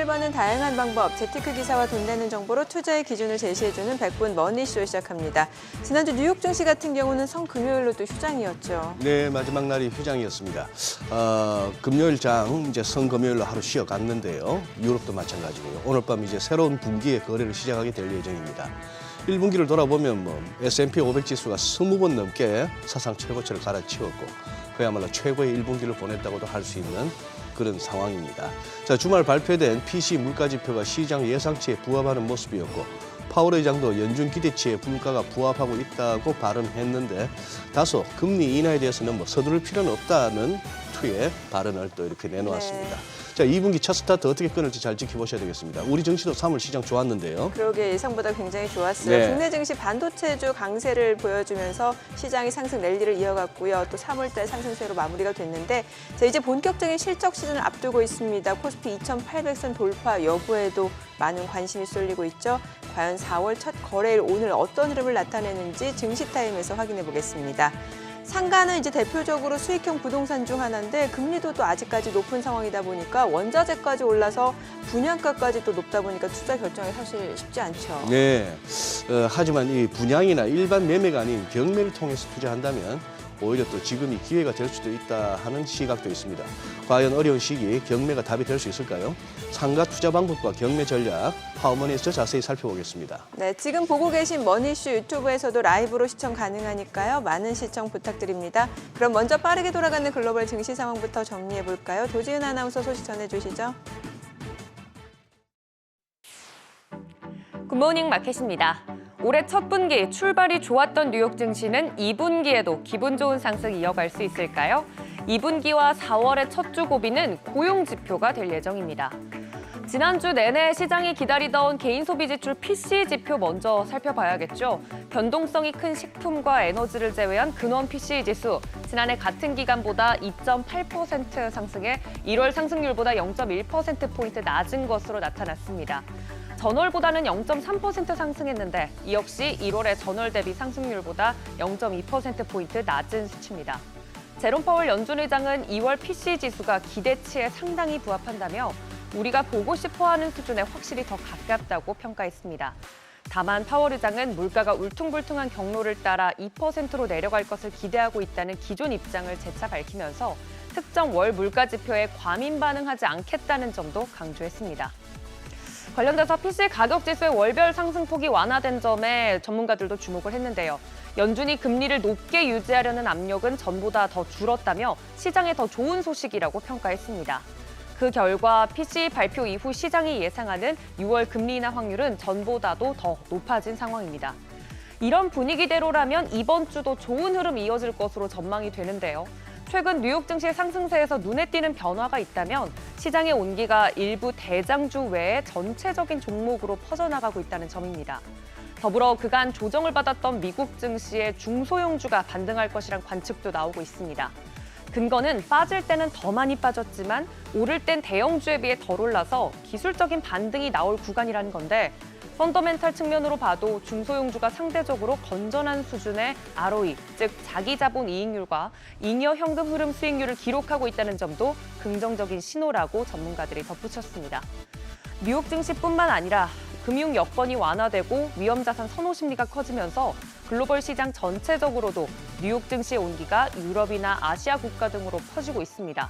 돈을 버는 다양한 방법, 재테크 기사와 돈 되는 정보로 투자의 기준을 제시해주는 100분 머니쇼 시작합니다. 지난주 뉴욕 증시 같은 경우는 성금요일로 또 휴장이었죠. 네, 마지막 날이 휴장이었습니다. 금요일 장 이제 성금요일로 하루 쉬어갔는데요. 유럽도 마찬가지고요. 오늘 밤 이제 새로운 분기의 거래를 시작하게 될 예정입니다. 1분기를 돌아보면 S&P 500 지수가 20번 넘게 사상 최고치를 갈아치웠고 그야말로 최고의 1분기를 보냈다고도 할 수 있는 그런 상황입니다. 자, 주말 발표된 PC 물가지표가 시장 예상치에 부합하는 모습이었고 파월 의장도 연준 기대치에 물가가 부합하고 있다고 발언했는데 다소 금리 인하에 대해서는 서두를 필요는 없다는 투의 발언을 또 이렇게 내놓았습니다. 네. 자, 2분기 첫 스타트 어떻게 끊을지 잘 지켜보셔야 되겠습니다. 우리 증시도 3월 시장 좋았는데요. 그러게 예상보다 굉장히 좋았어요. 네. 국내 증시 반도체주 강세를 보여주면서 시장이 상승 랠리를 이어갔고요. 또 3월달 상승세로 마무리가 됐는데 자, 이제 본격적인 실적 시즌을 앞두고 있습니다. 코스피 2,800선 돌파 여부에도 많은 관심이 쏠리고 있죠. 과연 4월 첫 거래일 오늘 어떤 흐름을 나타내는지 증시타임에서 확인해 보겠습니다. 상가는 이제 대표적으로 수익형 부동산 중 하나인데 금리도 또 아직까지 높은 상황이다 보니까 원자재까지 올라서 분양가까지 또 높다 보니까 투자 결정이 사실 쉽지 않죠. 네. 하지만 이 분양이나 일반 매매가 아닌 경매를 통해서 투자한다면 오히려 또 지금이 기회가 될 수도 있다 하는 시각도 있습니다. 과연 어려운 시기 경매가 답이 될 수 있을까요? 상가 투자 방법과 경매 전략 파워머니에서 자세히 살펴보겠습니다. 네, 지금 보고 계신 머니쇼 유튜브에서도 라이브로 시청 가능하니까요. 많은 시청 부탁드립니다. 그럼 먼저 빠르게 돌아가는 글로벌 증시 상황부터 정리해 볼까요? 도지은 아나운서 소식 전해주시죠. 굿모닝 마켓입니다. 올해 첫 분기 출발이 좋았던 뉴욕 증시는 2분기에도 기분 좋은 상승 이어갈 수 있을까요? 2분기와 4월의 첫 주 고비는 고용 지표가 될 예정입니다. 지난주 내내 시장이 기다리던 개인 소비 지출 PCE 지표 먼저 살펴봐야겠죠. 변동성이 큰 식품과 에너지를 제외한 근원 PCE 지수, 지난해 같은 기간보다 2.8% 상승해 1월 상승률보다 0.1%포인트 낮은 것으로 나타났습니다. 전월보다는 0.3% 상승했는데 이 역시 1월의 전월 대비 상승률보다 0.2%포인트 낮은 수치입니다. 제롬 파월 연준 의장은 2월 PCE 지수가 기대치에 상당히 부합한다며 우리가 보고 싶어하는 수준에 확실히 더 가깝다고 평가했습니다. 다만 파월 의장은 물가가 울퉁불퉁한 경로를 따라 2%로 내려갈 것을 기대하고 있다는 기존 입장을 재차 밝히면서 특정 월 물가 지표에 과민 반응하지 않겠다는 점도 강조했습니다. 관련돼서 PC 가격 지수의 월별 상승폭이 완화된 점에 전문가들도 주목을 했는데요. 연준이 금리를 높게 유지하려는 압력은 전보다 더 줄었다며 시장에 더 좋은 소식이라고 평가했습니다. 그 결과 PCE 발표 이후 시장이 예상하는 6월 금리 인하 확률은 전보다도 더 높아진 상황입니다. 이런 분위기대로라면 이번 주도 좋은 흐름이 이어질 것으로 전망이 되는데요. 최근 뉴욕 증시의 상승세에서 눈에 띄는 변화가 있다면 시장의 온기가 일부 대장주 외에 전체적인 종목으로 퍼져나가고 있다는 점입니다. 더불어 그간 조정을 받았던 미국 증시의 중소형주가 반등할 것이란 관측도 나오고 있습니다. 근거는 빠질 때는 더 많이 빠졌지만 오를 땐 대형주에 비해 덜 올라서 기술적인 반등이 나올 구간이라는 건데 펀더멘탈 측면으로 봐도 중소형주가 상대적으로 건전한 수준의 ROE, 즉 자기 자본 이익률과 잉여 현금 흐름 수익률을 기록하고 있다는 점도 긍정적인 신호라고 전문가들이 덧붙였습니다. 뉴욕 증시뿐만 아니라 금융 여건이 완화되고 위험자산 선호 심리가 커지면서 글로벌 시장 전체적으로도 뉴욕 증시의 온기가 유럽이나 아시아 국가 등으로 퍼지고 있습니다.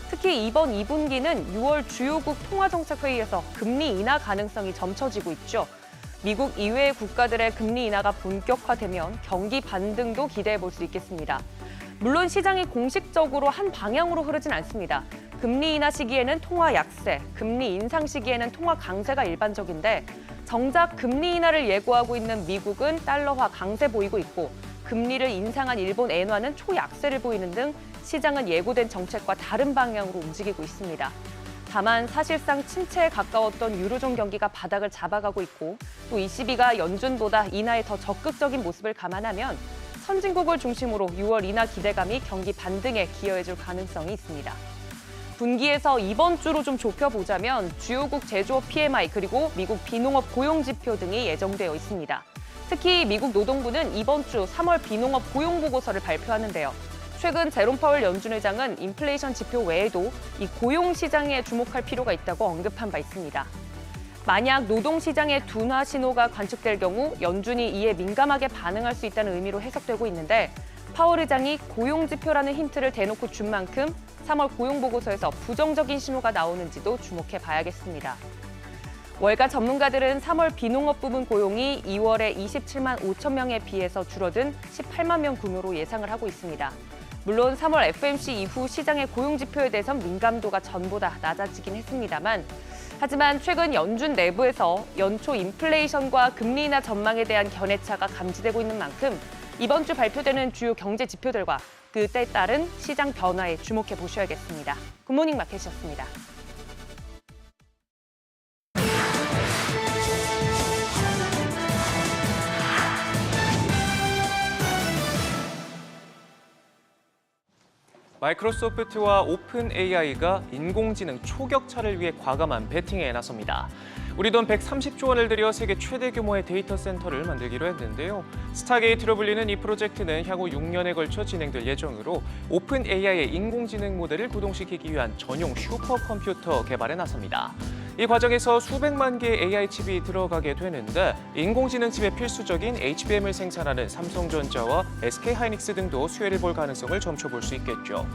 특히 이번 2분기는 6월 주요국 통화정책회의에서 금리 인하 가능성이 점쳐지고 있죠. 미국 이외의 국가들의 금리 인하가 본격화되면 경기 반등도 기대해 볼 수 있겠습니다. 물론 시장이 공식적으로 한 방향으로 흐르진 않습니다. 금리 인하 시기에는 통화 약세, 금리 인상 시기에는 통화 강세가 일반적인데 정작 금리 인하를 예고하고 있는 미국은 달러화 강세 보이고 있고 금리를 인상한 일본 엔화는 초약세를 보이는 등 시장은 예고된 정책과 다른 방향으로 움직이고 있습니다. 다만 사실상 침체에 가까웠던 유로존 경기가 바닥을 잡아가고 있고 또 ECB가 연준보다 인하에 더 적극적인 모습을 감안하면 선진국을 중심으로 6월 인하 기대감이 경기 반등에 기여해줄 가능성이 있습니다. 분기에서 이번 주로 좀 좁혀보자면 주요국 제조업 PMI 그리고 미국 비농업 고용지표 등이 예정되어 있습니다. 특히 미국 노동부는 이번 주 3월 비농업 고용보고서를 발표하는데요. 최근 제롬 파월 연준 의장은 인플레이션 지표 외에도 이 고용 시장에 주목할 필요가 있다고 언급한 바 있습니다. 만약 노동 시장의 둔화 신호가 관측될 경우 연준이 이에 민감하게 반응할 수 있다는 의미로 해석되고 있는데 파월 의장이 고용 지표라는 힌트를 대놓고 준 만큼 3월 고용 보고서에서 부정적인 신호가 나오는지도 주목해 봐야겠습니다. 월가 전문가들은 3월 비농업 부문 고용이 2월에 27만 5천 명에 비해서 줄어든 18만 명 규모로 예상을 하고 있습니다. 물론 3월 FOMC 이후 시장의 고용 지표에 대해선 민감도가 전보다 낮아지긴 했습니다만 하지만 최근 연준 내부에서 연초 인플레이션과 금리 인하 전망에 대한 견해차가 감지되고 있는 만큼 이번 주 발표되는 주요 경제 지표들과 그때에 따른 시장 변화에 주목해 보셔야겠습니다. 굿모닝 마켓이었습니다. 마이크로소프트와 오픈 AI가 인공지능 초격차를 위해 과감한 베팅에 나섭니다. 우리 돈 130조 원을 들여 세계 최대 규모의 데이터 센터를 만들기로 했는데요. 스타게이트로 불리는 이 프로젝트는 향후 6년에 걸쳐 진행될 예정으로 오픈 AI의 인공지능 모델을 구동시키기 위한 전용 슈퍼컴퓨터 개발에 나섭니다. 이 과정에서 수백만 개의 AI 칩이 들어가게 되는데 인공지능 칩에 필수적인 HBM을 생산하는 삼성전자와 SK하이닉스 등도 수혜를 볼 가능성을 점쳐볼 수 있겠죠.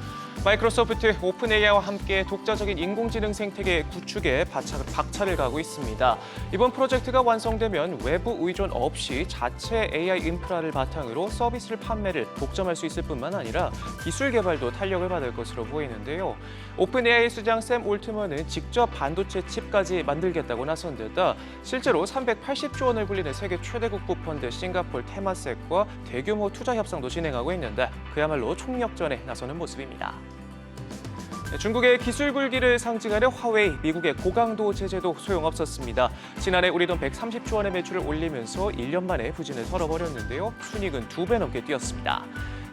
마이크로소프트, 오픈 AI와 함께 독자적인 인공지능 생태계 구축에 박차를 가고 있습니다. 이번 프로젝트가 완성되면 외부 의존 없이 자체 AI 인프라를 바탕으로 서비스를 판매를 독점할 수 있을 뿐만 아니라 기술 개발도 탄력을 받을 것으로 보이는데요. 오픈 AI 수장 샘 올트먼은 직접 반도체 칩까지 만들겠다고 나선 데다 실제로 380조 원을 불리는 세계 최대 국부 펀드 싱가포르 테마섹과 대규모 투자 협상도 진행하고 있는데 그야말로 총력전에 나서는 모습입니다. 중국의 기술 굴기를 상징하는 화웨이, 미국의 고강도 제재도 소용없었습니다. 지난해 우리 돈 130조 원의 매출을 올리면서 1년 만에 부진을 털어버렸는데요. 순이익은 2배 넘게 뛰었습니다.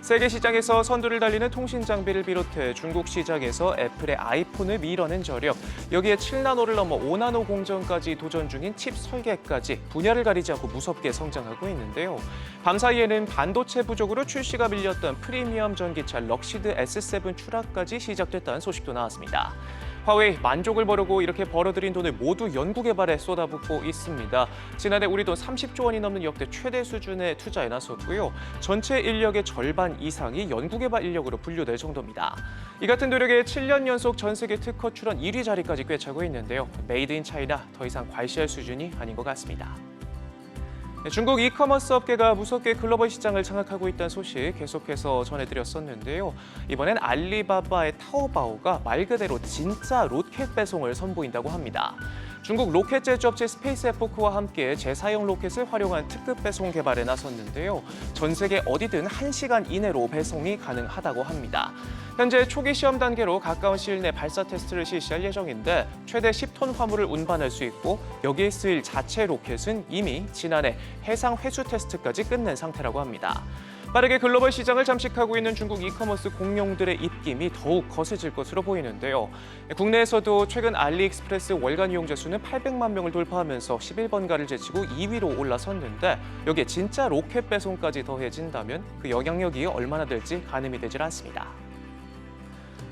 세계 시장에서 선두를 달리는 통신 장비를 비롯해 중국 시장에서 애플의 아이폰을 밀어낸 저력, 여기에 7나노를 넘어 5나노 공정까지 도전 중인 칩 설계까지 분야를 가리지 않고 무섭게 성장하고 있는데요. 밤사이에는 반도체 부족으로 출시가 밀렸던 프리미엄 전기차 럭시드 S7 추락까지 시작됐다는 소식도 나왔습니다. 화웨이 만족을 모르고 이렇게 벌어들인 돈을 모두 연구 개발에 쏟아붓고 있습니다. 지난해 우리 돈 30조 원이 넘는 역대 최대 수준의 투자에 나섰고요. 전체 인력의 절반 이상이 연구 개발 인력으로 분류될 정도입니다. 이 같은 노력에 7년 연속 전 세계 특허 출원 1위 자리까지 꿰차고 있는데요. 메이드 인 차이나 더 이상 과시할 수준이 아닌 것 같습니다. 중국 이커머스 업계가 무섭게 글로벌 시장을 장악하고 있다는 소식 계속해서 전해드렸었는데요. 이번엔 알리바바의 타오바오가 말 그대로 진짜 로켓 배송을 선보인다고 합니다. 중국 로켓 제조업체 스페이스X와 함께 재사용 로켓을 활용한 특급 배송 개발에 나섰는데요. 전 세계 어디든 1시간 이내로 배송이 가능하다고 합니다. 현재 초기 시험 단계로 가까운 시일 내 발사 테스트를 실시할 예정인데 최대 10톤 화물을 운반할 수 있고 여기에 쓰일 자체 로켓은 이미 지난해 해상 회수 테스트까지 끝낸 상태라고 합니다. 빠르게 글로벌 시장을 잠식하고 있는 중국 이커머스 공룡들의 입김이 더욱 거세질 것으로 보이는데요. 국내에서도 최근 알리익스프레스 월간 이용자 수는 800만 명을 돌파하면서 11번가를 제치고 2위로 올라섰는데 여기에 진짜 로켓 배송까지 더해진다면 그 영향력이 얼마나 될지 가늠이 되질 않습니다.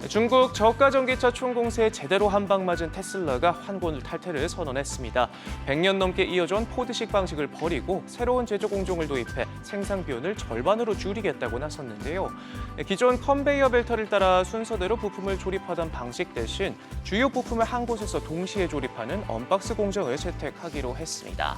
중국 저가 전기차 총공세에 제대로 한 방 맞은 테슬라가 환골 탈퇴를 선언했습니다. 100년 넘게 이어져온 포드식 방식을 버리고 새로운 제조 공정을 도입해 생산 비용을 절반으로 줄이겠다고 나섰는데요. 기존 컨베이어 벨트를 따라 순서대로 부품을 조립하던 방식 대신 주요 부품을 한 곳에서 동시에 조립하는 언박스 공정을 채택하기로 했습니다.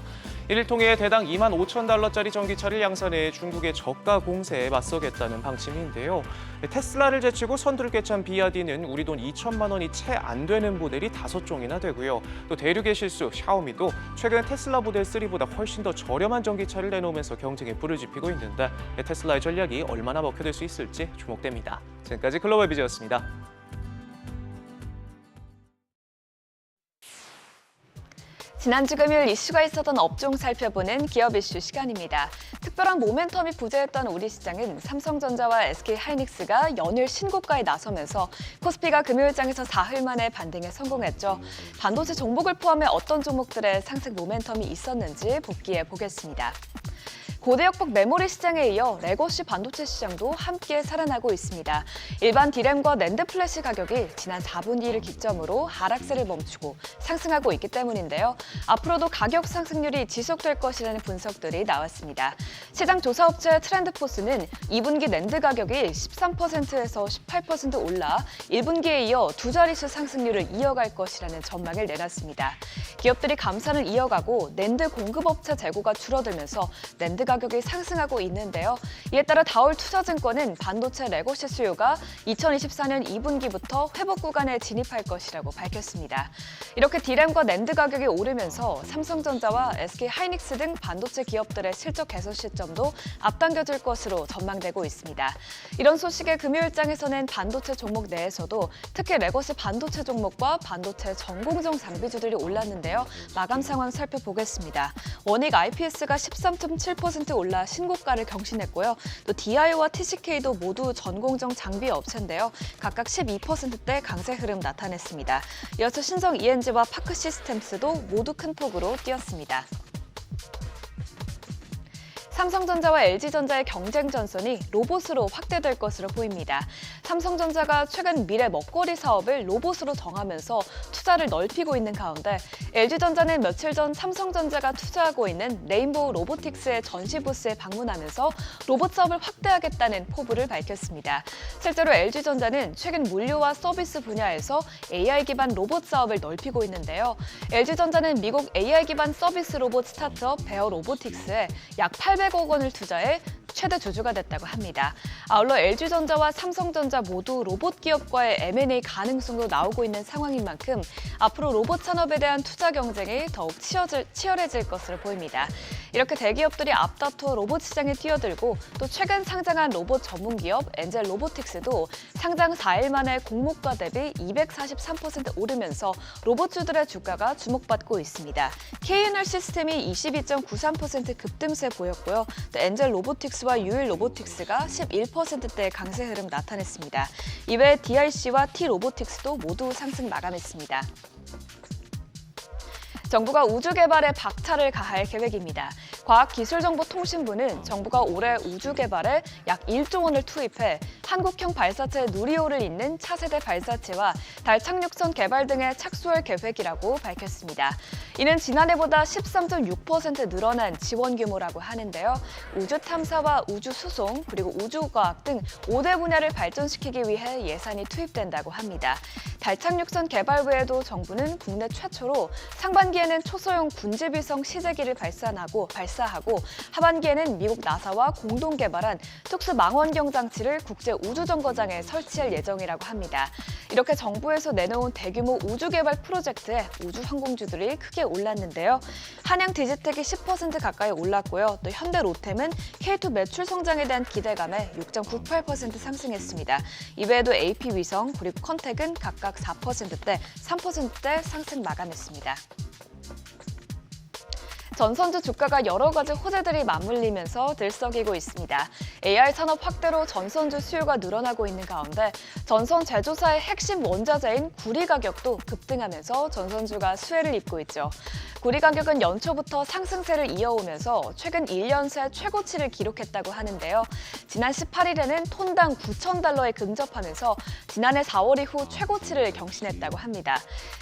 이를 통해 대당 25,000달러짜리 전기차를 양산해 중국의 저가 공세에 맞서겠다는 방침인데요. 테슬라를 제치고 선두를 꿰찬 비아디는 우리 돈 2천만 원이 채 안 되는 모델이 5종이나 되고요. 또 대륙의 실수 샤오미도 최근 테슬라 모델 3보다 훨씬 더 저렴한 전기차를 내놓으면서 경쟁에 불을 지피고 있는데 테슬라의 전략이 얼마나 먹혀들 수 있을지 주목됩니다. 지금까지 글로벌 비즈였습니다. 지난주 금요일 이슈가 있었던 업종 살펴보는 기업 이슈 시간입니다. 특별한 모멘텀이 부재했던 우리 시장은 삼성전자와 SK하이닉스가 연일 신고가에 나서면서 코스피가 금요일장에서 사흘 만에 반등에 성공했죠. 반도체 종목을 포함해 어떤 종목들의 상승 모멘텀이 있었는지 복귀해 보겠습니다. 고대역폭 메모리 시장에 이어 레거시 반도체 시장도 함께 살아나고 있습니다. 일반 D램과 낸드 플래시 가격이 지난 4분기를 기점으로 하락세를 멈추고 상승하고 있기 때문인데요. 앞으로도 가격 상승률이 지속될 것이라는 분석들이 나왔습니다. 시장 조사업체 트렌드포스는 2분기 낸드 가격이 13%에서 18% 올라 1분기에 이어 두 자릿수 상승률을 이어갈 것이라는 전망을 내놨습니다. 기업들이 감산을 이어가고 낸드 공급업체 재고가 줄어들면서 낸드 가격이 상승하고 있는데요. 이에 따라 다올투자증권은 반도체 레거시 수요가 2024년 2분기부터 회복 구간에 진입할 것이라고 밝혔습니다. 이렇게 D램과 낸드 가격이 오르면서 삼성전자와 SK하이닉스 등 반도체 기업들의 실적 개선 시점도 앞당겨질 것으로 전망되고 있습니다. 이런 소식에 금요일장에서는 반도체 종목 내에서도 특히 레거시 반도체 종목과 반도체 전공정 장비주들이 올랐는데요. 마감 상황 살펴보겠습니다. 원익 IPS가 13.7% 올라 신고가를 경신했고요. 또 DI와 TCK도 모두 전공정 장비 업체인데요. 각각 12%대 강세 흐름 나타냈습니다. 이어서 신성 ENG와 파크 시스템스도 모두 큰 폭으로 뛰었습니다. 삼성전자와 LG전자의 경쟁 전선이 로봇으로 확대될 것으로 보입니다. 삼성전자가 최근 미래 먹거리 사업을 로봇으로 정하면서 투자를 넓히고 있는 가운데 LG전자는 며칠 전 삼성전자가 투자하고 있는 레인보우 로보틱스의 전시 부스에 방문하면서 로봇 사업을 확대하겠다는 포부를 밝혔습니다. 실제로 LG전자는 최근 물류와 서비스 분야에서 AI 기반 로봇 사업을 넓히고 있는데요. LG전자는 미국 AI 기반 서비스 로봇 스타트업 베어 로보틱스에 약 800억 원을 투자해 최대 주주가 됐다고 합니다. 아울러 LG전자와 삼성전자 모두 로봇 기업과의 M&A 가능성도 나오고 있는 상황인 만큼 앞으로 로봇 산업에 대한 투자 경쟁이 더욱 치열해질 것으로 보입니다. 이렇게 대기업들이 앞다퉈 로봇 시장에 뛰어들고 또 최근 상장한 로봇 전문 기업 엔젤 로보틱스도 상장 4일 만에 공모가 대비 243% 오르면서 로봇주들의 주가가 주목받고 있습니다. K&R 시스템이 22.93% 급등세 보였고요. 또 엔젤 로보틱스와 유일 로보틱스가 11%대 강세 흐름 나타냈습니다. 이외에 DRC와 T 로보틱스도 모두 상승 마감했습니다. 정부가 우주 개발에 박차를 가할 계획입니다. 과학기술정보통신부는 정부가 올해 우주 개발에 약 1조 원을 투입해 한국형 발사체 누리호를 잇는 차세대 발사체와 달 착륙선 개발 등에 착수할 계획이라고 밝혔습니다. 이는 지난해보다 13.6% 늘어난 지원 규모라고 하는데요. 우주 탐사와 우주 수송 그리고 우주과학 등 5대 분야를 발전시키기 위해 예산이 투입된다고 합니다. 달 착륙선 개발 외에도 정부는 국내 최초로 상반기에는 초소형 군집위성 시제기를 발사하고 하반기에는 미국 나사와 공동 개발한 특수 망원경 장치를 국제 우주정거장에 설치할 예정이라고 합니다. 이렇게 정부에서 내놓은 대규모 우주 개발 프로젝트에 우주항공주들이 크게 올랐는데요. 한양 디지텍이 10% 가까이 올랐고요. 또 현대 로템은 K2 매출 성장에 대한 기대감에 6.98% 상승했습니다. 이외에도 AP위성 그리고 컨택은 각각 4%대, 3%대 상승 마감했습니다. 전선주 주가가 여러 가지 호재들이 맞물리면서 들썩이고 있습니다. AI 산업 확대로 전선주 수요가 늘어나고 있는 가운데 전선 제조사의 핵심 원자재인 구리 가격도 급등하면서 전선주가 수혜를 입고 있죠. 구리 가격은 연초부터 상승세를 이어오면서 최근 1년 새 최고치를 기록했다고 하는데요. 지난 18일에는 톤당 9,000달러에 근접하면서 지난해 4월 이후 최고치를 경신했다고 합니다.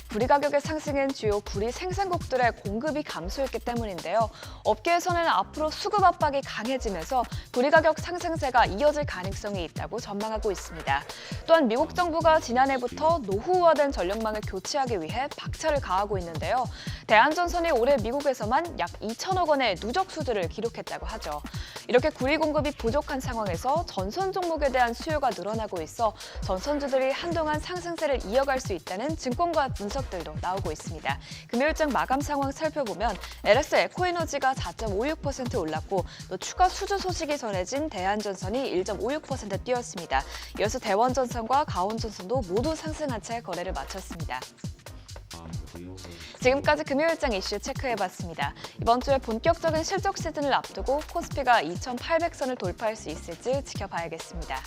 구리 가격의 상승은 주요 구리 생산국들의 공급이 감소했기 때문인데요. 업계에서는 앞으로 수급 압박이 강해지면서 구리 가격 상승세가 이어질 가능성이 있다고 전망하고 있습니다. 또한 미국 정부가 지난해부터 노후화된 전력망을 교체하기 위해 박차를 가하고 있는데요. 대한전선이 올해 미국에서만 약 2천억 원의 누적 수주를 기록했다고 하죠. 이렇게 구리 공급이 부족한 상황에서 전선 종목에 대한 수요가 늘어나고 있어 전선주들이 한동안 상승세를 이어갈 수 있다는 증권가 분석들도 나오고 있습니다. 금요일장 마감 상황 살펴보면 LS 에코에너지가 4.56% 올랐고 또 추가 수주 소식이 전해진 대한전선이 1.56% 뛰었습니다. 이어서 대원전선과 가온전선도 모두 상승한 채 거래를 마쳤습니다. 지금까지 금요일장 이슈 체크해봤습니다. 이번 주에 본격적인 실적 시즌을 앞두고 코스피가 2,800선을 돌파할 수 있을지 지켜봐야겠습니다.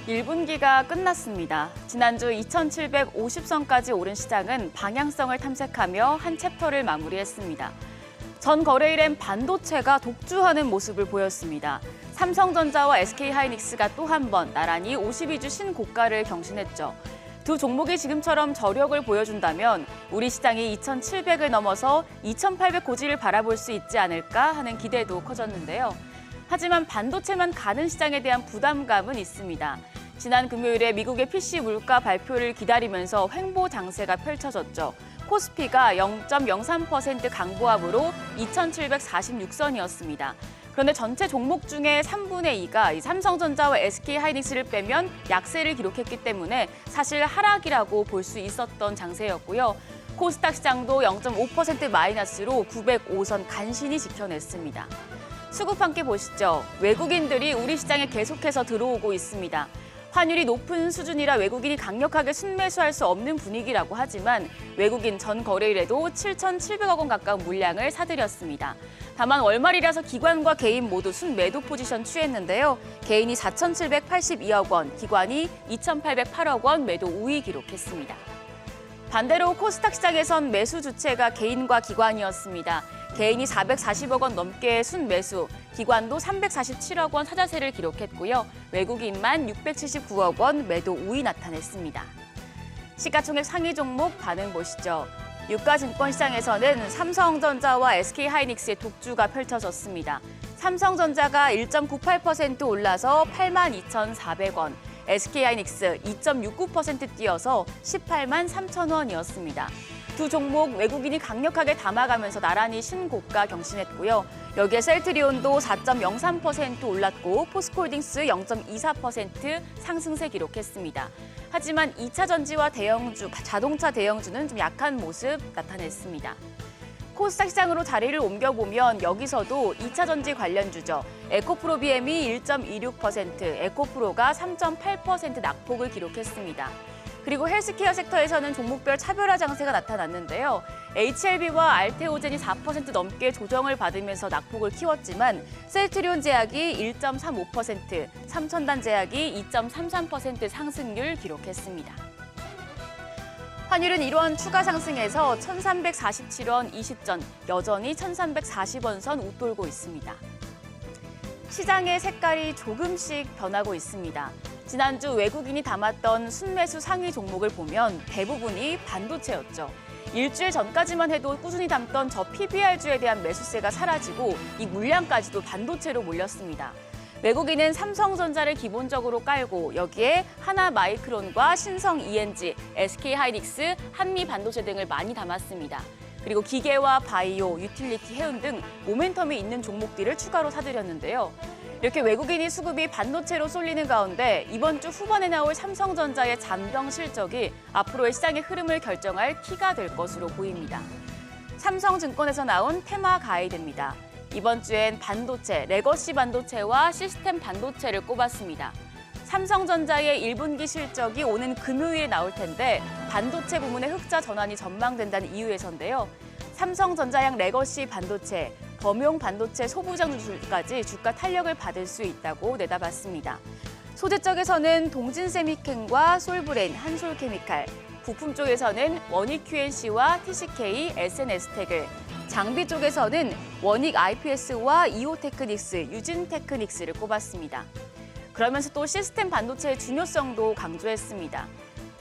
1분기가 끝났습니다. 지난주 2,750선까지 오른 시장은 방향성을 탐색하며 한 챕터를 마무리했습니다. 전 거래일엔 반도체가 독주하는 모습을 보였습니다. 삼성전자와 SK하이닉스가 또 한 번 나란히 52주 신고가를 경신했죠. 두 종목이 지금처럼 저력을 보여준다면 우리 시장이 2,700을 넘어서 2,800 고지를 바라볼 수 있지 않을까 하는 기대도 커졌는데요. 하지만 반도체만 가는 시장에 대한 부담감은 있습니다. 지난 금요일에 미국의 PC 물가 발표를 기다리면서 횡보 장세가 펼쳐졌죠. 코스피가 0.03% 강보합으로 2,746선이었습니다. 그런데 전체 종목 중에 3분의 2가 삼성전자와 SK하이닉스를 빼면 약세를 기록했기 때문에 사실 하락이라고 볼 수 있었던 장세였고요. 코스닥 시장도 0.5% 마이너스로 905선 간신히 지켜냈습니다. 수급 함께 보시죠. 외국인들이 우리 시장에 계속해서 들어오고 있습니다. 환율이 높은 수준이라 외국인이 강력하게 순매수할 수 없는 분위기라고 하지만 외국인 전 거래일에도 7,700억 원 가까운 물량을 사들였습니다. 다만 월말이라서 기관과 개인 모두 순매도 포지션 취했는데요. 개인이 4,782억 원, 기관이 2,808억 원 매도 우위 기록했습니다. 반대로 코스닥 시장에선 매수 주체가 개인과 기관이었습니다. 개인이 440억 원 넘게 순매수, 기관도 347억 원 사자세를 기록했고요. 외국인만 679억 원 매도 우위 나타냈습니다. 시가총액 상위 종목 반응 보시죠. 유가증권시장에서는 삼성전자와 SK하이닉스의 독주가 펼쳐졌습니다. 삼성전자가 1.98% 올라서 82,400원, SK하이닉스 2.69% 뛰어서 18만 3천 원이었습니다. 두 종목 외국인이 강력하게 담아가면서 나란히 신고가 경신했고요. 여기에 셀트리온도 4.03% 올랐고 포스코홀딩스 0.24% 상승세 기록했습니다. 하지만 2차 전지와 대형주, 자동차 대형주는 좀 약한 모습 나타냈습니다. 코스닥 시장으로 자리를 옮겨보면 여기서도 2차 전지 관련주죠. 에코프로 BM이 1.26%, 에코프로가 3.8% 낙폭을 기록했습니다. 그리고 헬스케어 섹터에서는 종목별 차별화 장세가 나타났는데요. HLB와 알테오젠이 4% 넘게 조정을 받으면서 낙폭을 키웠지만 셀트리온 제약이 1.35%, 삼천단 제약이 2.33% 상승률 기록했습니다. 환율은 1원 추가 상승해서 1,347원 20전, 여전히 1,340원 선 웃돌고 있습니다. 시장의 색깔이 조금씩 변하고 있습니다. 지난주 외국인이 담았던 순매수 상위 종목을 보면 대부분이 반도체였죠. 일주일 전까지만 해도 꾸준히 담던 저 PBR주에 대한 매수세가 사라지고 이 물량까지도 반도체로 몰렸습니다. 외국인은 삼성전자를 기본적으로 깔고 여기에 하나마이크론과 신성 ENG, SK하이닉스, 한미반도체 등을 많이 담았습니다. 그리고 기계와 바이오, 유틸리티, 해운 등 모멘텀이 있는 종목들을 추가로 사들였는데요. 이렇게 외국인이 수급이 반도체로 쏠리는 가운데 이번 주 후반에 나올 삼성전자의 잔병 실적이 앞으로의 시장의 흐름을 결정할 키가 될 것으로 보입니다. 삼성증권에서 나온 테마 가이드입니다. 이번 주엔 반도체, 레거시 반도체와 시스템 반도체를 꼽았습니다. 삼성전자의 1분기 실적이 오는 금요일에 나올 텐데 반도체 부문의 흑자 전환이 전망된다는 이유에서인데요. 삼성전자양 레거시 반도체, 범용 반도체 소부장주까지 주가 탄력을 받을 수 있다고 내다봤습니다. 소재 쪽에서는 동진세미캠과 솔브레인, 한솔케미칼, 부품 쪽에서는 원익 QNC와 TCK, SNS텍을, 장비 쪽에서는 원익 IPS와 이오테크닉스, 유진테크닉스를 꼽았습니다. 그러면서 또 시스템 반도체의 중요성도 강조했습니다.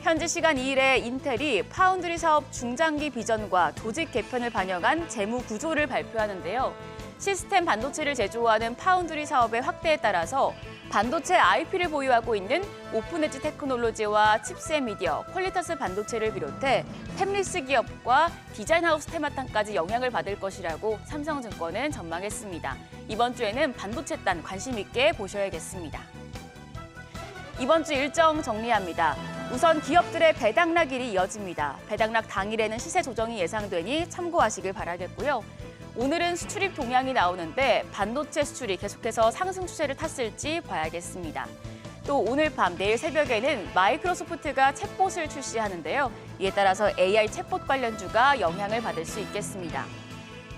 현지 시간 2일에 인텔이 파운드리 사업 중장기 비전과 조직 개편을 반영한 재무 구조를 발표하는데요. 시스템 반도체를 제조하는 파운드리 사업의 확대에 따라서 반도체 IP를 보유하고 있는 오픈엣지 테크놀로지와 칩셋 미디어, 퀄리터스 반도체를 비롯해 팹리스 기업과 디자인하우스 테마탄까지 영향을 받을 것이라고 삼성증권은 전망했습니다. 이번 주에는 반도체단 관심 있게 보셔야겠습니다. 이번 주 일정 정리합니다. 우선 기업들의 배당락일이 이어집니다. 배당락 당일에는 시세 조정이 예상되니 참고하시길 바라겠고요. 오늘은 수출입 동향이 나오는데 반도체 수출이 계속해서 상승 추세를 탔을지 봐야겠습니다. 또 오늘 밤, 내일 새벽에는 마이크로소프트가 챗봇을 출시하는데요. 이에 따라서 AI 챗봇 관련주가 영향을 받을 수 있겠습니다.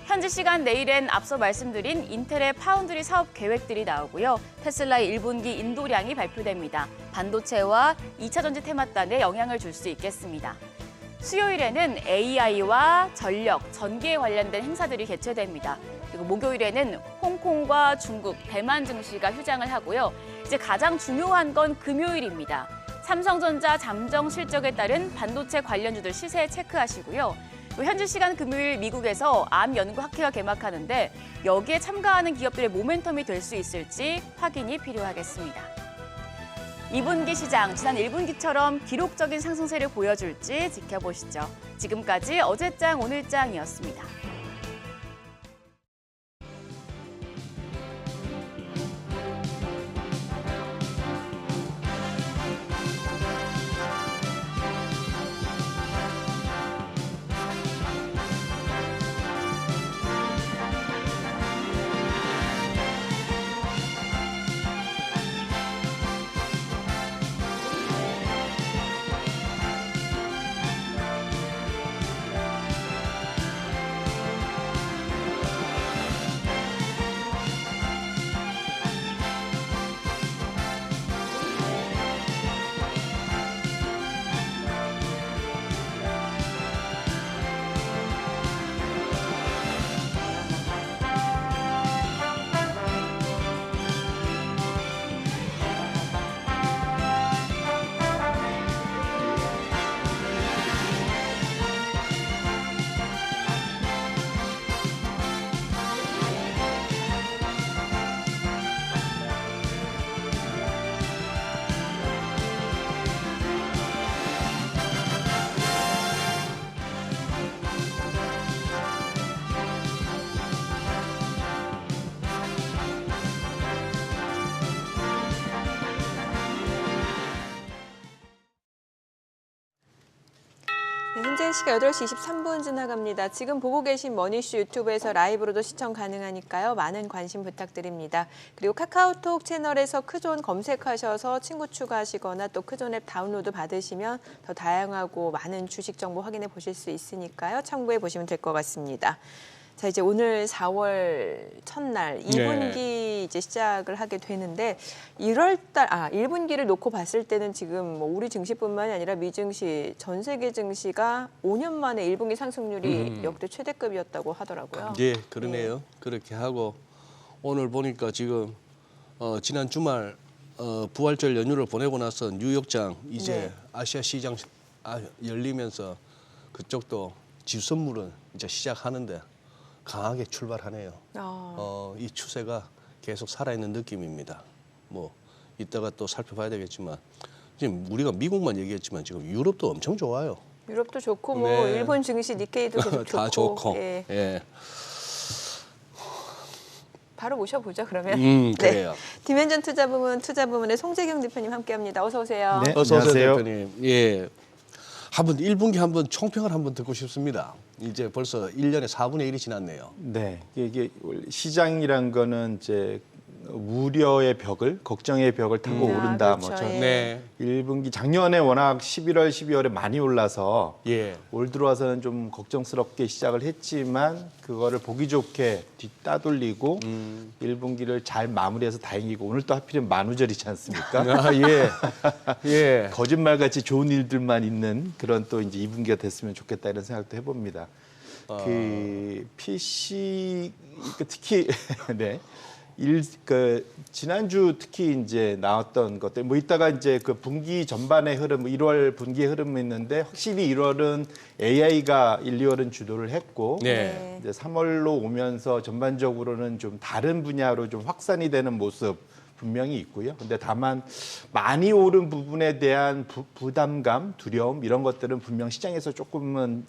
현지 시간 내일엔 앞서 말씀드린 인텔의 파운드리 사업 계획들이 나오고요. 테슬라의 1분기 인도량이 발표됩니다. 반도체와 2차 전지 테마단에 영향을 줄 수 있겠습니다. 수요일에는 AI와 전력, 전기에 관련된 행사들이 개최됩니다. 그리고 목요일에는 홍콩과 중국, 대만 증시가 휴장을 하고요. 이제 가장 중요한 건 금요일입니다. 삼성전자 잠정 실적에 따른 반도체 관련주들 시세 체크하시고요. 현지 시간 금요일 미국에서 암 연구 학회가 개막하는데 여기에 참가하는 기업들의 모멘텀이 될 수 있을지 확인이 필요하겠습니다. 2분기 시장, 지난 1분기처럼 기록적인 상승세를 보여줄지 지켜보시죠. 지금까지 어제장 오늘장이었습니다. 네, 현재 시각 8시 23분 지나갑니다. 지금 보고 계신 머니슈 유튜브에서 라이브로도 시청 가능하니까요. 많은 관심 부탁드립니다. 그리고 카카오톡 채널에서 크존 검색하셔서 친구 추가하시거나 또 크존 앱 다운로드 받으시면 더 다양하고 많은 주식 정보 확인해 보실 수 있으니까요. 참고해 보시면 될 것 같습니다. 자, 이제 오늘 4월 첫날 2분기 이제 시작을 하게 되는데 1분기를 놓고 봤을 때는 지금 뭐 우리 증시뿐만이 아니라 미증시, 전 세계 증시가 5년 만에 1분기 상승률이 역대 최대급이었다고 하더라고요. 예, 그러네요. 그렇게 하고 오늘 보니까 지금 지난 주말 부활절 연휴를 보내고 나서 뉴욕장 이제 아시아 시장 열리면서 그쪽도 지수선물은 이제 시작하는데 강하게 출발하네요. 이 추세가 계속 살아있는 느낌입니다. 뭐 이따가 또 살펴봐야 되겠지만 지금 우리가 미국만 얘기했지만 지금 유럽도 엄청 좋아요. 유럽도 좋고 뭐 네. 일본 증시 니케이도 계속 좋고. 다 좋고. 예. 예. 바로 모셔보죠 그러면. 그래요. 네. 디멘전 투자부문의 송재경 대표님 함께합니다. 어서 오세요. 네, 어서 오세요, 안녕하세요. 대표님. 예. 한번 1분기 한번 총평을 한번 듣고 싶습니다. 이제 벌써 1년에 4분의 1이 지났네요. 네, 이게 원래 시장이란 거는 이제 우려의 벽을, 걱정의 벽을 타고 오른다. 그렇죠. 뭐 전 예. 네. 1분기 작년에 워낙 11월, 12월에 많이 올라서 예. 올 들어와서는 좀 걱정스럽게 시작을 했지만 그거를 보기 좋게 뒤따돌리고 1분기를 잘 마무리해서 다행이고 오늘 또 하필이면 만우절이지 않습니까? 아, 예. 예. 거짓말같이 좋은 일들만 있는 그런 또 이제 2분기가 됐으면 좋겠다 이런 생각도 해봅니다. 그 PC 특히 네. 지난주 특히 이제 나왔던 것들, 뭐 이따가 이제 그 분기 전반의 흐름, 1월 분기의 흐름이 있는데 확실히 1월은 AI가 1, 2월은 주도를 했고, 네. 이제 3월로 오면서 전반적으로는 좀 다른 분야로 좀 확산이 되는 모습 분명히 있고요. 근데 다만 많이 오른 부분에 대한 부담감, 두려움 이런 것들은 분명 시장에서 조금은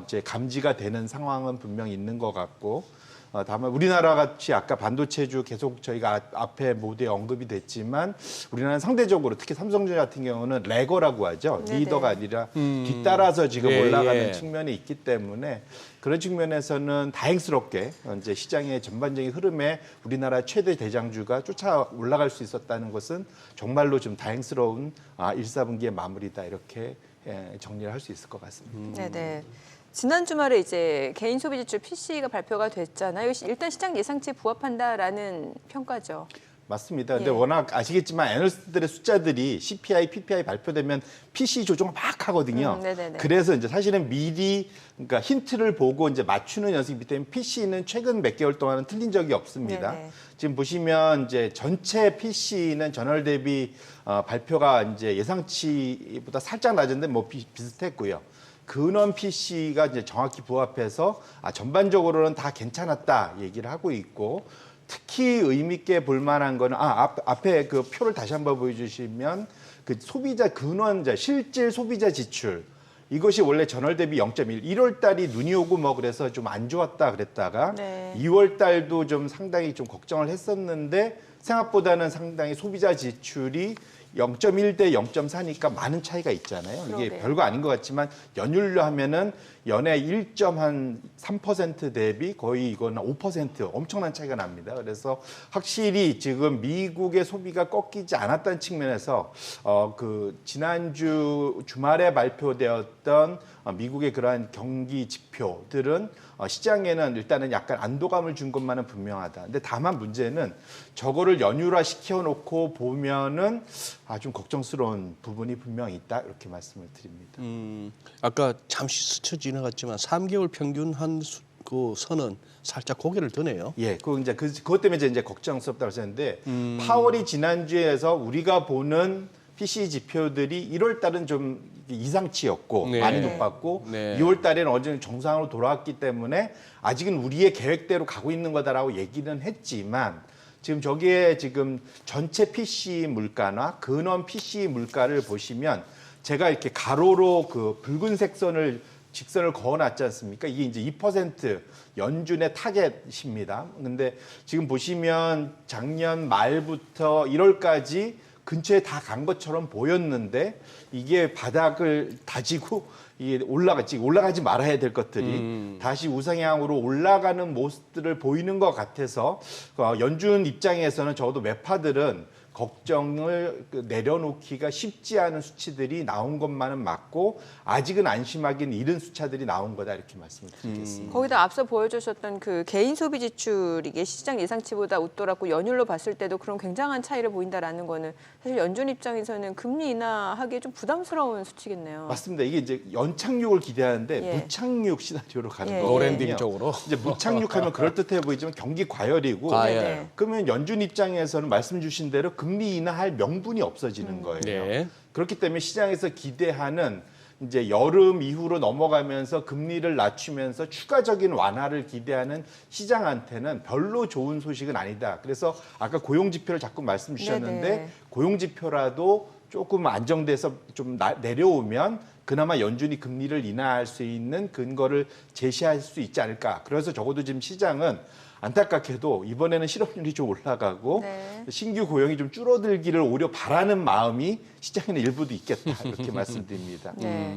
이제 감지가 되는 상황은 분명히 있는 것 같고. 다만 우리나라 같이 아까 반도체주 계속 저희가 앞에 모두에 언급이 됐지만 우리나라는 상대적으로 특히 삼성전자 같은 경우는 레거라고 하죠. 네네. 리더가 아니라 뒤따라서 지금 예, 올라가는 예. 측면이 있기 때문에 그런 측면에서는 다행스럽게 이제 시장의 전반적인 흐름에 우리나라 최대 대장주가 쫓아 올라갈 수 있었다는 것은 정말로 좀 다행스러운 1, 4분기의 마무리다 이렇게 정리를 할 수 있을 것 같습니다. 네네. 지난 주말에 이제 개인 소비 지출 PC가 발표가 됐잖아요. 일단 시장 예상치에 부합한다라는 평가죠. 맞습니다. 근데 예. 워낙 아시겠지만 애널리스트들의 숫자들이 CPI, PPI 발표되면 PC 조정을 막 하거든요. 네네네. 그래서 이제 사실은 미리 그러니까 힌트를 보고 이제 맞추는 연습이기 때문에 PC는 최근 몇 개월 동안은 틀린 적이 없습니다. 네네. 지금 보시면 이제 전체 PC는 전월 대비 발표가 이제 예상치보다 살짝 낮은데 뭐 비슷했고요. 근원 PC가 이제 정확히 부합해서 전반적으로는 다 괜찮았다 얘기를 하고 있고. 특히 의미 있게 볼 만한 거는 앞에 그 표를 다시 한번 보여주시면 그 소비자 근원자 실질 소비자 지출 이것이 원래 전월 대비 0.1 1월 달이 눈이 오고 뭐 그래서 좀 안 좋았다 그랬다가 네. 2월 달도 좀 상당히 좀 걱정을 했었는데 생각보다는 상당히 소비자 지출이 0.1 대 0.4니까 많은 차이가 있잖아요. 이게 그러게요. 별거 아닌 것 같지만 연율로 하면은 연에 1.3% 대비 거의 이거는 5% 엄청난 차이가 납니다. 그래서 확실히 지금 미국의 소비가 꺾이지 않았다는 측면에서 그 지난주 주말에 발표되었던 미국의 그러한 경기 지표들은 시장에는 일단은 약간 안도감을 준 것만은 분명하다. 근데 다만 문제는 저거를 연율화 시켜놓고 보면은 좀 걱정스러운 부분이 분명히 있다. 이렇게 말씀을 드립니다. 아까 잠시 스쳐 지나갔지만 3개월 평균 그 선은 살짝 고개를 드네요. 예, 그것 때문에 이제 걱정스럽다고 했는데 파월이 지난주에서 우리가 보는 PC 지표들이 1월 달은 좀 이상치였고 네. 많이 높았고 네. 2월 달에는 어느 정도 정상으로 돌아왔기 때문에 아직은 우리의 계획대로 가고 있는 거다라고 얘기는 했지만 지금 저기에 지금 전체 PC 물가나 근원 PC 물가를 보시면 제가 이렇게 가로로 그 붉은색 직선을 그어놨지 않습니까? 이게 이제 2% 연준의 타겟입니다. 근데 지금 보시면 작년 말부터 1월까지 근처에 다 간 것처럼 보였는데 이게 바닥을 다지고 이게 올라가지 말아야 될 것들이 다시 우상향으로 올라가는 모습들을 보이는 것 같아서 연준 입장에서는 적어도 매파들은 걱정을 내려놓기가 쉽지 않은 수치들이 나온 것만은 맞고 아직은 안심하기는 이른 수치들이 나온 거다 이렇게 말씀을 드리겠습니다. 거기다 앞서 보여주셨던 그 개인 소비 지출 이게 시장 예상치보다 웃돌았고 연율로 봤을 때도 그런 굉장한 차이를 보인다라는 거는 사실 연준 입장에서는 금리 인하하기에 좀 부담스러운 수치겠네요. 맞습니다. 이게 이제 연착륙을 기대하는데 예. 무착륙 시나리오로 가는 예, 거거든요. 노랜딩 쪽으로. 이제 무착륙하면 그럴듯해 보이지만 경기 과열이고 예. 그러면 연준 입장에서는 말씀 주신 대로 금리 인하할 명분이 없어지는 거예요. 네. 그렇기 때문에 시장에서 기대하는 이제 여름 이후로 넘어가면서 금리를 낮추면서 추가적인 완화를 기대하는 시장한테는 별로 좋은 소식은 아니다. 그래서 아까 고용 지표를 자꾸 말씀 주셨는데 네네. 고용 지표라도 조금 안정돼서 좀 내려오면 그나마 연준이 금리를 인하할 수 있는 근거를 제시할 수 있지 않을까. 그래서 적어도 지금 시장은 안타깝게도 이번에는 실업률이 좀 올라가고 네. 신규 고용이 좀 줄어들기를 오히려 바라는 마음이 시장에는 일부도 있겠다 이렇게 말씀드립니다. 네.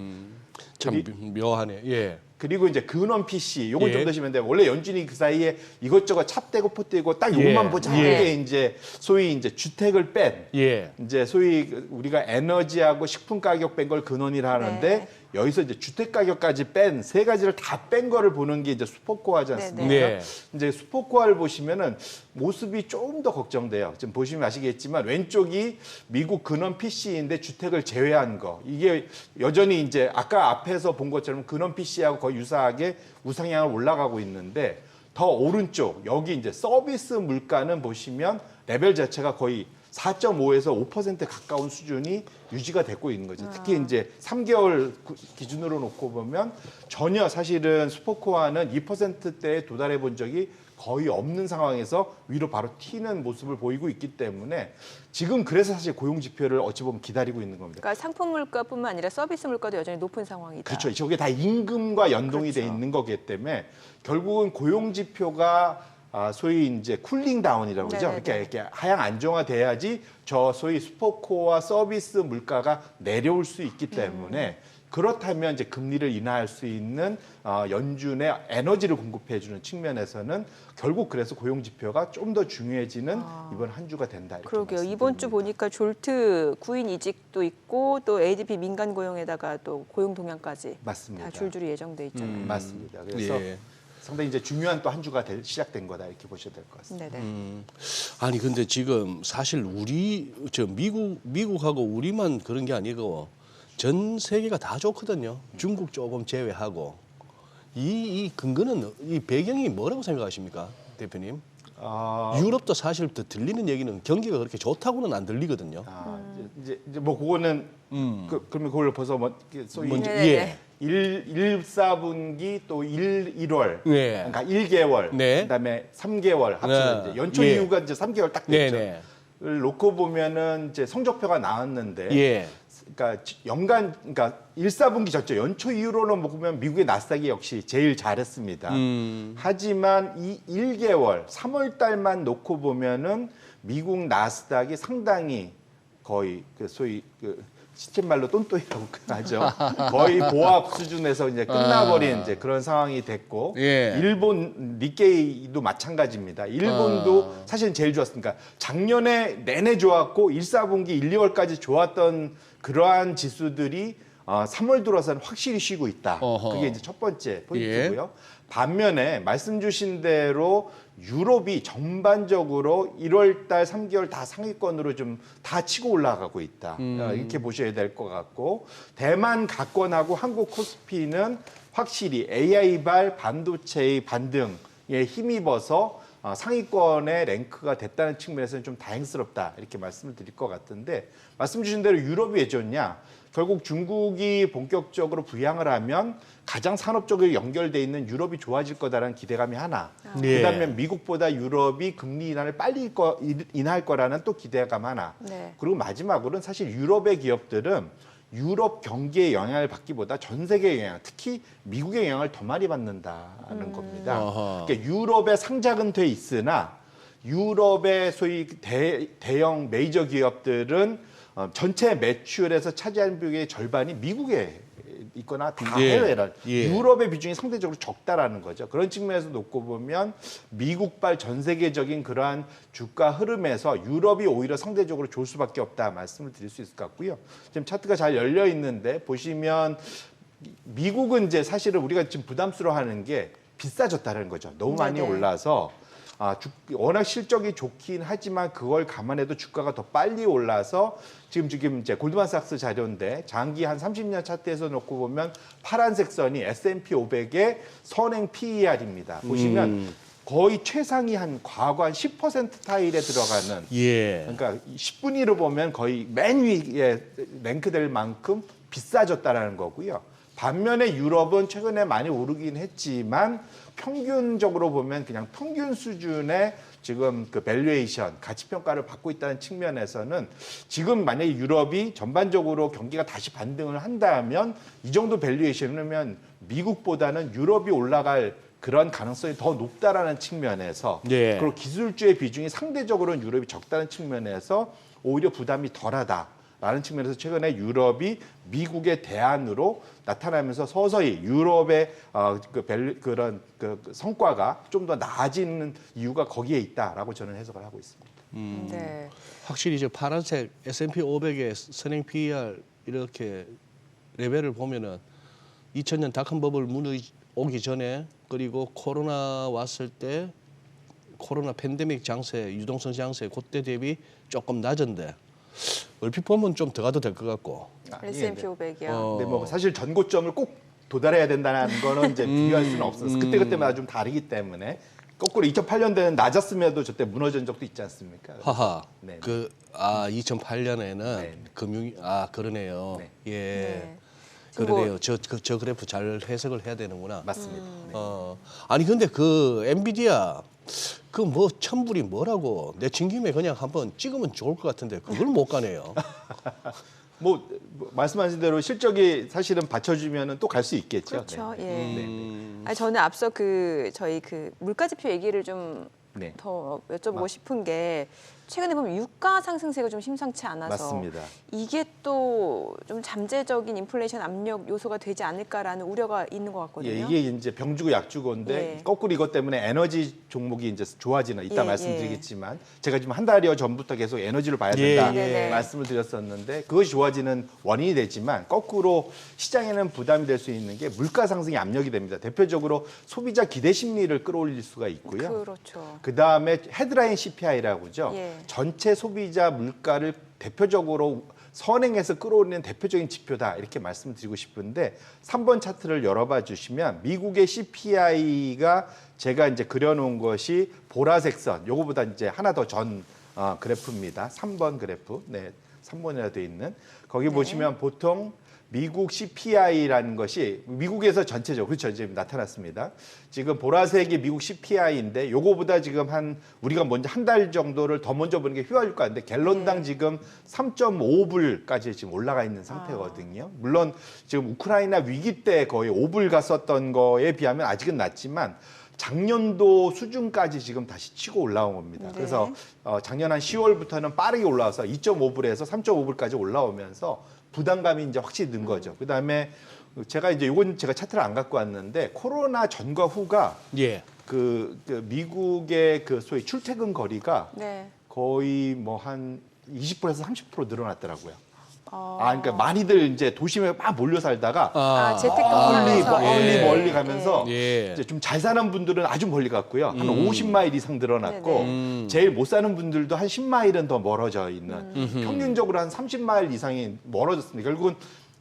참 묘하네. 예. 그리고 이제 근원 PC 요건 예. 좀 드시면 돼요. 원래 연준이 그 사이에 이것저것 찹대고 포대고 딱 요것만 예. 보자. 예. 이게 이제 소위 이제 주택을 뺀 예. 이제 소위 우리가 에너지하고 식품 가격 뺀 걸 근원이라 하는데 네. 여기서 이제 주택 가격까지 뺀 세 가지를 다 뺀 거를 보는 게 이제 수포코어지 않습니까? 네. 이제 수포코어를 보시면은 모습이 조금 더 걱정돼요. 지금 보시면 아시겠지만 왼쪽이 미국 근원 PC인데 주택을 제외한 거. 이게 여전히 이제 아까 앞에서 본 것처럼 근원 PC하고 거의 유사하게 우상향을 올라가고 있는데 더 오른쪽 여기 이제 서비스 물가는 보시면 레벨 자체가 거의 4.5에서 5% 가까운 수준이 유지가 되고 있는 거죠. 특히 이제 3개월 기준으로 놓고 보면 전혀 사실은 수포코어는 2%대에 도달해 본 적이 거의 없는 상황에서 위로 바로 튀는 모습을 보이고 있기 때문에 지금 그래서 사실 고용 지표를 어찌 보면 기다리고 있는 겁니다. 그러니까 상품 물가뿐만 아니라 서비스 물가도 여전히 높은 상황이다. 그렇죠. 저게 다 임금과 연동이 돼 그렇죠. 있는 거기 때문에 결국은 고용 지표가 소위 이제 쿨링 다운이라고 그러죠. 네네네. 이렇게 하향 안정화돼야지 저 소위 수포코어와 서비스 물가가 내려올 수 있기 때문에 그렇다면 이제 금리를 인하할 수 있는 연준의 에너지를 공급해주는 측면에서는 결국 그래서 고용 지표가 좀 더 중요해지는 이번 한 주가 된다. 이렇게 그러게요. 말씀드립니다. 이번 주 보니까 졸트 구인 이직도 있고 또 ADP 민간 고용에다가 또 고용 동향까지 맞습니다. 다 줄줄이 예정돼 있잖아요. 맞습니다. 그래서 예. 상당히 이제 중요한 또 한 주가 시작된 거다 이렇게 보셔야 될 것 같습니다. 네네. 아니 근데 지금 사실 미국하고 우리만 그런 게 아니고 전 세계가 다 좋거든요. 중국 조금 제외하고 이 근거는 이 배경이 뭐라고 생각하십니까, 대표님? 유럽도 사실 더 들리는 얘기는 경기가 그렇게 좋다고는 안 들리거든요. 이제 뭐 그거는 그러면 그걸 벌써 뭐 소위 먼저 네네네. 1/4분기 또 1월 네. 그러니까 1개월 네. 그다음에 3개월 합쳐서 네. 이제 연초 예. 이후가 이제 3개월 딱 됐죠. 네네. 를 놓고 보면은 이제 성적표가 나왔는데 예. 그러니까 연간 그러니까 1/4분기 졌죠. 연초 이후로는 뭐 보면 미국의 나스닥이 역시 제일 잘했습니다. 하지만 이 1개월 3월 달만 놓고 보면은 미국 나스닥이 상당히 거의 그 소위 그 시쳇말로 똔똔이라고 하죠. 거의 보합 수준에서 이제 끝나버린 이제 그런 상황이 됐고, 예. 일본 니케이도 마찬가지입니다. 일본도 사실은 제일 좋았으니까 작년에 내내 좋았고 1/4분기 1, 2월까지 좋았던 그러한 지수들이 3월 들어서는 확실히 쉬고 있다. 어허. 그게 이제 첫 번째 포인트고요. 반면에 말씀 주신 대로 유럽이 전반적으로 1월 달 3개월 다 상위권으로 좀 다 치고 올라가고 있다. 이렇게 보셔야 될 것 같고 대만 가권하고 한국 코스피는 확실히 AI발 반도체의 반등에 힘입어서 상위권의 랭크가 됐다는 측면에서는 좀 다행스럽다 이렇게 말씀을 드릴 것 같은데 말씀 주신 대로 유럽이 왜 좋냐? 결국 중국이 본격적으로 부양을 하면 가장 산업적으로 연결돼 있는 유럽이 좋아질 거다라는 기대감이 하나. 네. 그다음에 미국보다 유럽이 금리 인하를 빨리 인하할 거라는 또 기대감 하나. 네. 그리고 마지막으로는 사실 유럽의 기업들은 유럽 경기의 영향을 받기보다 전 세계의 영향, 특히 미국의 영향을 더 많이 받는다는 겁니다. 어허. 그러니까 유럽의 상장은 돼 있으나 유럽의 소위 대형 메이저 기업들은 전체 매출에서 차지하는 비율의 절반이 미국에 있거나 다 예. 해외라 예. 유럽의 비중이 상대적으로 적다라는 거죠. 그런 측면에서 놓고 보면 미국발 전 세계적인 그러한 주가 흐름에서 유럽이 오히려 상대적으로 좋을 수밖에 없다 말씀을 드릴 수 있을 것 같고요. 지금 차트가 잘 열려 있는데 보시면 미국은 이제 사실은 우리가 지금 부담스러워하는 게 비싸졌다는 거죠. 너무 많이 네네. 올라서 워낙 실적이 좋긴 하지만 그걸 감안해도 주가가 더 빨리 올라서 지금 이제 골드만삭스 자료인데 장기 한 30년 차트에서 놓고 보면 파란색 선이 S&P 500의 선행 PER입니다. 보시면 거의 최상위 한 과거 한 10% 타일에 들어가는 예. 그러니까 10분위로 보면 거의 맨 위에 랭크될 만큼 비싸졌다라는 거고요. 반면에 유럽은 최근에 많이 오르긴 했지만 평균적으로 보면 그냥 평균 수준의 지금 그 밸류에이션, 가치 평가를 받고 있다는 측면에서는 지금 만약에 유럽이 전반적으로 경기가 다시 반등을 한다면 이 정도 밸류에이션이면 미국보다는 유럽이 올라갈 그런 가능성이 더 높다라는 측면에서 예. 그리고 기술주의 비중이 상대적으로는 유럽이 적다는 측면에서 오히려 부담이 덜하다라는 측면에서 최근에 유럽이 미국의 대안으로 나타나면서 서서히 유럽의 그런 성과가 좀 더 나아지는 이유가 거기에 있다라고 저는 해석을 하고 있습니다. 네. 확실히 이제 파란색 S&P 500의 선행 PER 이렇게 레벨을 보면은 2000년 닷컴 버블 오기 전에 그리고 코로나 왔을 때 코로나 팬데믹 장세, 유동성 장세 그때 대비 조금 낮은데 얼핏 보면 좀 더 가도 될 것 같고. S&P 500이요. 근데 뭐 사실 전고점을 꼭 도달해야 된다는 거는 이제 비교할 수는 없어서 그때마다 좀 다르기 때문에 거꾸로 2008년대는 낮았음에도 저때 무너진 적도 있지 않습니까? 하하. 네. 2008년에는 네. 그러네요. 네. 예. 네. 그러네요. 저 그래프 잘 해석을 해야 되는구나. 맞습니다. 네. 아니 근데 그 엔비디아 그 뭐 천불이 뭐라고 내친 김에 그냥 한번 찍으면 좋을 것 같은데 그걸 못 가네요. 뭐 말씀하신 대로 실적이 사실은 받쳐주면은 또 갈 수 있겠죠. 그렇죠. 네. 예. 네. 아니, 저는 앞서 저희 물가지표 얘기를 좀 네. 더 여쭤보고 싶은 게 최근에 보면 유가 상승세가 좀 심상치 않아서 맞습니다. 이게 또 좀 잠재적인 인플레이션 압력 요소가 되지 않을까라는 우려가 있는 것 같거든요. 예, 이게 이제 병주고 약주고인데 예. 거꾸로 이것 때문에 에너지 종목이 이제 좋아지는 이따 예, 말씀드리겠지만 제가 지금 한 달여 전부터 계속 에너지를 봐야 예, 된다 예. 말씀을 드렸었는데 그것이 좋아지는 원인이 되지만 거꾸로 시장에는 부담이 될 수 있는 게 물가 상승이 압력이 됩니다. 대표적으로 소비자 기대 심리를 끌어올릴 수가 있고요. 그렇죠. 그다음에 헤드라인 CPI라고 하죠. 예. 전체 소비자 물가를 대표적으로 선행해서 끌어올리는 대표적인 지표다 이렇게 말씀드리고 싶은데 3번 차트를 열어봐 주시면 미국의 CPI가 제가 이제 그려놓은 것이 보라색 선, 요거보다 이제 하나 더 전 그래프입니다. 3번 그래프, 네, 3번이라 돼 있는 거기 보시면 보통 미국 CPI라는 것이 미국에서 전체적으로 그렇죠 이제 나타났습니다. 지금 보라색이 미국 CPI인데 요거보다 지금 한 우리가 먼저 한 달 정도를 더 먼저 보는 게 휘발유가인데 갤런당 지금 3.5불까지 지금 올라가 있는 상태거든요. 물론 지금 우크라이나 위기 때 거의 5불 갔었던 거에 비하면 아직은 낮지만 작년도 수준까지 지금 다시 치고 올라온 겁니다. 네. 그래서 작년 한 10월부터는 빠르게 올라와서 2.5불에서 3.5불까지 올라오면서 부담감이 이제 확실히 는 거죠. 그다음에 제가 이제 요건 제가 차트를 안 갖고 왔는데 코로나 전과 후가 예. 그 미국의 그 소위 출퇴근 거리가 네. 거의 뭐 한 20%에서 30% 늘어났더라고요. 어. 그러니까 많이들 이제 도심에 막 몰려 살다가 재택근무하면서 멀리 가면서 예. 이제 좀 잘 사는 분들은 아주 멀리 갔고요. 한 50마일 이상 늘어났고 네네. 제일 못 사는 분들도 한 10마일은 더 멀어져 있는 평균적으로 한 30마일 이상이 멀어졌습니다. 결국은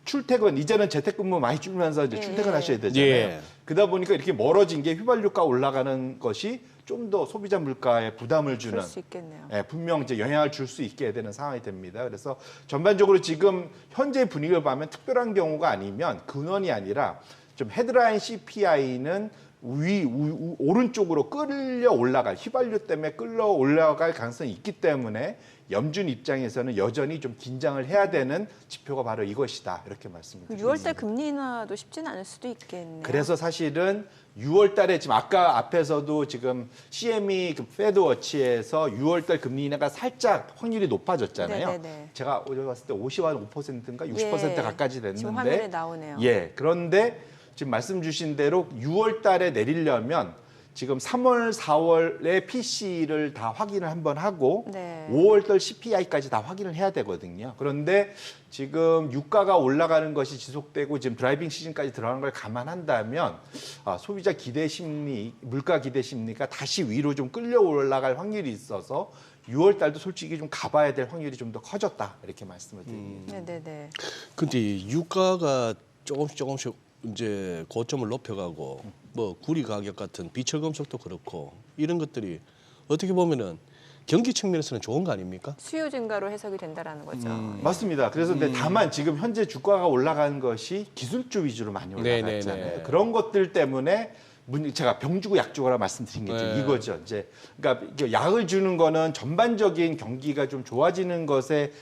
출퇴근 이제는 재택근무 많이 줄면서 이제 출퇴근하셔야 되잖아요. 예. 그러다 보니까 이렇게 멀어진 게 휘발유가 올라가는 것이 좀 더 소비자 물가에 부담을 주는 그럴 수 있겠네요. 예, 분명 이제 영향을 줄 수 있게 되는 상황이 됩니다. 그래서 전반적으로 지금 현재 분위기를 보면 특별한 경우가 아니면 근원이 아니라 좀 헤드라인 CPI는 오른쪽으로 끌려 올라갈 휘발유 때문에 끌려 올라갈 가능성이 있기 때문에 염준 입장에서는 여전히 좀 긴장을 해야 되는 지표가 바로 이것이다 이렇게 말씀을 드립니다. 6월달 금리 인하도 쉽지는 않을 수도 있겠네요. 그래서 사실은 6월 달에 지금 아까 앞에서도 지금 CME 그 패드워치에서 6월 달 금리 인하가 살짝 확률이 높아졌잖아요. 네네네. 제가 어제 봤을 때 55%인가 60% 예. 가까이 됐는데 지금 화면에 나오네요. 예. 그런데 지금 말씀 주신 대로 6월 달에 내리려면 지금 3월, 4월에 PC를 다 확인을 한번 하고 네. 5월 달 CPI까지 다 확인을 해야 되거든요. 그런데 지금 유가가 올라가는 것이 지속되고 지금 드라이빙 시즌까지 들어가는 걸 감안한다면 소비자 기대 심리, 물가 기대 심리가 다시 위로 좀 끌려 올라갈 확률이 있어서 6월 달도 솔직히 좀 가봐야 될 확률이 좀 더 커졌다 이렇게 말씀을 드립니다. 네네네. 근데 이 유가가 조금씩 이제 고점을 높여가고 뭐 구리 가격 같은 비철금속도 그렇고 이런 것들이 어떻게 보면은 경기 측면에서는 좋은 거 아닙니까? 수요 증가로 해석이 된다라는 거죠. 맞습니다. 그래서 근데 다만 지금 현재 주가가 올라가는 것이 기술주 위주로 많이 올라갔잖아요. 네네네. 그런 것들 때문에 제가 병주고 약주고라 말씀드린 게 네. 이거죠. 이제 그러니까 약을 주는 거는 전반적인 경기가 좀 좋아지는 것에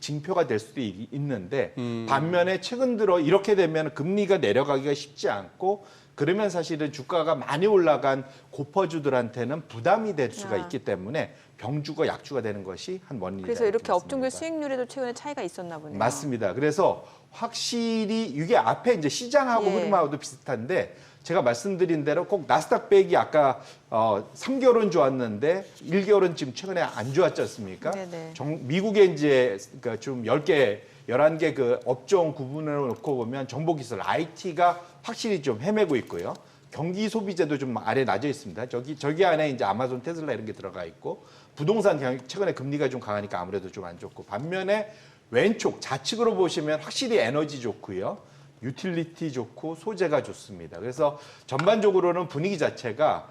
징표가 될 수도 있는데 반면에 최근 들어 이렇게 되면 금리가 내려가기가 쉽지 않고 그러면 사실은 주가가 많이 올라간 고퍼주들한테는 부담이 될 수가 있기 때문에 병주가 약주가 되는 것이 한 원인이다. 그래서 이렇게 업종별 말씀드립니다. 수익률에도 최근에 차이가 있었나 보네요. 맞습니다. 그래서 확실히 이게 앞에 이제 시장하고 예. 흐름하고도 비슷한데 제가 말씀드린 대로 꼭 나스닥 백이 아까 3개월은 좋았는데 1개월은 지금 최근에 안 좋았지 않습니까? 네네. 미국의 이제 그러니까 좀 10개, 11개 그 업종 구분을 놓고 보면 정보기술, IT가 확실히 좀 헤매고 있고요. 경기 소비재도 좀 아래 낮아 있습니다. 저기 안에 이제 아마존, 테슬라 이런 게 들어가 있고 부동산 최근에 금리가 좀 강하니까 아무래도 좀 안 좋고 반면에 왼쪽 좌측으로 보시면 확실히 에너지 좋고요. 유틸리티 좋고 소재가 좋습니다. 그래서 전반적으로는 분위기 자체가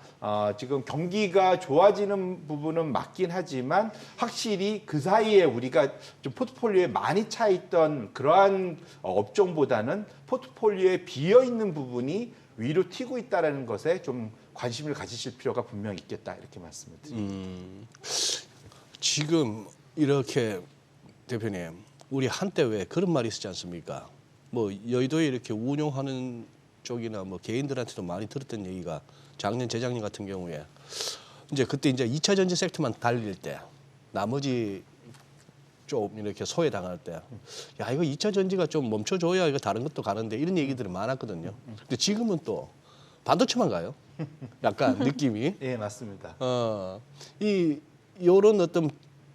지금 경기가 좋아지는 부분은 맞긴 하지만 확실히 그 사이에 우리가 좀 포트폴리오에 많이 차 있던 그러한 업종보다는 포트폴리오에 비어 있는 부분이 위로 튀고 있다는 것에 좀 관심을 가지실 필요가 분명히 있겠다 이렇게 말씀을 드립니다. 지금 이렇게 대표님 우리 한때 왜 그런 말이 있었지 않습니까? 뭐 여의도에 이렇게 운용하는 쪽이나 뭐 개인들한테도 많이 들었던 얘기가 작년 재작년 같은 경우에 이제 그때 이제 2차 전지 섹터만 달릴 때 나머지 좀 이렇게 소외당할 때, 야 이거 2차 전지가 좀 멈춰줘야 이거 다른 것도 가는데 이런 얘기들이 많았거든요. 근데 지금은 또 반도체만 가요. 약간 느낌이. 예, 맞습니다. 요런 어떤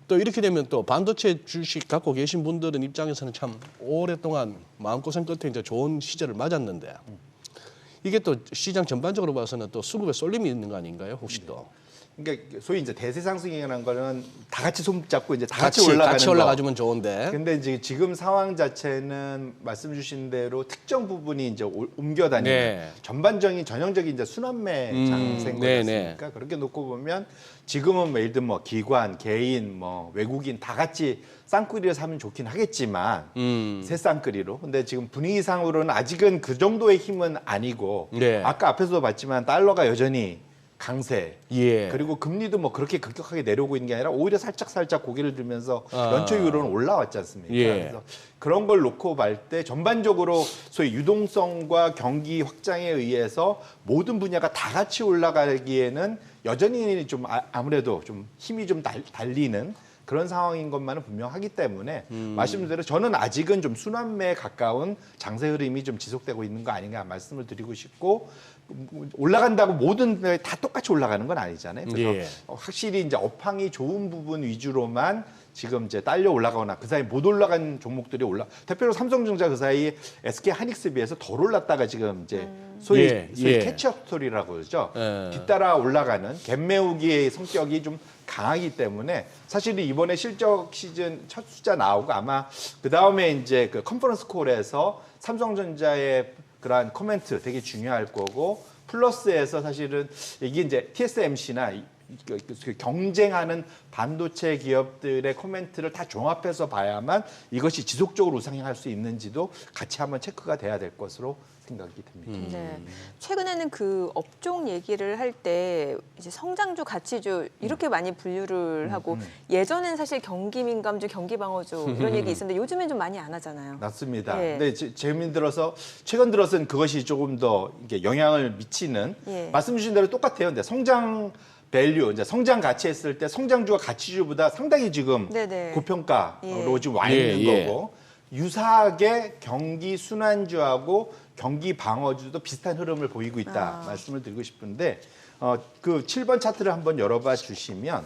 또 이렇게 되면 또 반도체 주식 갖고 계신 분들은 입장에서는 참 오랫동안 마음고생 끝에 이제 좋은 시절을 맞았는데 이게 또 시장 전반적으로 봐서는 또 수급에 쏠림이 있는 거 아닌가요? 혹시 또? 그러니까 소위 이제 대세 상승이라는 거는 다 같이 손잡고 이제 다 같이 올라가는 같이 거. 올라가주면 좋은데. 근데 이제 지금 상황 자체는 말씀 주신 대로 특정 부분이 이제 옮겨 다니는 네. 전형적인 이제 순환매 장세인 네, 거였으니까 그렇게 놓고 보면 지금은 예를 들면 뭐 기관, 개인, 뭐 외국인 다 같이 쌍끌이를 사면 좋긴 하겠지만 새 쌍끌이로. 근데 지금 분위기상으로는 아직은 그 정도의 힘은 아니고 네. 아까 앞에서도 봤지만 달러가 여전히 강세. 예. 그리고 금리도 뭐 그렇게 급격하게 내려오고 있는 게 아니라 오히려 살짝 고개를 들면서 연초 이후로는 올라왔지 않습니까? 예. 그래서 그런 걸 놓고 볼 때 전반적으로 소위 유동성과 경기 확장에 의해서 모든 분야가 다 같이 올라가기에는 여전히 좀 아무래도 좀 힘이 좀 달리는 그런 상황인 것만은 분명하기 때문에 말씀드린 대로 저는 아직은 좀 순환매에 가까운 장세 흐름이 좀 지속되고 있는 거 아닌가 말씀을 드리고 싶고 올라간다고 모든 데 다 똑같이 올라가는 건 아니잖아요. 그래서 예. 확실히 이제 업황이 좋은 부분 위주로만 지금 이제 딸려 올라가거나 그 사이 못 올라간 종목들이 대표로 삼성전자 그 사이 SK 하이닉스에 비해서 덜 올랐다가 지금 이제 소위 캐치업 스토리라고 그러죠. 뒤따라 올라가는 갭 메우기의 성격이 좀 강하기 때문에 사실 이번에 실적 시즌 첫 숫자 나오고 아마 그 다음에 이제 그 컨퍼런스 콜에서 삼성전자의 그러한 코멘트 되게 중요할 거고 플러스에서 사실은 이게 이제 TSMC나 경쟁하는 반도체 기업들의 코멘트를 다 종합해서 봐야만 이것이 지속적으로 우상향할 수 있는지도 같이 한번 체크가 돼야 될 것으로 생각이 듭니다. 네. 최근에는 그 업종 얘기를 할 때 이제 성장주, 가치주 이렇게 많이 분류를 하고 예전엔 사실 경기 민감주, 경기 방어주 이런 얘기 있었는데 요즘엔 좀 많이 안 하잖아요. 맞습니다. 예. 근데 최근 들어서는 그것이 조금 더 이게 영향을 미치는 예. 말씀 주신 대로 똑같아요. 근데 성장 밸류, 이제 성장 가치 했을 때 성장주가 가치주보다 상당히 지금 네네. 고평가로 예. 지금 와 있는 예. 거고 유사하게 경기 순환주하고 경기 방어주도 비슷한 흐름을 보이고 있다 말씀을 드리고 싶은데 그 7번 차트를 한번 열어봐 주시면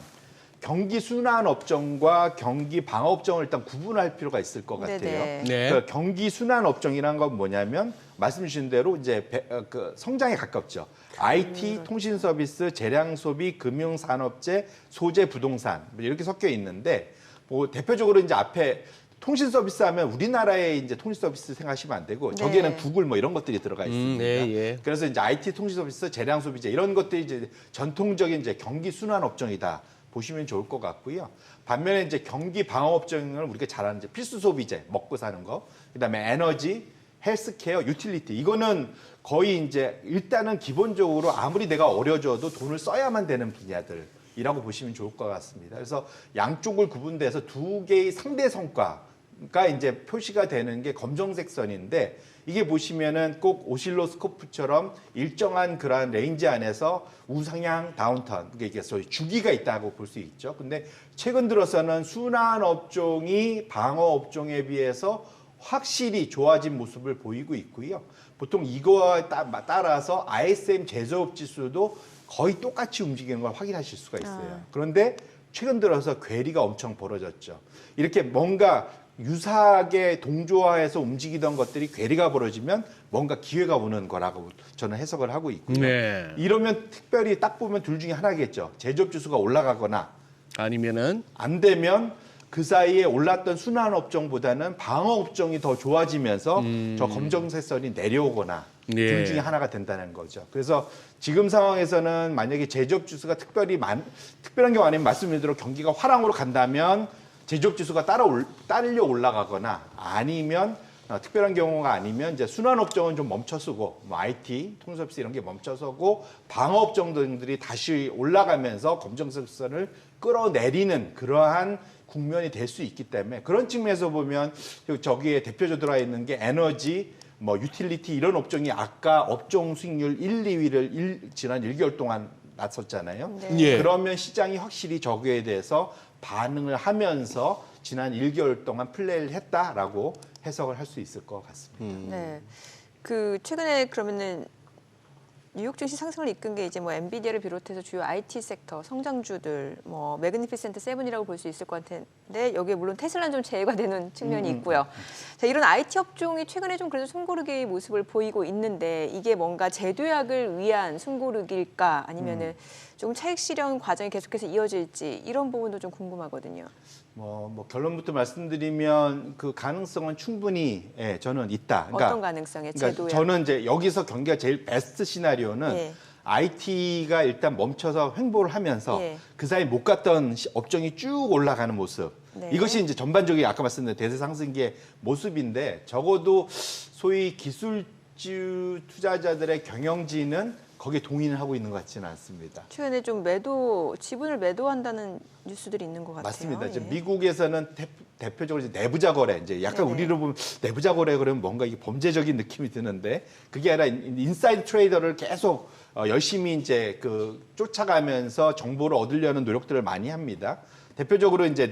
경기 순환 업종과 경기 방어 업종을 일단 구분할 필요가 있을 것 같아요. 네네. 네. 그러니까 경기 순환 업종이라는 건 뭐냐면 말씀 주신 대로 이제 그 성장에 가깝죠. IT, 통신 서비스, 재량 소비, 금융 산업재, 소재 부동산 뭐 이렇게 섞여 있는데 뭐 대표적으로 이제 앞에 통신 서비스 하면 우리나라의 이제 통신 서비스 생각하시면 안 되고 저기에는 구글 뭐 이런 것들이 들어가 있습니다. 예. 그래서 이제 IT 통신 서비스, 재량 소비재 이런 것들이 이제 전통적인 이제 경기 순환 업종이다. 보시면 좋을 것 같고요. 반면에 이제 경기 방어 업종을 우리가 잘 아는 이제 필수 소비재, 먹고 사는 거, 그다음에 에너지, 헬스케어, 유틸리티 이거는 거의 이제 일단은 기본적으로 아무리 내가 어려져도 돈을 써야만 되는 분야들이라고 보시면 좋을 것 같습니다. 그래서 양쪽을 구분돼서 두 개의 상대 성과가 이제 표시가 되는 게 검정색 선인데 이게 보시면은 꼭 오실로스코프처럼 일정한 그러한 레인지 안에서 우상향 다운턴 이게 소위 주기가 있다고 볼 수 있죠. 근데 최근 들어서는 순환 업종이 방어 업종에 비해서 확실히 좋아진 모습을 보이고 있고요. 보통 이거와 따라서 ISM 제조업 지수도 거의 똑같이 움직이는 걸 확인하실 수가 있어요. 그런데 최근 들어서 괴리가 엄청 벌어졌죠. 이렇게 뭔가 유사하게 동조화해서 움직이던 것들이 괴리가 벌어지면 뭔가 기회가 오는 거라고 저는 해석을 하고 있고요. 네. 이러면 특별히 딱 보면 둘 중에 하나겠죠. 제조업 지수가 올라가거나 아니면은 안 되면 그 사이에 올랐던 순환 업종보다는 방어 업종이 더 좋아지면서 저 검정색 선이 내려오거나 예. 둘 중에 하나가 된다는 거죠. 그래서 지금 상황에서는 만약에 제조업 지수가 특별한 경우 아니면 말씀드린 대로 경기가 화랑으로 간다면 제조업 지수가 딸려 올라가거나 아니면 특별한 경우가 아니면 이제 순환 업종은 좀 멈춰서고 뭐 IT, 통신서비스 이런 게 멈춰서고 방어업 종들이 다시 올라가면서 검정색 선을 끌어내리는 그러한 국면이 될 수 있기 때문에 그런 측면에서 보면 저기에 대표적으로 들어가 있는 게 에너지, 뭐 유틸리티 이런 업종이 아까 업종 수익률 1, 2위를 지난 1개월 동안 났었잖아요. 네. 예. 그러면 시장이 확실히 저기에 대해서 반응을 하면서 지난 1개월 동안 플레이를 했다라고 해석을 할 수 있을 것 같습니다. 네. 그 최근에 그러면은 뉴욕 증시 상승을 이끈 게 이제 뭐 엔비디아를 비롯해서 주요 IT 섹터 성장주들 뭐 매그니피센트 세븐이라고 볼 수 있을 것 같은데 여기에 물론 테슬라는 좀 제외가 되는 측면이 있고요. 자, 이런 IT 업종이 최근에 좀 그래도 숨고르기의 모습을 보이고 있는데 이게 뭔가 재도약을 위한 숨고르기일까 아니면은 조금 차익 실현 과정이 계속해서 이어질지 이런 부분도 좀 궁금하거든요. 뭐 결론부터 말씀드리면 그 가능성은 충분히 저는 있다. 어떤 가능성에 재도약? 저는 이제 여기서 경기가 제일 베스트 시나리오는 예. IT가 일단 멈춰서 횡보를 하면서 예. 그 사이 못 갔던 업종이 쭉 올라가는 모습. 네. 이것이 이제 전반적인 아까 말씀드린 대세 상승기의 모습인데 적어도 소위 기술주 투자자들의 경영진은 거기에 동의를 하고 있는 것 같지는 않습니다. 최근에 좀 지분을 매도한다는 뉴스들이 있는 것 같아요. 맞습니다. 이제 예. 미국에서는 대표적으로 이제 내부자 거래, 이제 약간 네네. 우리로 보면 내부자 거래 그러면 뭔가 이게 범죄적인 느낌이 드는데 그게 아니라 인사이드 트레이더를 계속 열심히 이제 그 쫓아가면서 정보를 얻으려는 노력들을 많이 합니다. 대표적으로 이제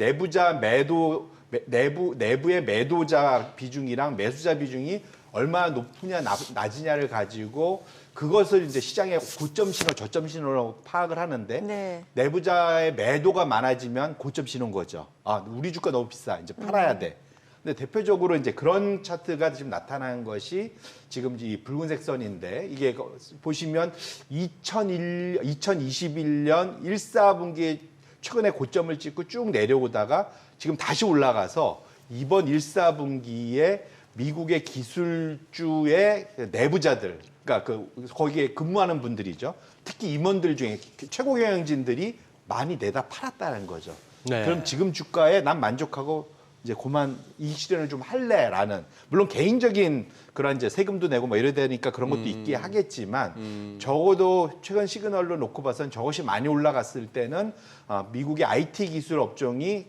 내부의 매도자 비중이랑 매수자 비중이 얼마나 높으냐 낮으냐를 가지고 그것을 이제 시장의 고점 신호, 저점 신호로 파악을 하는데 네. 내부자의 매도가 많아지면 고점 신호인 거죠. 아, 우리 주가 너무 비싸. 이제 팔아야 돼. 근데 대표적으로 이제 그런 차트가 지금 나타난 것이 지금 이 붉은색 선인데 이게 보시면 2021년 1사분기에 최근에 고점을 찍고 쭉 내려오다가 지금 다시 올라가서 이번 1사분기에 미국의 기술주의 내부자들, 그러니까 거기에 근무하는 분들이죠. 특히 임원들 중에 최고 경영진들이 많이 내다 팔았다는 거죠. 네. 그럼 지금 주가에 난 만족하고 이제 그만 이익 실현을 좀 할래라는, 물론 개인적인 그런 이제 세금도 내고 뭐 이래야 되니까 그런 것도 있게 하겠지만 적어도 최근 시그널로 놓고 봐서는 저것이 많이 올라갔을 때는 미국의 IT 기술 업종이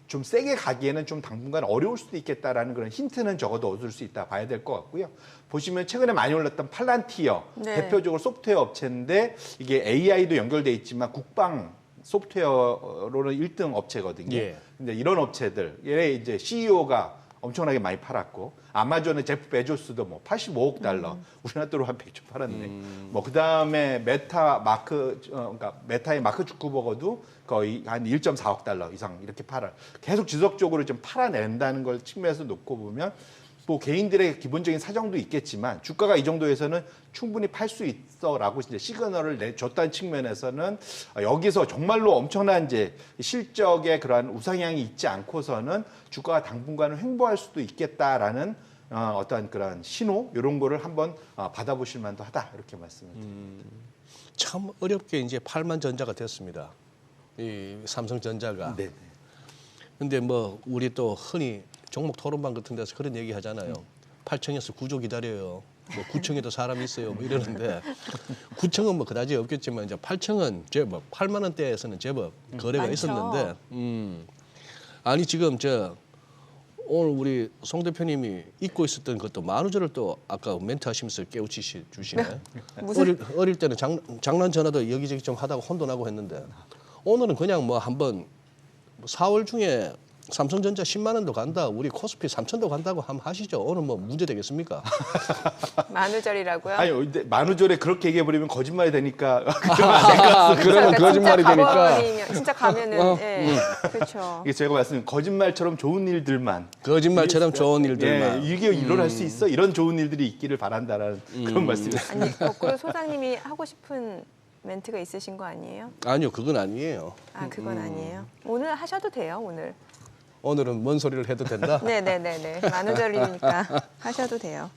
좀 세게 가기에는 좀 당분간 어려울 수도 있겠다라는 그런 힌트는 적어도 얻을 수 있다 봐야 될 것 같고요. 보시면 최근에 많이 올랐던 팔란티어, 네. 대표적으로 소프트웨어 업체인데 이게 AI도 연결돼 있지만 국방 소프트웨어로는 1등 업체거든요. 예. 근데 이런 업체들의 이제 CEO가 엄청나게 많이 팔았고, 아마존의 제프 베조스도 뭐 85억 달러, 우리나라 돈으로 한 100조 팔았네. 뭐 그다음에 그러니까 메타의 마크 주크버거도 거의 한 1.4억 달러 이상 이렇게 계속 지속적으로 좀 팔아낸다는 걸 측면에서 놓고 보면 뭐 개인들의 기본적인 사정도 있겠지만 주가가 이 정도에서는 충분히 팔 수 있어라고 이제 시그널을 내줬다는 측면에서는 여기서 정말로 엄청난 이제 실적의 그러한 우상향이 있지 않고서는 주가가 당분간은 횡보할 수도 있겠다라는 어떤 그런 신호 이런 거를 한번 받아보실 만도 하다 이렇게 말씀을 드립니다. 참 어렵게 이제 8만 전자가 됐습니다. 이 삼성전자가. 네. 근데 뭐 우리 또 흔히 종목 토론방 같은 데서 그런 얘기 하잖아요. 8층에서 9조 기다려요. 뭐 9층에도 사람이 있어요. 뭐 이러는데 9층은 뭐 그다지 없겠지만 이제 8층은 제법 8만 원대에서는 제법 거래가 많죠. 있었는데 아니 지금 오늘 우리 송 대표님이 잊고 있었던 것도 만우절을 또 아까 멘트 하시면서 깨우치시 주시네. 어릴 때는 장난 전화도 여기저기 좀 하다가 혼도 나고 했는데 오늘은 그냥 뭐 한번 4월 중에 삼성전자 10만 원도 간다, 우리 코스피 3천도 간다고 한번 하시죠. 오늘 뭐 문제 되겠습니까? 만우절이라고요? 아니, 근데 만우절에 그렇게 얘기해버리면 거짓말이 되니까 그러면 안 될 것 같습니다. 그러면 거짓말이 되니까. 진짜 가면은 예, 그렇죠. 이게 제가 말씀드린 거짓말처럼 좋은 일들만 거짓말처럼 좋은 일들만. 이게 일어날 수 있어? 이런 좋은 일들이 있기를 바란다라는 그런 말씀이었습니다. 아니 거꾸로 소장님이 하고 싶은 멘트가 있으신 거 아니에요? 아니요, 그건 아니에요. 아 그건 아니에요. 오늘 하셔도 돼요. 오늘은 뭔 소리를 해도 된다? 네네네네. 만우절이니까 하셔도 돼요.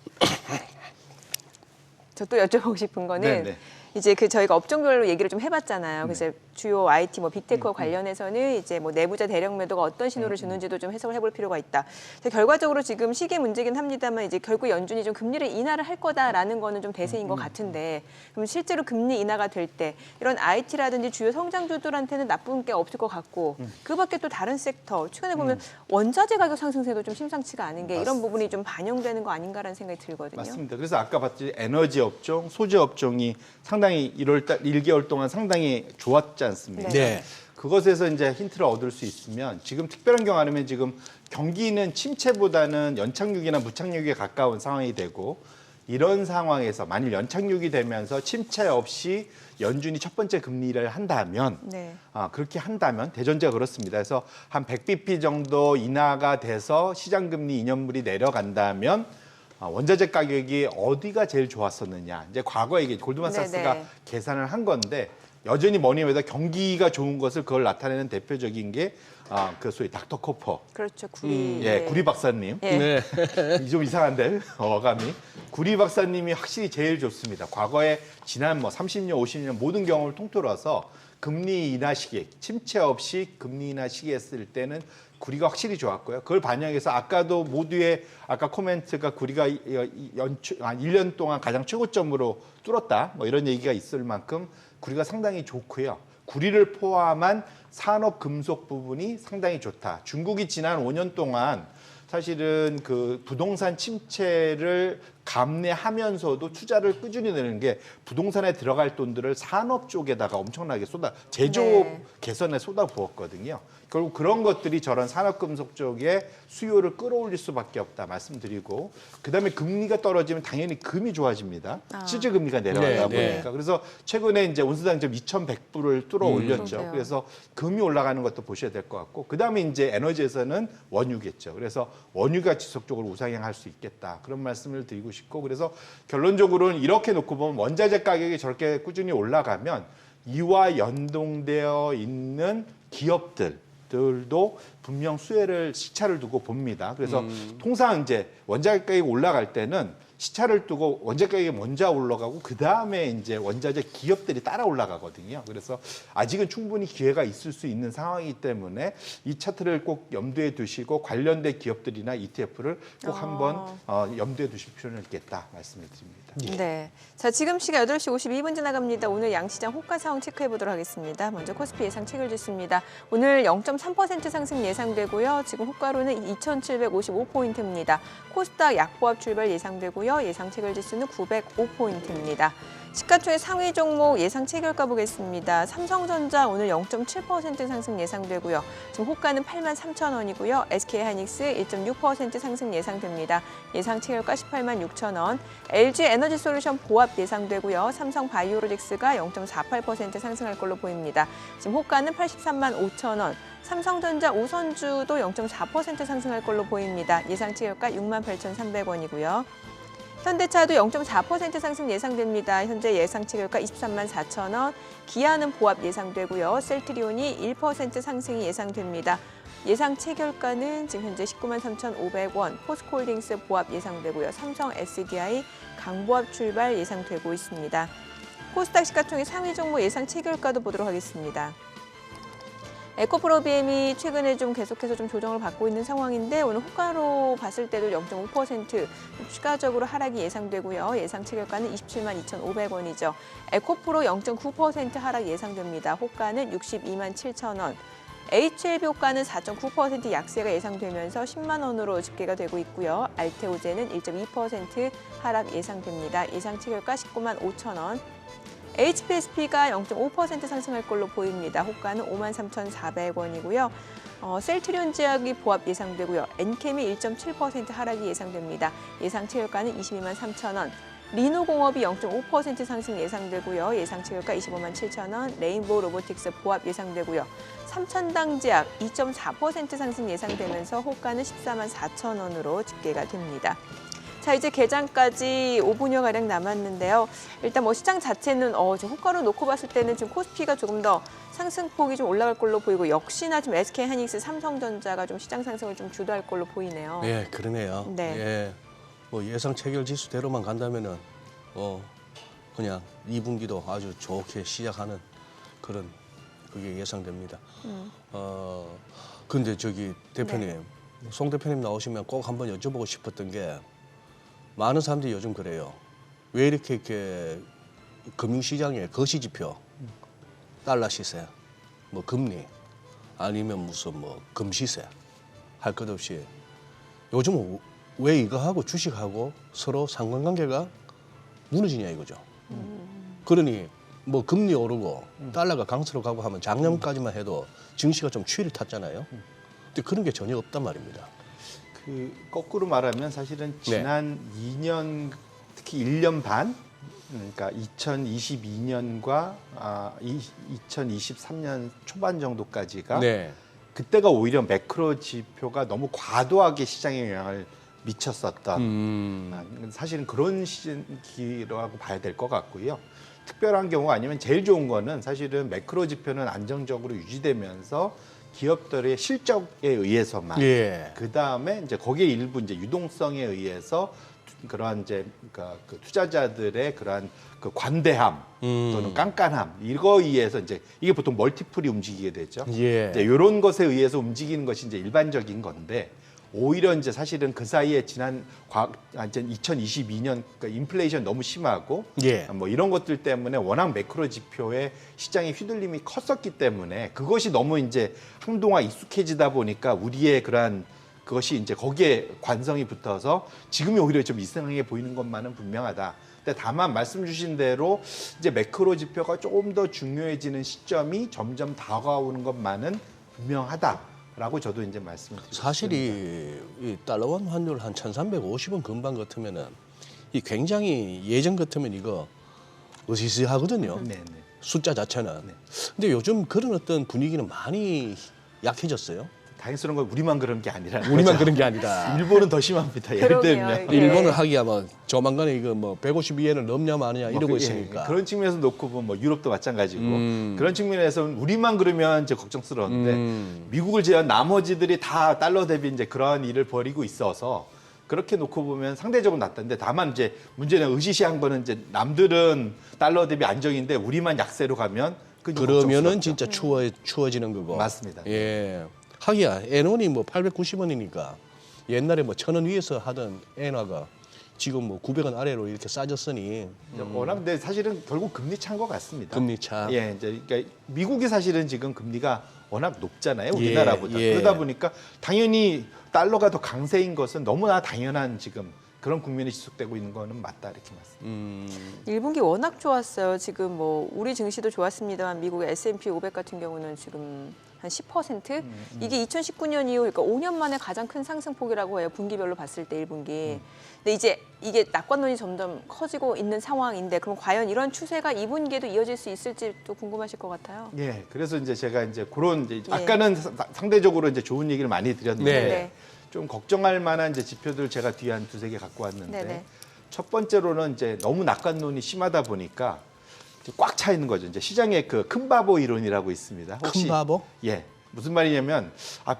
저 또 여쭤보고 싶은 거는 네네. 이제 저희가 업종별로 얘기를 좀 해봤잖아요. 그래서 주요 IT 뭐 빅테크와 관련해서는 이제 뭐 내부자 대량 매도가 어떤 신호를 주는지도 좀 해석을 해볼 필요가 있다. 결과적으로 지금 시기의 문제긴 합니다만 이제 결국 연준이 좀 금리를 인하를 할 거다라는 거는 좀 대세인 것 같은데 그럼 실제로 금리 인하가 될 때 이런 IT라든지 주요 성장주들한테는 나쁜 게 없을 것 같고 그밖에 또 다른 섹터 최근에 보면 원자재 가격 상승세도 좀 심상치가 않은 게 이런 부분이 좀 반영되는 거 아닌가라는 생각이 들거든요. 맞습니다. 그래서 아까 봤듯이 에너지 업종, 소재 업종이 상당히 1개월 동안 상당히 좋았지 않습니까? 네. 그것에서 이제 힌트를 얻을 수 있으면 지금 특별한 경우 아니면 지금 경기는 침체보다는 연착륙이나 무착륙에 가까운 상황이 되고 이런 상황에서 만일 연착륙이 되면서 침체 없이 연준이 첫 번째 금리를 한다면 네. 그렇게 한다면 대전제가 그렇습니다. 그래서 한 100bp 정도 인하가 돼서 시장금리 2년물이 내려간다면 원자재 가격이 어디가 제일 좋았었느냐. 이제 과거에 이게 골드만삭스가 네네. 계산을 한 건데 여전히 뭐니면서 경기가 좋은 것을 그걸 나타내는 대표적인 게 그 소위 닥터 코퍼. 그렇죠. 구리. 예, 구리 박사님. 예. 네. 좀 이상한데 어감이. 구리 박사님이 확실히 제일 좋습니다. 과거에 지난 30년, 50년 모든 경험을 통틀어서 금리 인하 시기, 침체 없이 금리 인하 시기 했을 때는 구리가 확실히 좋았고요. 그걸 반영해서 아까도 모두의 아까 코멘트가 구리가 1년 동안 가장 최고점으로 뚫었다. 뭐 이런 얘기가 있을 만큼 구리가 상당히 좋고요. 구리를 포함한 산업 금속 부분이 상당히 좋다. 중국이 지난 5년 동안 사실은 그 부동산 침체를 감내하면서도 투자를 꾸준히 내는 게 부동산에 들어갈 돈들을 산업 쪽에다가 엄청나게 제조업 네. 개선에 쏟아부었거든요. 결국 그런 것들이 저런 산업금속 쪽에 수요를 끌어올릴 수밖에 없다 말씀드리고 그다음에 금리가 떨어지면 당연히 금이 좋아집니다. 실질 금리가 내려가다 네, 보니까 그래서 최근에 이제 온수당점 2,100불을 뚫어 올렸죠. 그러게요. 그래서 금이 올라가는 것도 보셔야 될 것 같고 그다음에 이제 에너지에서는 원유겠죠. 그래서 원유가 지속적으로 우상향할 수 있겠다 그런 말씀을 드리고 싶고 그래서 결론적으로는 이렇게 놓고 보면 원자재 가격이 저렇게 꾸준히 올라가면 이와 연동되어 있는 기업들도 분명 시차를 두고 봅니다. 그래서 통상 이제 원자재 가격이 올라갈 때는 시차를 두고 원자재 가격이 먼저 올라가고 그 다음에 이제 원자재 기업들이 따라 올라가거든요. 그래서 아직은 충분히 기회가 있을 수 있는 상황이기 때문에 이 차트를 꼭 염두에 두시고 관련된 기업들이나 ETF를 꼭 한번 염두에 두실 필요는 있겠다 말씀을 드립니다. 네. 자, 지금 시각 8시 52분 지나갑니다. 오늘 양시장 호가 상황 체크해 보도록 하겠습니다. 먼저 코스피 예상 체결지수입니다. 오늘 0.3% 상승 예상되고요. 지금 호가로는 2,755포인트입니다. 코스닥 약보합 출발 예상되고요. 예상 체결지수는 905포인트입니다. 시가총액 상위 종목 예상 체결가 보겠습니다. 삼성전자 오늘 0.7% 상승 예상되고요. 지금 호가는 83,000원이고요. SK하이닉스 1.6% 상승 예상됩니다. 예상 체결가 186,000원. LG에너지솔루션 보합 예상되고요. 삼성바이오로직스가 0.48% 상승할 걸로 보입니다. 지금 호가는 835,000원. 삼성전자 우선주도 0.4% 상승할 걸로 보입니다. 예상 체결가 68,300원이고요. 현대차도 0.4% 상승 예상됩니다. 현재 예상 체결가 234,000원. 기아는 보합 예상되고요. 셀트리온이 1% 상승이 예상됩니다. 예상 체결가는 지금 현재 193,500원. 포스코홀딩스 보합 예상되고요. 삼성 SDI 강보합 출발 예상되고 있습니다. 코스닥 시가총액 상위 종목 예상 체결가도 보도록 하겠습니다. 에코프로비엠이 최근에 좀 계속해서 좀 조정을 받고 있는 상황인데 오늘 호가로 봤을 때도 0.5% 추가적으로 하락이 예상되고요. 예상 체결가는 272,500원이죠. 에코프로 0.9% 하락 예상됩니다. 호가는 627,000원. HLB 호가는 4.9% 약세가 예상되면서 10만 원으로 집계가 되고 있고요. 알테오제는 1.2% 하락 예상됩니다. 예상 체결가 195,000원. HPSP가 0.5% 상승할 걸로 보입니다. 호가는 53,400원이고요. 셀트리온 제약이 보합 예상되고요. 엔캠이 1.7% 하락이 예상됩니다. 예상 체결가는 223,000원. 리노공업이 0.5% 상승 예상되고요. 예상 체결가 257,000원. 레인보우 로보틱스 보합 예상되고요. 삼천당제약 2.4% 상승 예상되면서 호가는 144,000원으로 집계가 됩니다. 자, 이제 개장까지 5분여가량 남았는데요. 일단 뭐 시장 자체는 지금 호가로 놓고 봤을 때는 지금 코스피가 조금 더 상승폭이 좀 올라갈 걸로 보이고 역시나 지금 SK하이닉스, 삼성전자가 좀 시장 상승을 좀 주도할 걸로 보이네요. 예, 그러네요. 네. 예, 뭐 예상 체결 지수대로만 간다면은 그냥 2분기도 아주 좋게 시작하는 그런 그게 예상됩니다. 근데 저기 대표님, 네. 송 대표님 나오시면 꼭 한번 여쭤보고 싶었던 게 많은 사람들이 요즘 그래요. 왜 이렇게 금융시장의 거시지표, 달러 시세, 뭐 금리, 아니면 무슨 뭐 금시세 할 것 없이 요즘 왜 이거하고 주식하고 서로 상관관계가 무너지냐 이거죠. 그러니 뭐 금리 오르고 달러가 강세로 가고 하면 작년까지만 해도 증시가 좀 추이를 탔잖아요. 근데 그런 게 전혀 없단 말입니다. 그 거꾸로 말하면 사실은 네. 지난 2년 특히 1년 반 그러니까 2022년과 2023년 초반 정도까지가 네. 그때가 오히려 매크로 지표가 너무 과도하게 시장에 영향을 미쳤었던 사실은 그런 시기라고 봐야 될 것 같고요. 특별한 경우 아니면 제일 좋은 거는 사실은 매크로 지표는 안정적으로 유지되면서 기업들의 실적에 의해서만 예. 그 다음에 이제 거기에 일부 이제 유동성에 의해서 그러한 이제 그러니까 그 투자자들의 그러한 그 관대함 또는 깐깐함 이거에 의해서 이제 이게 보통 멀티플이 움직이게 되죠. 예. 이제 이런 것에 의해서 움직이는 것이 이제 일반적인 건데 오히려 이제 사실은 그 사이에 지난 이제 2022년 그러니까 인플레이션 너무 심하고 예. 뭐 이런 것들 때문에 워낙 매크로 지표에 시장의 휘둘림이 컸었기 때문에 그것이 너무 이제 한동안 익숙해지다 보니까 우리의 그러한 그것이 이제 거기에 관성이 붙어서 지금이 오히려 좀 이상하게 보이는 것만은 분명하다. 근데 다만 말씀 주신 대로 이제 매크로 지표가 조금 더 중요해지는 시점이 점점 다가오는 것만은 분명하다라고 저도 이제 말씀을 드리고 사실이 이 달러원 환율 한 1,350원 근방 같으면은 이 굉장히 예전 같으면 이거 으스스하거든요. 네네. 숫자 자체는. 네. 근데 요즘 그런 어떤 분위기는 많이 약해졌어요. 다행스러운 건 우리만 그런 게 아니라 우리만 그런 게 아니다. 일본은 더 심합니다. 예를 그러게요. 들면 예. 일본을 하기야 뭐 조만간에 이거 뭐 152엔을 넘냐 마느냐 이러고 뭐, 있으니까. 예, 그런 측면에서 놓고 보면 뭐 유럽도 마찬가지고 그런 측면에서는 우리만 그러면 이제 걱정스러운데 미국을 제외한 나머지들이 다 달러 대비 이제 그러한 일을 벌이고 있어서 그렇게 놓고 보면 상대적으로 낫다는데 다만 이제 문제는 의시시한 거는 이제 남들은 달러 대비 안정인데 우리만 약세로 가면 그러면은 진짜 추워지는 거고. 맞습니다. 예. 하기야 엔원이 뭐 890원이니까 옛날에 뭐 1,000원 위에서 하던 엔화가 지금 뭐 900원 아래로 이렇게 싸졌으니 워낙 근데 사실은 결국 금리 차인 것 같습니다. 금리 차. 예, 이제 그러니까 미국이 사실은 지금 금리가 워낙 높잖아요, 우리나라보다. 예. 그러다 보니까 당연히 달러가 더 강세인 것은 너무나 당연한 지금 그런 국면이 지속되고 있는 거는 맞다 이렇게 말씀드립니다. 1분기 워낙 좋았어요. 지금 뭐 우리 증시도 좋았습니다만 미국의 S&P 500 같은 경우는 지금 한 10%? 이게 2019년 이후 그러니까 5년 만에 가장 큰 상승폭이라고 해요. 분기별로 봤을 때 1분기. 근데 이제 이게 낙관론이 점점 커지고 있는 상황인데 그럼 과연 이런 추세가 2분기에도 이어질 수 있을지 또 궁금하실 것 같아요. 예, 그래서 이제 제가 이제 그런 이제 예. 아까는 상대적으로 이제 좋은 얘기를 많이 드렸는데 네. 좀 걱정할 만한 이제 지표들 제가 뒤에 한 두세 개 갖고 왔는데 네네. 첫 번째로는 이제 너무 낙관론이 심하다 보니까 꽉 차 있는 거죠. 이제 시장에 그 큰 바보 이론이라고 있습니다. 혹시 큰 바보? 예. 무슨 말이냐면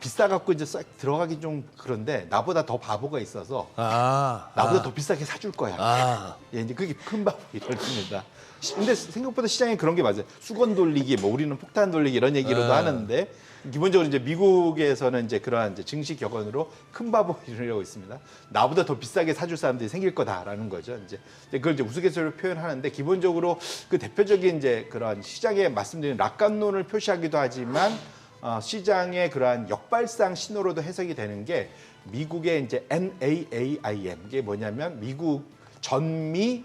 비싸 갖고 이제 싹 들어가기 좀 그런데 나보다 더 바보가 있어서 나보다 더 비싸게 사줄 거야. 예, 이제 그게 큰 바보 이론입니다. 근데 생각보다 시장에 그런 게 맞아요. 수건 돌리기, 뭐 우리는 폭탄 돌리기 이런 얘기로도 하는데 기본적으로 이제 미국에서는 이제 그러한 이제 증시 격언으로 큰 바보 이론이라고 있습니다. 나보다 더 비싸게 사줄 사람들이 생길 거다라는 거죠. 이제 그걸 이제 우스갯소리로 표현하는데 기본적으로 그 대표적인 이제 그러한 시장에 말씀드린 낙관론을 표시하기도 하지만 시장의 그러한 역발상 신호로도 해석이 되는 게 미국의 이제 NAAIM 이게 뭐냐면 미국 전미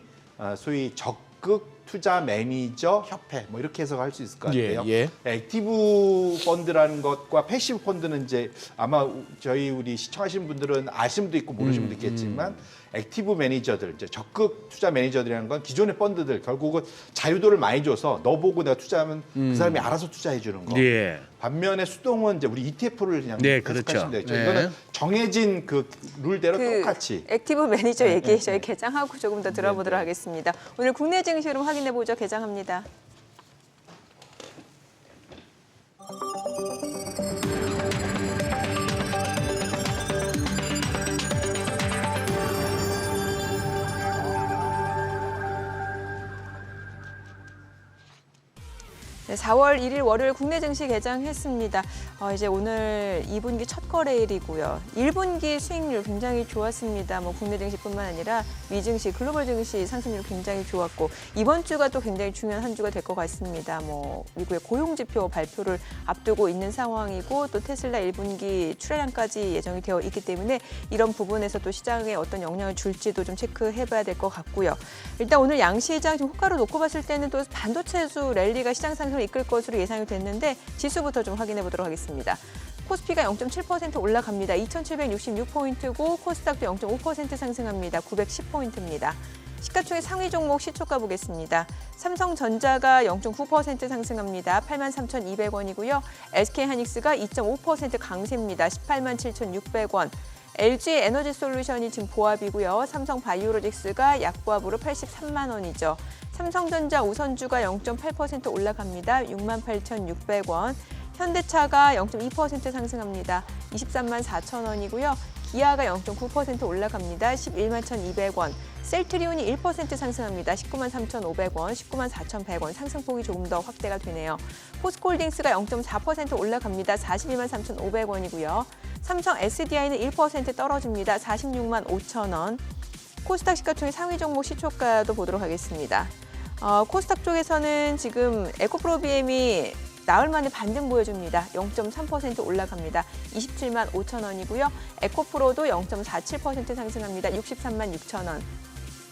소위 적극 투자 매니저 협회 뭐 이렇게 해석할 수 있을 것 같아요. 예. 액티브 펀드라는 것과 패시브 펀드는 이제 아마 우리 시청하시는 분들은 아시는 분도 있고 모르시는 분도 있겠지만 액티브 매니저들 이제 적극 투자 매니저들이라는 건 기존의 펀드들 결국은 자유도를 많이 줘서 너 보고 내가 투자하면 그 사람이 알아서 투자해 주는 거. 예. 반면에 수동은 이제 우리 ETF를 그냥 네, 해석하시면 그렇죠. 되죠. 네. 이거는 정해진 그 룰대로 똑같이. 액티브 매니저 얘기 저희 개장하고 조금 더 들어보도록 하겠습니다. 오늘 국내 증시 흐름 확인해 보죠. 개장합니다. 네, 4월 1일 월요일 국내 증시 개장했습니다. 이제 오늘 2분기 첫 거래일이고요. 1분기 수익률 굉장히 좋았습니다. 뭐 국내 증시뿐만 아니라 미증시, 글로벌 증시 상승률 굉장히 좋았고 이번 주가 또 굉장히 중요한 한 주가 될 것 같습니다. 뭐 미국의 고용 지표 발표를 앞두고 있는 상황이고 또 테슬라 1분기 출하량까지 예정이 되어 있기 때문에 이런 부분에서 또 시장에 어떤 영향을 줄지도 좀 체크해봐야 될 것 같고요. 일단 오늘 양시장 지금 호가로 놓고 봤을 때는 또 반도체수 랠리가 시장 상승을 이끌 것으로 예상이 됐는데 지수부터 좀 확인해 보도록 하겠습니다. 코스피가 0.7% 올라갑니다. 2,766포인트고 코스닥도 0.5% 상승합니다. 910포인트입니다. 시가총액 상위 종목 시초가 보겠습니다. 삼성전자가 0.9% 상승합니다. 83,200원이고요. SK하이닉스가 2.5% 강세입니다. 187,600원. LG에너지솔루션이 지금 보합이고요. 삼성바이오로직스가 약보합으로 83만 원이죠. 삼성전자 우선주가 0.8% 올라갑니다. 68,600원. 현대차가 0.2% 상승합니다. 23만 4천 원이고요. 기아가 0.9% 올라갑니다. 11만 1,200원. 셀트리온이 1% 상승합니다. 19만 3,500원, 19만 4,100원. 상승폭이 조금 더 확대가 되네요. 포스코홀딩스가 0.4% 올라갑니다. 42만 3,500원이고요. 삼성 SDI는 1% 떨어집니다. 46만 5천 원. 코스닥 시가총액 상위 종목 시초가도 보도록 하겠습니다. 코스닥 쪽에서는 지금 에코프로비엠이 나흘 만에 반등 보여줍니다. 0.3% 올라갑니다. 27만 5천 원이고요. 에코프로도 0.47% 상승합니다. 63만 6천 원.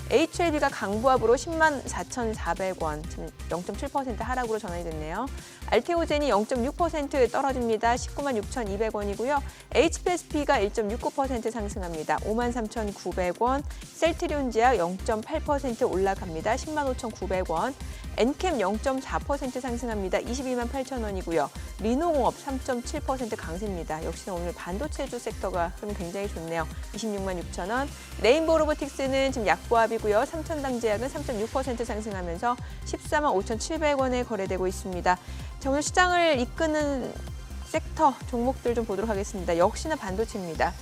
HLB가 강보합으로 10만 4,400원, 지금 0.7% 하락으로 전환이 됐네요. 알테오젠이 0.6% 떨어집니다. 19만 6,200원이고요. HPSP가 1.69% 상승합니다. 5만 3,900원. 셀트리온지아 0.8% 올라갑니다. 10만 5,900원. 엔캠 0.4% 상승합니다. 22만 8천 원이고요. 리노공업 3.7% 강세입니다. 역시나 오늘 반도체주 섹터가 흐름 굉장히 좋네요. 26만 6천 원. 레인보우 로보틱스는 지금 약보합이고요. 삼천당 제약은 3.6% 상승하면서 14만 5,700원에 거래되고 있습니다. 자, 오늘 시장을 이끄는 섹터 종목들 좀 보도록 하겠습니다. 역시나 반도체입니다.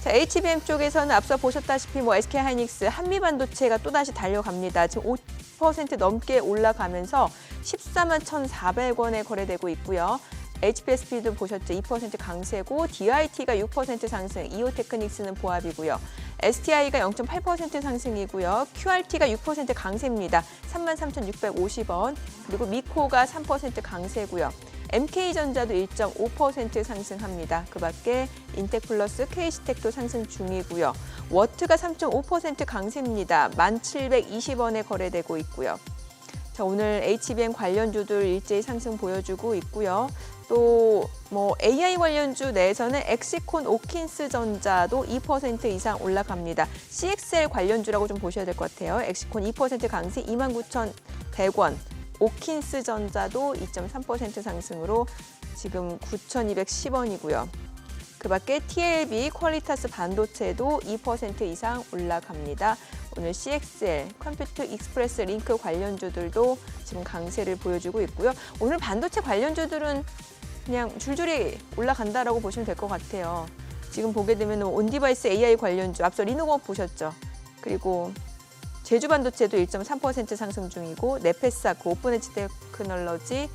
자, HBM 쪽에서는 앞서 보셨다시피 SK하이닉스, 한미반도체가 또다시 달려갑니다. 지금 5% 넘게 올라가면서 14만 1,400원에 거래되고 있고요. HPSP도 보셨죠? 2% 강세고 DIT가 6% 상승, 이오테크닉스는 보합이고요. STI가 0.8% 상승이고요. QRT가 6% 강세입니다. 33,650원. 그리고 미코가 3% 강세고요. MK전자도 1.5% 상승합니다. 그 밖에 인텍플러스, KC텍도 상승 중이고요. 워트가 3.5% 강세입니다. 1,720원에 거래되고 있고요. 자, 오늘 HBM 관련주들 일제히 상승 보여주고 있고요. 또 AI 관련주 내에서는 엑시콘 오킨스 전자도 2% 이상 올라갑니다. CXL 관련주라고 좀 보셔야 될 것 같아요. 엑시콘 2% 강세 29,100원. 오킨스 전자도 2.3% 상승으로 지금 9,210원이고요. 그 밖에 TLB, 퀄리타스 반도체도 2% 이상 올라갑니다. 오늘 CXL, 컴퓨터 익스프레스 링크 관련주들도 지금 강세를 보여주고 있고요. 오늘 반도체 관련주들은 그냥 줄줄이 올라간다라고 보시면 될 것 같아요. 지금 보게 되면 온디바이스 AI 관련주, 앞서 리노공업 보셨죠? 그리고 제주반도체도 1.3% 상승 중이고 네페사크, 오픈엣지 테크놀로지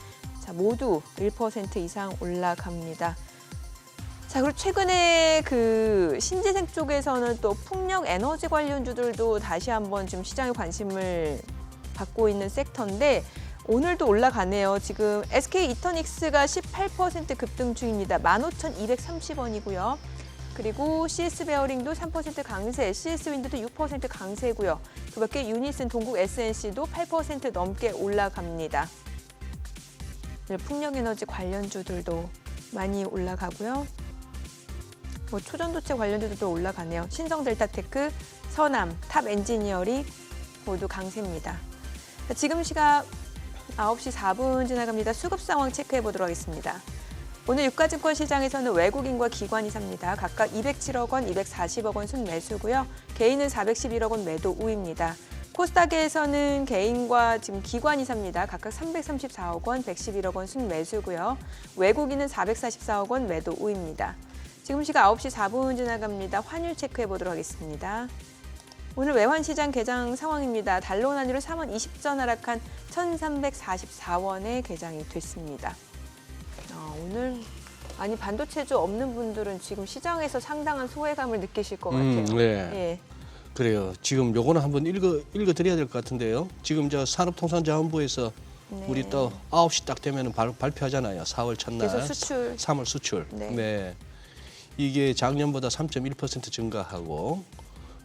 모두 1% 이상 올라갑니다. 자, 그리고 최근에 그 신재생 쪽에서는 또 풍력 에너지 관련주들도 다시 한번 지금 시장의 관심을 받고 있는 섹터인데 오늘도 올라가네요. 지금 SK 이터닉스가 18% 급등 중입니다. 15,230원이고요. 그리고 CS 베어링도 3% 강세, CS 윈드도 6% 강세고요. 그 밖에 유니슨, 동국 SNC도 8% 넘게 올라갑니다. 풍력에너지 관련주들도 많이 올라가고요. 초전도체 관련주들도 올라가네요. 신성델타테크, 서남, 탑엔지니어링 모두 강세입니다. 지금 시각 9시 4분 지나갑니다. 수급 상황 체크해 보도록 하겠습니다. 오늘 유가증권 시장에서는 외국인과 기관이 삽니다. 각각 207억 원, 240억 원 순매수고요. 개인은 411억 원 매도 우입니다. 코스닥에서는 개인과 지금 기관이 삽니다. 각각 334억 원, 111억 원 순매수고요. 외국인은 444억 원 매도 우입니다. 지금 시각 9시 4분 지나갑니다. 환율 체크해 보도록 하겠습니다. 오늘 외환시장 개장 상황입니다. 달러 단위로 3원 20전 하락한 1,344원에 개장이 됐습니다. 오늘 아니 반도체주 없는 분들은 지금 시장에서 상당한 소외감을 느끼실 것 같아요. 네. 예. 그래요. 지금 요거는 한번 읽어드려야 될 것 같은데요. 지금 저 산업통상자원부에서 네. 우리 또 9시 딱 되면 발표하잖아요. 4월 첫날. 계속 수출. 3월 수출. 네. 이게 작년보다 3.1% 증가하고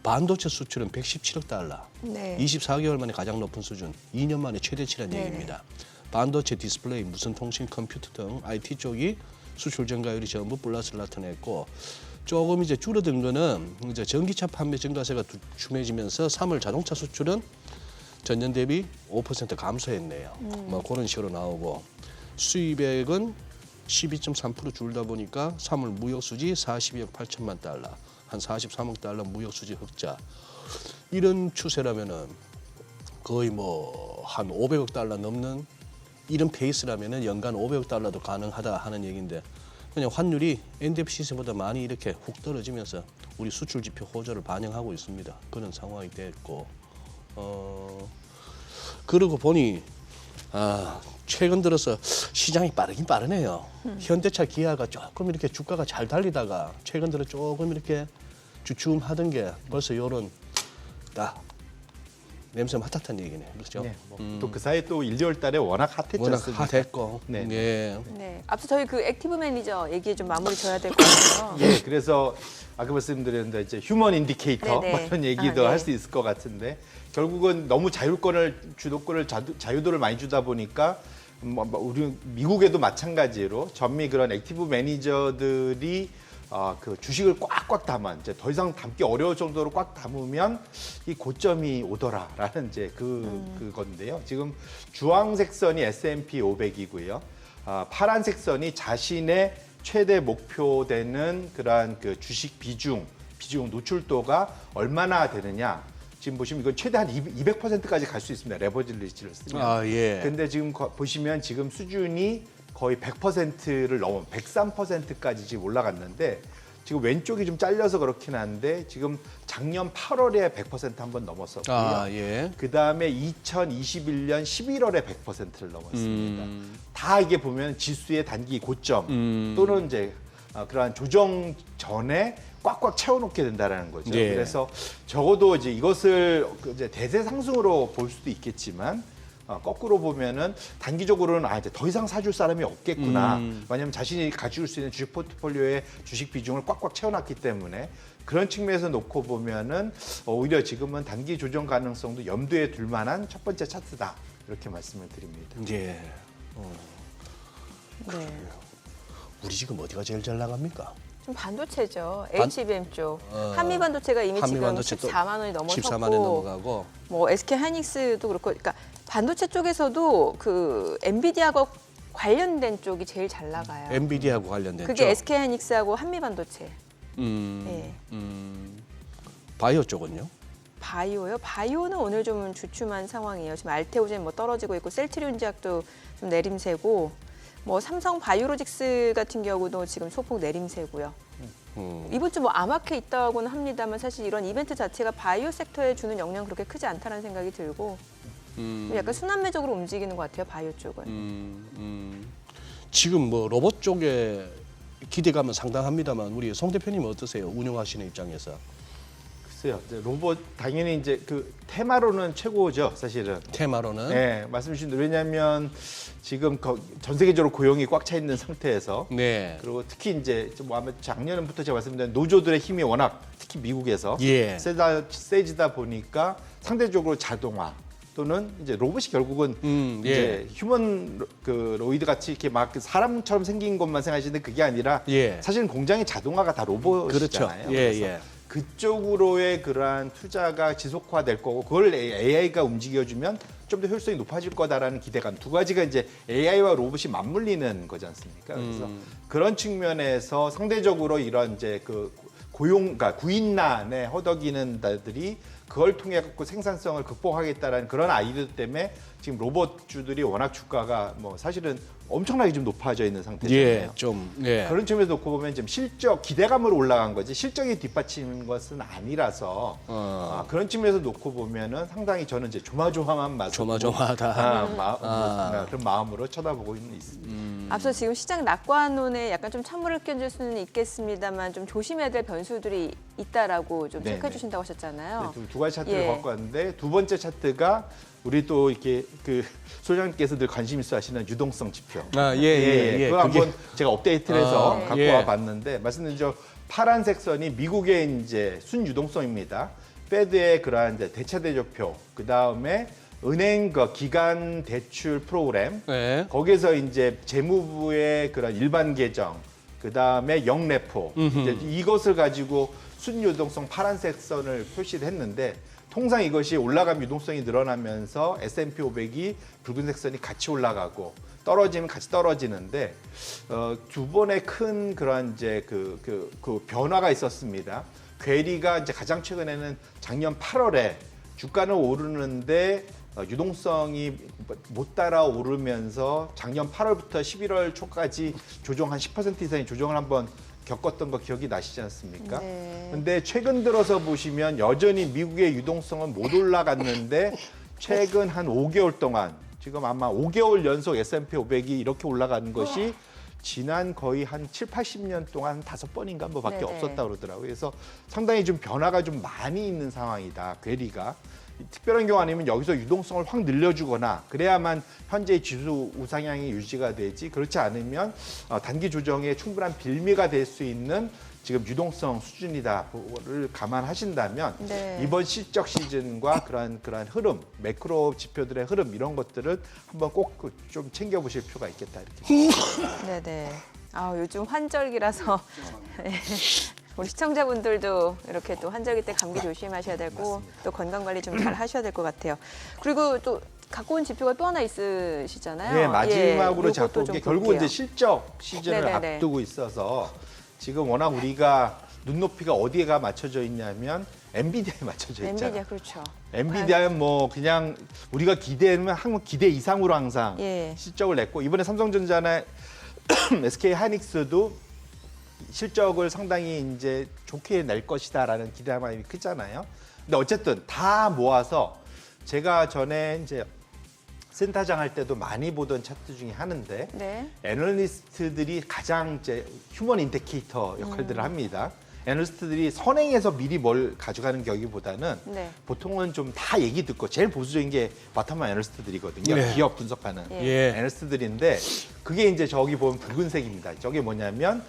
반도체 수출은 117억 달러. 네. 24개월 만에 가장 높은 수준. 2년 만에 최대치라는 네. 얘기입니다. 반도체 디스플레이, 무선 통신, 컴퓨터 등 IT 쪽이 수출 증가율이 전부 플러스를 나타냈고 조금 이제 줄어든 거는 이제 전기차 판매 증가세가 춤해지면서 3월 자동차 수출은 전년 대비 5% 감소했네요. 뭐 그런 식으로 나오고 수입액은 12.3% 줄다 보니까 3월 무역 수지 42억 8천만 달러, 한 43억 달러 무역 수지 흑자. 이런 추세라면은 거의 뭐 한 500억 달러 넘는 이런 페이스라면은 연간 500억 달러도 가능하다 하는 얘기인데 그냥 환율이 NDF 시세보다 많이 이렇게 훅 떨어지면서 우리 수출 지표 호조를 반영하고 있습니다. 그런 상황이 됐고 그러고 보니 최근 들어서 시장이 빠르긴 빠르네요. 현대차, 기아가 조금 이렇게 주가가 잘 달리다가 최근 들어 조금 이렇게 주춤하던 게 벌써 요런 딱 냄새 맡았다는 얘기네. 그렇죠? 네, 또 그 사이에 또 1, 2월 달에 워낙 핫했지 워낙 않습니까? 핫했고. 네. 예. 네. 앞서 저희 그 액티브 매니저 얘기 좀 마무리 져야 될 것 같아요. 예, 그래서 아까 말씀드렸는데 이제 휴먼 인디케이터 네네. 뭐 이런 얘기도 네. 할 수 있을 것 같은데 결국은 너무 주도권을 자유도를 많이 주다 보니까 우리 미국에도 마찬가지로 전미 그런 액티브 매니저들이 그 주식을 꽉꽉 담아 이제 더 이상 담기 어려울 정도로 꽉 담으면 이 고점이 오더라라는 이제 그건데요. 지금 주황색 선이 S&P 500이고요. 파란색 선이 자신의 최대 목표되는 그러한 그 주식 비중 노출도가 얼마나 되느냐. 지금 보시면 이건 최대 한 200%까지 갈 수 있습니다. 레버리지 리스트를 쓰면. 예. 근데 지금 보시면 지금 수준이 거의 100%를 넘어 103%까지 지금 올라갔는데 지금 왼쪽이 좀 잘려서 그렇긴 한데 지금 작년 8월에 100% 한번 넘었었고요. 예. 그다음에 2021년 11월에 100%를 넘었습니다. 다 이게 보면 지수의 단기 고점 또는 이제 그러한 조정 전에 꽉꽉 채워놓게 된다라는 거죠. 네. 그래서 적어도 이제 이것을 이제 대세 상승으로 볼 수도 있겠지만 거꾸로 보면은 단기적으로는 이제 더 이상 사줄 사람이 없겠구나. 왜냐하면 자신이 가지고 수 있는 주식 포트폴리오의 주식 비중을 꽉꽉 채워놨기 때문에 그런 측면에서 놓고 보면은 오히려 지금은 단기 조정 가능성도 염두에 둘 만한 첫 번째 차트다. 이렇게 말씀을 드립니다. 예. 네. 우리 지금 어디가 제일 잘 나갑니까? 좀 반도체죠. HBM 쪽. 한미 반도체가 이미 한미 지금 반도체 또 14만 원이 넘어섰고 14만 원 넘어가고 뭐 SK 하이닉스도 그렇고 그러니까 반도체 쪽에서도 그 엔비디아하고 관련된 쪽이 제일 잘 나가요. 엔비디아하고 관련된 그게 쪽. SK 하이닉스하고 한미 반도체. 예. 바이오 쪽은요? 바이오요? 바이오는 오늘 좀 주춤한 상황이에요. 지금 알테오젠 뭐 떨어지고 있고 셀트리온 제약도 좀 내림세고 뭐 삼성 바이오로직스 같은 경우도 지금 소폭 내림세고요. 이번 주 뭐 아마케 있다고는 합니다만 사실 이런 이벤트 자체가 바이오 섹터에 주는 영향 그렇게 크지 않다는 생각이 들고 약간 순환매적으로 움직이는 것 같아요. 바이오 쪽은. 지금 뭐 로봇 쪽에 기대감은 상당합니다만 우리 송 대표님은 어떠세요? 운영하시는 입장에서. 글쎄요. 이제 로봇 당연히 이제 그 테마로는 최고죠, 사실은. 테마로는 네, 말씀 주신 대로 왜냐하면 지금 전 세계적으로 고용이 꽉 차 있는 상태에서 네. 그리고 특히 이제 뭐 아마 작년부터 제가 말씀드린 노조들의 힘이 워낙 특히 미국에서 예. 세지다 보니까 상대적으로 자동화 또는 이제 로봇이 결국은 이제 휴먼 그 로이드 같이 이렇게 막 사람처럼 생긴 것만 생각하시는데 그게 아니라 예. 사실은 공장의 자동화가 다 로봇이잖아요. 그렇죠. 예, 그래서 예. 그쪽으로의 그러한 투자가 지속화될 거고 그걸 AI가 움직여주면 좀 더 효율성이 높아질 거다라는 기대감. 두 가지가 이제 AI와 로봇이 맞물리는 거지 않습니까? 그래서 그런 측면에서 상대적으로 이런 이제 그 그러니까 구인난에 허덕이는 자들이 그걸 통해 갖고 생산성을 극복하겠다라는 그런 아이디어 때문에 지금 로봇주들이 워낙 주가가 뭐 사실은 엄청나게 좀 높아져 있는 상태잖아요. 예, 좀 예. 그런 점에서 놓고 보면 지금 실적 기대감으로 올라간 거지 실적이 뒷받치는 것은 아니라서 그런 측면에서 놓고 보면은 상당히 저는 이제 조마조마한 맛, 조마조마하다. 그런 마음으로 쳐다보고 있습니다. 앞서 지금 시장 낙관론에 약간 좀 찬물을 끼얹을 수는 있겠습니다만 좀 조심해야 될 변수들이 있다라고 좀 네네. 체크해 주신다고 하셨잖아요. 두 가지 차트를 예. 갖고 왔는데 두 번째 차트가 우리 또 이렇게 그 소장님께서 늘 관심 있어 하시는 유동성 지표. 예. 그거 한번 제가 업데이트를 해서 갖고 예. 와 봤는데 말씀드린 저 파란색 선이 미국의 이제 순유동성입니다. 페드의 그러한 이제 대차 대조표, 그 다음에 은행 그 기간 대출 프로그램, 네. 거기에서 이제 재무부의 그런 일반 계정, 그 다음에 영래포, 이제 이것을 가지고 순유동성 파란색 선을 표시를 했는데. 통상 이것이 올라가면 유동성이 늘어나면서 S&P 500이 붉은색 선이 같이 올라가고 떨어지면 같이 떨어지는데 두 번의 큰 그런 이제 그 변화가 있었습니다. 괴리가 이제 가장 최근에는 작년 8월에 주가는 오르는데 유동성이 못 따라 오르면서 작년 8월부터 11월 초까지 조정 한 10% 이상의 조정을 한번 겪었던 거 기억이 나시지 않습니까? 네. 근데 최근 들어서 보시면 여전히 미국의 유동성은 못 올라갔는데 최근 한 5개월 동안 지금 아마 5개월 연속 S&P 500이 이렇게 올라가는 것이 지난 거의 한 7, 80년 동안 5번인가 뭐밖에 네네. 없었다고 그러더라고요. 그래서 상당히 좀 변화가 좀 많이 있는 상황이다. 괴리가. 특별한 경우 아니면 여기서 유동성을 확 늘려주거나 그래야만 현재 지수 우상향이 유지가 되지 그렇지 않으면 단기 조정에 충분한 빌미가 될 수 있는 지금 유동성 수준이다를 감안하신다면 네. 이번 실적 시즌과 그러한 흐름, 매크로 지표들의 흐름 이런 것들을 한번 꼭 좀 챙겨보실 필요가 있겠다 이렇게. 네네. 아 요즘 환절기라서 우리 시청자분들도 이렇게 또 환절기 때 감기 조심하셔야 되고 또 건강 관리 좀 잘 하셔야 될 것 같아요. 그리고 또 갖고 온 지표가 또 하나 있으시잖아요. 네, 마지막으로 예, 잡고 요것도 온 게 좀 결국은 이제 볼게요. 실적 시즌을 네네네. 앞두고 있어서 지금 워낙 우리가 눈높이가 어디에가 맞춰져 있냐면 엔비디아에 맞춰져 있잖아요. 엔비디아 그렇죠. 엔비디아는 뭐 그냥 우리가 기대하면 항상 기대 이상으로 항상 예. 실적을 냈고 이번에 삼성전자나 SK 하이닉스도 실적을 상당히 이제 좋게 낼 것이다라는 기대감이 크잖아요. 근데 어쨌든 다 모아서 제가 전에 이제 센터장 할 때도 많이 보던 차트 중에 하나인데 네. 애널리스트들이 가장 이제 휴먼 인디케이터 역할들을 합니다. 애널리스트들이 선행해서 미리 뭘 가져가는 격이보다는 네. 보통은 좀 다 얘기 듣고 제일 보수적인 게 바텀 애널리스트들이거든요. 네. 기업 분석하는 예. 애널리스트들인데 그게 이제 저기 보면 붉은색입니다. 저게 뭐냐면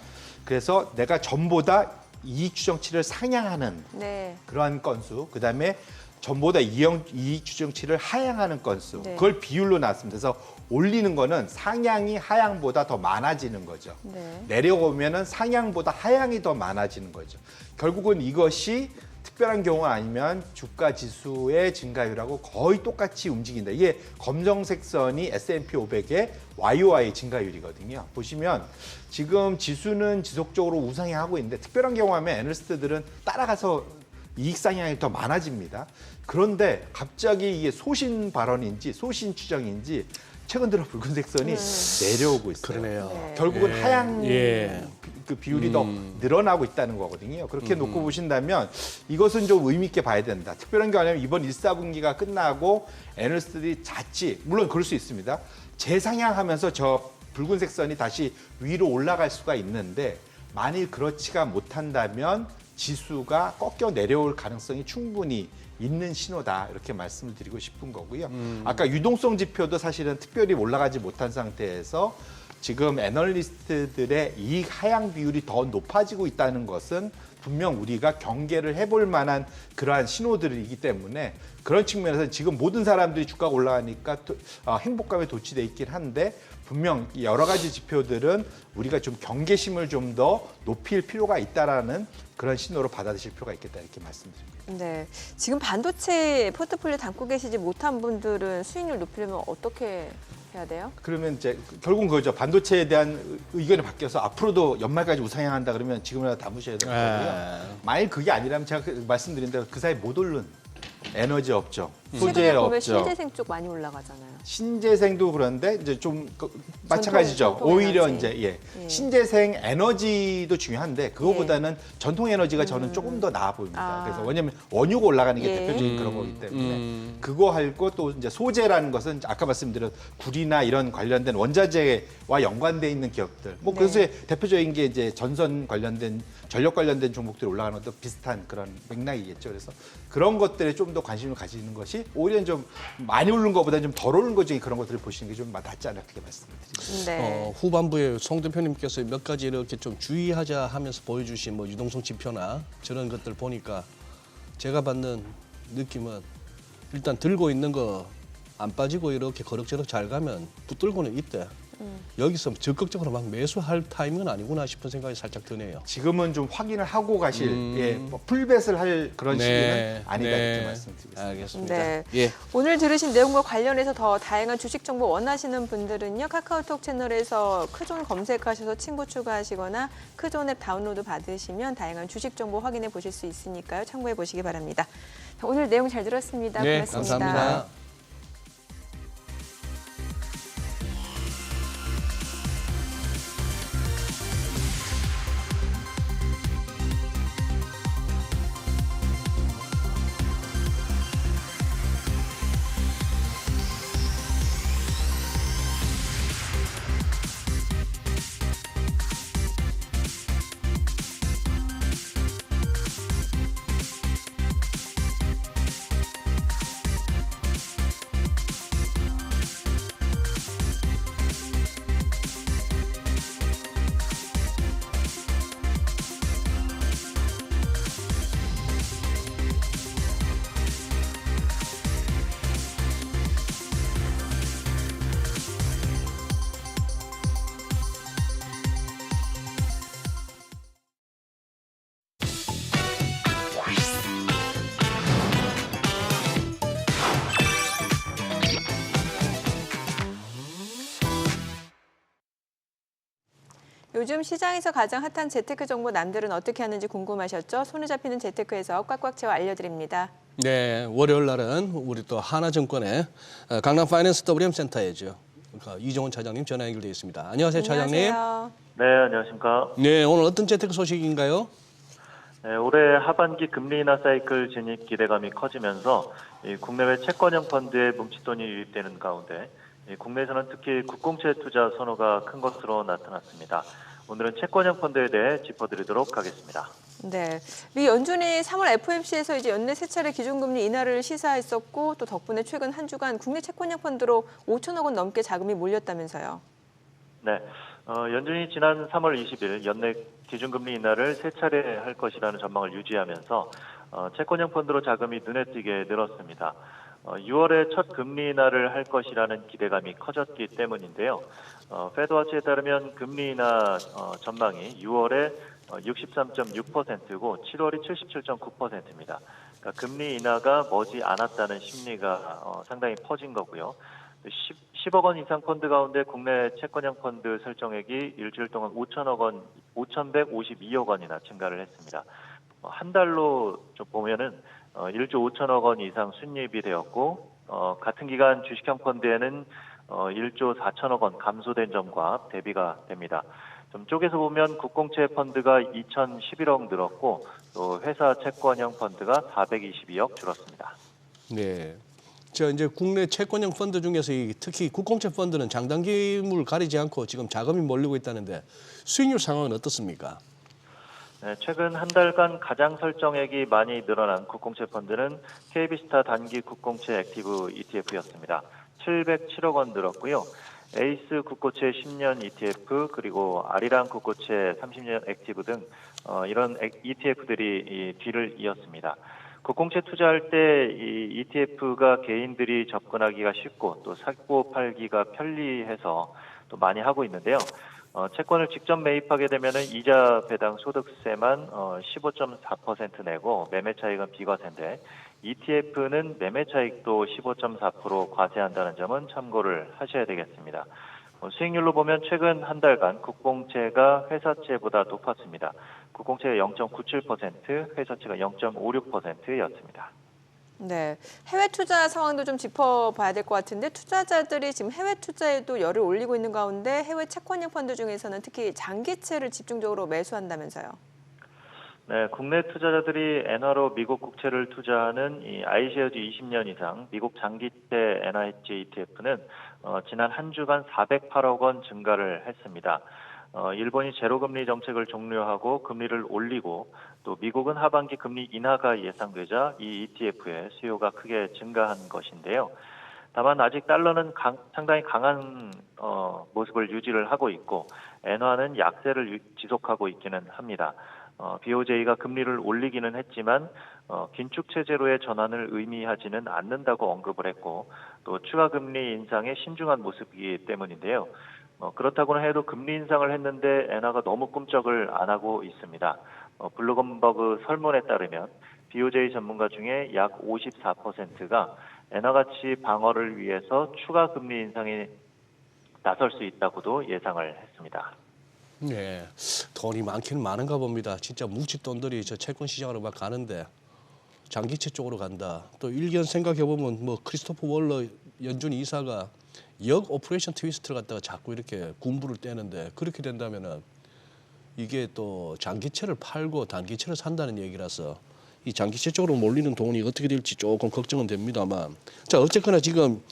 그래서 내가 전보다 이익 추정치를 상향하는 네. 그러한 건수, 그다음에 전보다 이익 추정치를 하향하는 건수, 네. 그걸 비율로 놨습니다. 그래서 올리는 거는 상향이 하향보다 더 많아지는 거죠. 네. 내려오면은 상향보다 하향이 더 많아지는 거죠. 결국은 이것이 특별한 경우 아니면 주가 지수의 증가율하고 거의 똑같이 움직인다. 이게 검정색 선이 S&P 500의 YOY 증가율이거든요. 보시면 지금 지수는 지속적으로 우상향하고 있는데 특별한 경우 하면 애널리스트들은 따라가서 이익 상향이 더 많아집니다. 그런데 갑자기 이게 소신 발언인지 소신 추정인지 최근 들어 붉은색 선이 내려오고 있어요. 그러네요. 네. 결국은 예. 하향 예. 그 비율이 더 늘어나고 있다는 거거든요. 그렇게 놓고 보신다면 이것은 좀 의미 있게 봐야 된다. 특별한 게 아니면 이번 1사분기가 끝나고 애널리스트들이 자칫 물론 그럴 수 있습니다. 재상향하면서 저 붉은색 선이 다시 위로 올라갈 수가 있는데 만일 그렇지가 못한다면 지수가 꺾여 내려올 가능성이 충분히 있는 신호다 이렇게 말씀을 드리고 싶은 거고요. 아까 유동성 지표도 사실은 특별히 올라가지 못한 상태에서 지금 애널리스트들의 이익 하향 비율이 더 높아지고 있다는 것은 분명 우리가 경계를 해볼 만한 그러한 신호들이기 때문에 그런 측면에서 지금 모든 사람들이 주가가 올라가니까 행복감에 도취돼 있긴 한데 분명 여러 가지 지표들은 우리가 좀 경계심을 좀 더 높일 필요가 있다라는 그런 신호로 받아들일 필요가 있겠다 이렇게 말씀드립니다. 네. 지금 반도체 포트폴리오 담고 계시지 못한 분들은 수익률 높이려면 어떻게 해야 돼요? 그러면 이제 결국은 그거죠. 반도체에 대한 의견이 바뀌어서 앞으로도 연말까지 우상향한다 그러면 지금이라도 담으셔야 되는 거고요. 만일 그게 아니라면 제가 말씀드린 대로 그 사이 못 오른 에너지 업종, 소재 최근에 보면 업종, 신재생 쪽 많이 올라가잖아요. 신재생도 그런데 이제 좀 마찬가지죠. 전통 오히려 에너지. 이제 예. 신재생 에너지도 중요한데 그거보다는 전통 에너지가 저는 조금 더 나아 보입니다. 아. 그래서 왜냐하면 원유가 올라가는 게 예. 대표적인 그런 거기 때문에 그거 할고 또 이제 소재라는 것은 아까 말씀드린 굴이나 이런 관련된 원자재와 연관돼 있는 기업들. 뭐 네. 그래서 대표적인 게 이제 전선 관련된 전력 관련된 종목들이 올라가는 것도 비슷한 그런 맥락이겠죠. 그래서 그런 것들에 좀 더 관심을 가지는 것이 오히려 좀 많이 오른 것보다 좀 덜 오른 것 중에 그런 것들을 보시는 게 좀 낫지 않을까 말씀드립니다. 네. 후반부에 송 대표님께서 몇 가지 이렇게 좀 주의하자 하면서 보여주신 뭐 유동성 지표나 저런 것들 보니까 제가 받는 느낌은 일단 들고 있는 거 안 빠지고 이렇게 거럭저럭 잘 가면 붙들고는 있대. 여기서 적극적으로 막 매수할 타이밍은 아니구나 싶은 생각이 살짝 드네요. 지금은 좀 확인을 하고 가실 뭐 풀벳을 할 그런 시기는 아니다 이렇게 말씀드리겠습니다. 알겠습니다. 네. 예. 오늘 들으신 내용과 관련해서 더 다양한 주식 정보 원하시는 분들은요. 카카오톡 채널에서 크존 검색하셔서 친구 추가하시거나 크존 앱 다운로드 받으시면 다양한 주식 정보 확인해 보실 수 있으니까요. 참고해 보시기 바랍니다. 자, 오늘 내용 잘 들었습니다. 네, 고맙습니다. 감사합니다. 요즘 시장에서 가장 핫한 재테크 정보 남들은 어떻게 하는지 궁금하셨죠? 손에 잡히는 재테크에서 꽉꽉 채워 알려드립니다. 네, 월요일 날은 우리 또 하나증권의 강남 파이낸스 WM 센터에죠. 그러니까 이종원 차장님 전화 연결되어 있습니다. 안녕하세요, 차장님. 안녕하세요. 네, 안녕하십니까. 네, 오늘 어떤 재테크 소식인가요? 네, 올해 하반기 금리 인하 사이클 진입 기대감이 커지면서 이 국내외 채권형 펀드에 뭉칫돈이 유입되는 가운데 국내에서는 특히 국공채 투자 선호가 큰 것으로 나타났습니다. 오늘은 채권형 펀드에 대해 짚어드리도록 하겠습니다. 네, 미 연준이 3월 FOMC에서 이제 연내 세 차례 기준금리 인하를 시사했었고 또 덕분에 최근 한 주간 국내 채권형 펀드로 5천억 원 넘게 자금이 몰렸다면서요. 네, 연준이 지난 3월 20일 연내 기준금리 인하를 세 차례 할 것이라는 전망을 유지하면서 채권형 펀드로 자금이 눈에 띄게 늘었습니다. 6월에 첫 금리 인하를 할 것이라는 기대감이 커졌기 때문인데요. 페드워치에 따르면 금리 인하 전망이 6월에 63.6%고 7월이 77.9%입니다. 그러니까 금리 인하가 머지 않았다는 심리가 상당히 퍼진 거고요. 10억 원 이상 펀드 가운데 국내 채권형 펀드 설정액이 일주일 동안 5,152억 원이나 증가를 했습니다. 한 달로 좀 보면은 1조 5천억 원 이상 순이입이 되었고 같은 기간 주식형 펀드에는 1조 4천억 원 감소된 점과 대비가 됩니다. 좀 쪼개서 보면 국공채 펀드가 2,011억 늘었고 또 회사 채권형 펀드가 422억 줄었습니다. 네. 저 이제 국내 채권형 펀드 중에서 특히 국공채 펀드는 장단기물 가리지 않고 지금 자금이 몰리고 있다는데 수익률 상황은 어떻습니까? 네, 최근 한 달간 가장 설정액이 많이 늘어난 국공채 펀드는 KB스타 단기 국공채 액티브 ETF였습니다. 707억 원 늘었고요. 에이스 국고채 10년 ETF 그리고 아리랑 국고채 30년 액티브 등 이런 ETF들이 뒤를 이었습니다. 국공채 투자할 때 이 ETF가 개인들이 접근하기가 쉽고 또 사고 팔기가 편리해서 또 많이 하고 있는데요. 채권을 직접 매입하게 되면은 이자 배당 소득세만 15.4% 내고 매매 차익은 비과세인데 ETF는 매매 차익도 15.4% 과세한다는 점은 참고를 하셔야 되겠습니다. 수익률로 보면 최근 한 달간 국공채가 회사채보다 높았습니다. 국공채가 0.97%, 회사채가 0.56%였습니다. 네, 해외 투자 상황도 좀 짚어봐야 될 것 같은데 투자자들이 지금 해외 투자에도 열을 올리고 있는 가운데 해외 채권형 펀드 중에서는 특히 장기채를 집중적으로 매수한다면서요. 네, 국내 투자자들이 엔화로 미국 국채를 투자하는 이 iShares 20년 이상 미국 장기채 엔화 해지 ETF는 지난 한 주간 408억 원 증가를 했습니다. 일본이 제로금리 정책을 종료하고 금리를 올리고 또 미국은 하반기 금리 인하가 예상되자 이 ETF의 수요가 크게 증가한 것인데요. 다만 아직 달러는 상당히 강한 모습을 유지를 하고 있고 엔화는 약세를 지속하고 있기는 합니다. BOJ가 금리를 올리기는 했지만 긴축 체제로의 전환을 의미하지는 않는다고 언급을 했고 또 추가 금리 인상에 신중한 모습이기 때문인데요. 그렇다고는 해도 금리 인상을 했는데 엔화가 너무 꿈쩍을 안 하고 있습니다. 블룸버그 설문에 따르면 BOJ 전문가 중에 약 54%가 엔화 가치 방어를 위해서 추가 금리 인상에 나설 수 있다고도 예상을 했습니다. 네, 돈이 많기는 많은가 봅니다. 진짜 뭉칫돈들이 저 채권 시장으로 막 가는데 장기채 쪽으로 간다. 또 일견 생각해 보면 뭐 크리스토퍼 월러 연준 이사가 역 오퍼레이션 트위스트를 갖다가 자꾸 이렇게 군부를 떼는데 그렇게 된다면은 이게 또 장기채를 팔고 단기채를 산다는 얘기라서 이 장기채 쪽으로 몰리는 돈이 어떻게 될지 조금 걱정은 됩니다만 자 어쨌거나 지금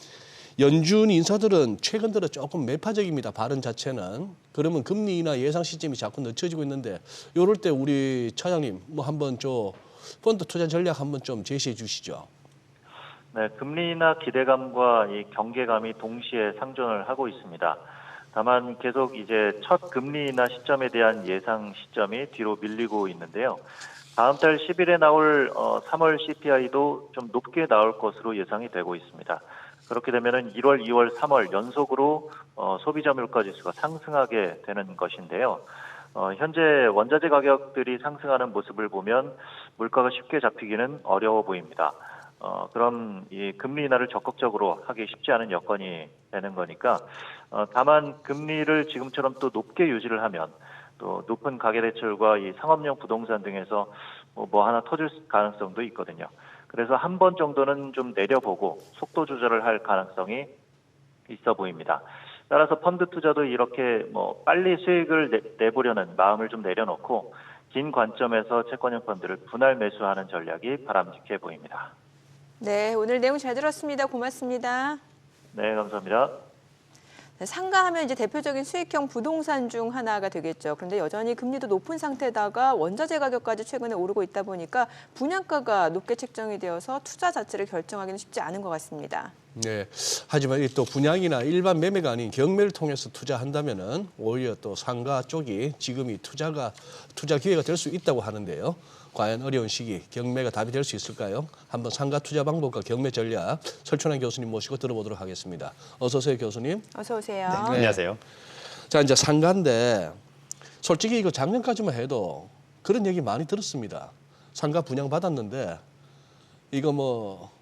연준 인사들은 최근 들어 조금 매파적입니다. 발언 자체는. 그러면 금리 인하 예상 시점이 자꾸 늦춰지고 있는데 이럴 때 우리 차장님 뭐 한번 저 펀드 투자 전략 한번 좀 제시해 주시죠. 네, 금리 인하 기대감과 이 경계감이 동시에 상존을 하고 있습니다. 다만 계속 이제 첫 금리 인하 시점에 대한 예상 시점이 뒤로 밀리고 있는데요. 다음 달 10일에 나올 3월 CPI도 좀 높게 나올 것으로 예상이 되고 있습니다. 그렇게 되면은 1월, 2월, 3월 연속으로 소비자 물가 지수가 상승하게 되는 것인데요. 현재 원자재 가격들이 상승하는 모습을 보면 물가가 쉽게 잡히기는 어려워 보입니다. 그럼 이 금리 인하를 적극적으로 하기 쉽지 않은 여건이 되는 거니까 다만 금리를 지금처럼 또 높게 유지를 하면 또 높은 가계대출과 이 상업용 부동산 등에서 뭐 하나 터질 가능성도 있거든요. 그래서 한 번 정도는 좀 내려보고 속도 조절을 할 가능성이 있어 보입니다. 따라서 펀드 투자도 이렇게 뭐 빨리 수익을 내보려는 마음을 좀 내려놓고 긴 관점에서 채권형 펀드를 분할 매수하는 전략이 바람직해 보입니다. 네, 오늘 내용 잘 들었습니다. 고맙습니다. 네, 감사합니다. 네, 상가하면 이제 대표적인 수익형 부동산 중 하나가 되겠죠. 그런데 여전히 금리도 높은 상태다가 원자재 가격까지 최근에 오르고 있다 보니까 분양가가 높게 책정이 되어서 투자 자체를 결정하기는 쉽지 않은 것 같습니다. 네. 하지만 또 분양이나 일반 매매가 아닌 경매를 통해서 투자한다면은 오히려 또 상가 쪽이 지금이 투자 기회가 될 수 있다고 하는데요. 과연 어려운 시기 경매가 답이 될 수 있을까요? 한번 상가 투자 방법과 경매 전략 설춘환 교수님 모시고 들어보도록 하겠습니다. 어서 오세요, 교수님. 어서 오세요. 네, 안녕하세요. 자, 이제 상가인데 솔직히 이거 작년까지만 해도 그런 얘기 많이 들었습니다. 상가 분양 받았는데 이거 뭐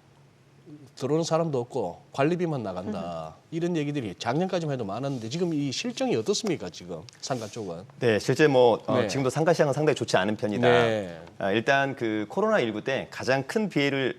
들어오는 사람도 없고 관리비만 나간다. 이런 얘기들이 작년까지만 해도 많았는데 지금 이 실정이 어떻습니까, 지금 상가 쪽은? 네, 실제 뭐 네. 지금도 상가 시장은 상당히 좋지 않은 편이다. 네. 일단 그 코로나19 때 가장 큰 피해를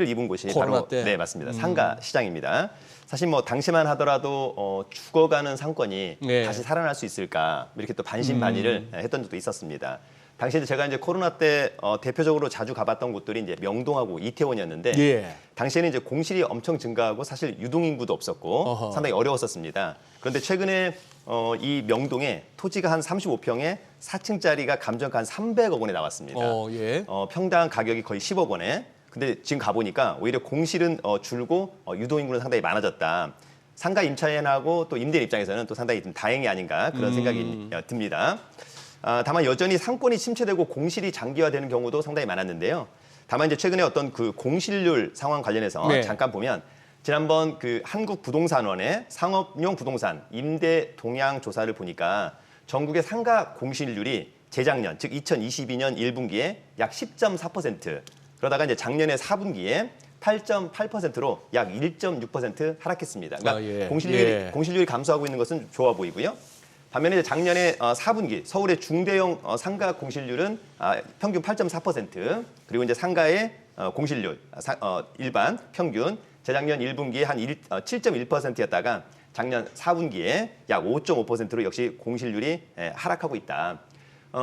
입은 곳이 코로나 바로 때? 네, 맞습니다. 상가 시장입니다. 사실 뭐 당시만 하더라도 죽어가는 상권이 네. 다시 살아날 수 있을까 이렇게 또 반신반의를 했던 적도 있었습니다. 당시에 제가 이제 코로나 때 대표적으로 자주 가봤던 곳들이 이제 명동하고 이태원이었는데 예. 당시에는 이제 공실이 엄청 증가하고 사실 유동인구도 없었고 어허. 상당히 어려웠었습니다. 그런데 최근에 이 명동에 토지가 한 35평에 4층짜리가 감정가 한 300억 원에 나왔습니다. 예. 평당 가격이 거의 10억 원에. 근데 지금 가보니까 오히려 공실은 줄고 유동인구는 상당히 많아졌다. 상가 임차인하고 또 임대인 입장에서는 또 상당히 좀 다행이 아닌가 그런 생각이 듭니다. 다만 여전히 상권이 침체되고 공실이 장기화되는 경우도 상당히 많았는데요. 다만 이제 최근에 어떤 그 공실률 상황 관련해서 네. 잠깐 보면 지난번 그 한국부동산원의 상업용 부동산 임대 동향 조사를 보니까 전국의 상가 공실률이 재작년 즉 2022년 1분기에 약 10.4% 그러다가 이제 작년에 4분기에 8.8%로 약 1.6% 하락했습니다. 그러니까 예. 공실률이 감소하고 있는 것은 좋아 보이고요. 반면에 이제 작년에 4분기 서울의 중대형 상가 공실률은 평균 8.4%, 그리고 이제 상가의 공실률 일반 평균 재작년 1분기에 한 7.1%였다가 작년 4분기에 약 5.5%로 역시 공실률이 하락하고 있다.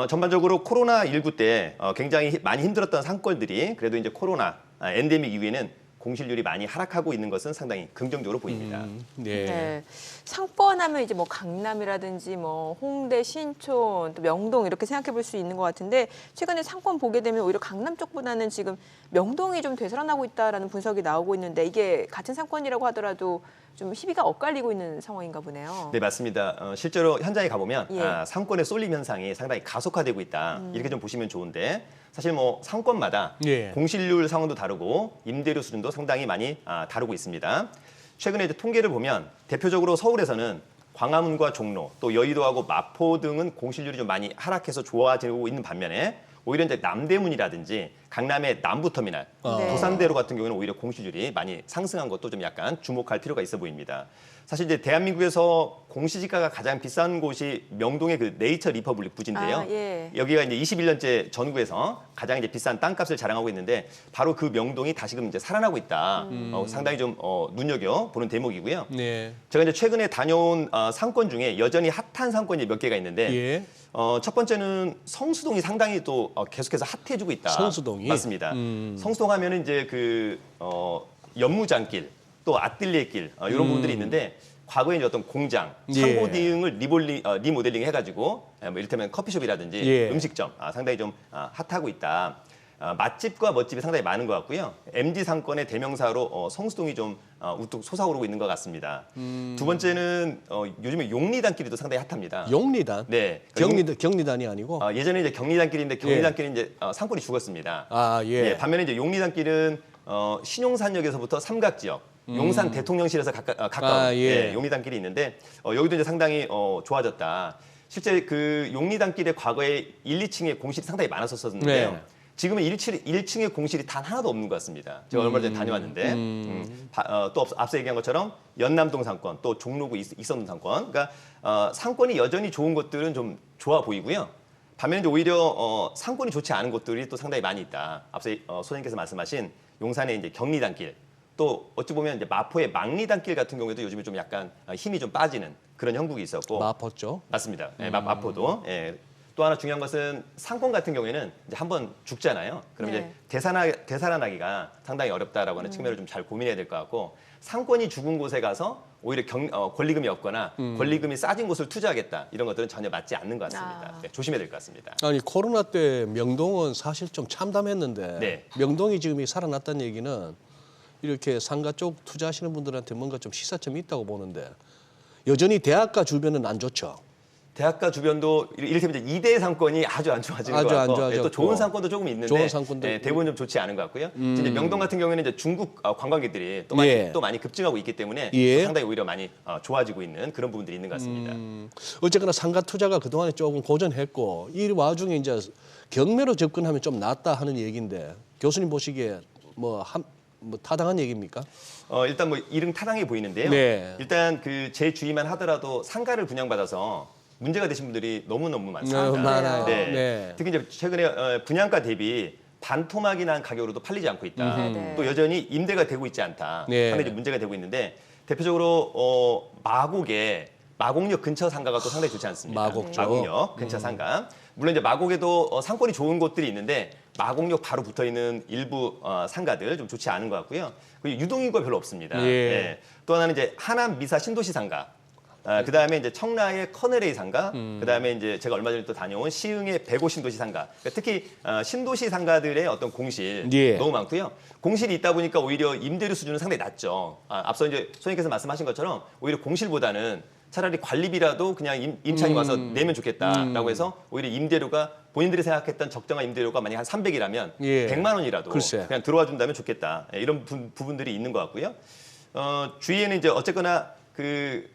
전반적으로 코로나19 때 굉장히 많이 힘들었던 상권들이 그래도 이제 코로나 엔데믹 이후에는 공실률이 많이 하락하고 있는 것은 상당히 긍정적으로 보입니다. 네. 네. 상권하면 이제 뭐 강남이라든지 뭐 홍대, 신촌, 또 명동 이렇게 생각해 볼 수 있는 것 같은데 최근에 상권 보게 되면 오히려 강남 쪽보다는 지금 명동이 좀 되살아나고 있다라는 분석이 나오고 있는데 이게 같은 상권이라고 하더라도 좀 희비가 엇갈리고 있는 상황인가 보네요. 네, 맞습니다. 실제로 현장에 가보면 예. 상권의 쏠림 현상이 상당히 가속화되고 있다. 이렇게 좀 보시면 좋은데 사실 뭐 상권마다 예. 공실률 상황도 다르고 임대료 수준도 상당히 많이 다르고 있습니다. 최근에 이제 통계를 보면 대표적으로 서울에서는 광화문과 종로, 또 여의도하고 마포 등은 공실률이 좀 많이 하락해서 좋아지고 있는 반면에 오히려 이제 남대문이라든지 강남의 남부터미널, 네. 도산대로 같은 경우는 오히려 공실률이 많이 상승한 것도 좀 약간 주목할 필요가 있어 보입니다. 사실 이제 대한민국에서 공시지가가 가장 비싼 곳이 명동의 그 네이처 리퍼블릭 부지인데요. 아, 예. 여기가 이제 21년째 전국에서 가장 이제 비싼 땅값을 자랑하고 있는데 바로 그 명동이 다시금 이제 살아나고 있다. 상당히 좀 눈여겨 보는 대목이고요. 네. 제가 이제 최근에 다녀온 상권 중에 여전히 핫한 상권이 몇 개가 있는데 예. 첫 번째는 성수동이 상당히 또 계속해서 핫해지고 있다. 성수동이? 맞습니다. 성수동 하면은 이제 그 연무장길 또 아뜰리에길 이런 부분들이 있는데 과거에 이제 어떤 공장, 창고 예. 등을 리모델링 해가지고 뭐 이를테면 커피숍이라든지 예. 음식점 상당히 좀 핫하고 있다. 맛집과 멋집이 상당히 많은 것 같고요. MZ 상권의 대명사로 성수동이 좀 우뚝 솟아오르고 있는 것 같습니다. 두 번째는 요즘에 용리단길이도 상당히 핫합니다. 용리단? 네. 경리단이 아니고? 예전에 이제 경리단길인데 경리단길은 이제 상권이 죽었습니다. 아, 예. 예, 반면에 이제 용리단길은 신용산역에서부터 삼각지역, 용산 대통령실에서 가까운 예. 용리단길이 있는데 여기도 이제 상당히 좋아졌다. 실제 그 용리단길의 과거에 1, 2층에 공실이 상당히 많았었는데요. 네. 지금은 1층에 공실이 단 하나도 없는 것 같습니다. 제가 얼마 전에 다녀왔는데 또 앞서 얘기한 것처럼 연남동 상권, 또 종로구 이선동 상권, 그러니까 상권이 여전히 좋은 곳들은 좀 좋아 보이고요. 반면에 이제 오히려 상권이 좋지 않은 곳들이 또 상당히 많이 있다. 앞서 소장님께서 말씀하신 용산의 이제 경리단길, 또 어찌 보면 이제 마포의 망리단길 같은 경우에도 요즘에 좀 약간 힘이 좀 빠지는 그런 형국이 있었고. 마포 쪽? 맞습니다. 예, 마포도. 예. 또 하나 중요한 것은 상권 같은 경우에는 이제 한번 죽잖아요. 그럼 네. 이제 되살아나기가 상당히 어렵다라고 하는 측면을 좀 잘 고민해야 될 것 같고, 상권이 죽은 곳에 가서 오히려 권리금이 없거나 권리금이 싸진 곳을 투자하겠다, 이런 것들은 전혀 맞지 않는 것 같습니다. 네, 조심해야 될 것 같습니다. 아니 코로나 때 명동은 사실 좀 참담했는데 네. 명동이 지금 살아났다는 얘기는 이렇게 상가 쪽 투자하시는 분들한테 뭔가 좀 시사점이 있다고 보는데 여전히 대학가 주변은 안 좋죠. 대학가 주변도 이를테면 이제 2대 상권이 아주 안 좋아지는 아주 것 안 같고, 좋아졌고. 또 좋은 상권도 조금 있는데 좋은 상권도 대부분 좀 좋지 않은 것 같고요. 이제 명동 같은 경우에는 이제 중국 관광객들이 또 많이 급증하고 있기 때문에 예. 상당히 오히려 많이 좋아지고 있는 그런 부분들이 있는 것 같습니다. 어쨌거나 상가 투자가 그동안에 조금 고전했고 이 와중에 이제 경매로 접근하면 좀 낫다 하는 얘기인데 교수님 보시기에 뭐 타당한 얘기입니까? 일단 뭐 이릉타당해 보이는데요. 네. 일단 그 제 주의만 하더라도 상가를 분양받아서 문제가 되신 분들이 너무너무 많습니다. 많아요. 네. 네. 특히 이제 최근에 분양가 대비 반토막이 난 가격으로도 팔리지 않고 있다. 네. 또 여전히 임대가 되고 있지 않다. 네. 상당히 문제가 되고 있는데 대표적으로 마곡역 근처 상가가 또 상당히 좋지 않습니다. 마곡 쪽. 마곡역 근처 상가. 물론 이제 마곡에도 상권이 좋은 곳들이 있는데 마곡역 바로 붙어 있는 일부 상가들 좀 좋지 않은 것 같고요. 그리고 유동인구가 별로 없습니다. 예. 네. 또 하나는 이제 하남 미사 신도시 상가. 그다음에 이제 청라의 커널A 상가, 그다음에 이제 제가 얼마 전에 또 다녀온 시흥의 백오 신도시 상가. 그러니까 특히 신도시 상가들의 어떤 공실 예. 너무 많고요. 공실이 있다 보니까 오히려 임대료 수준은 상당히 낮죠. 앞서 이제 소장님께서 말씀하신 것처럼 오히려 공실보다는 차라리 관리비라도 그냥 임차인이 와서 내면 좋겠다라고 해서 오히려 임대료가 본인들이 생각했던 적정한 임대료가 만약 한 300이라면 예. 100만 원이라도 글쎄. 그냥 들어와 준다면 좋겠다. 이런 부분들이 있는 것 같고요. 주위에는 이제 어쨌거나 그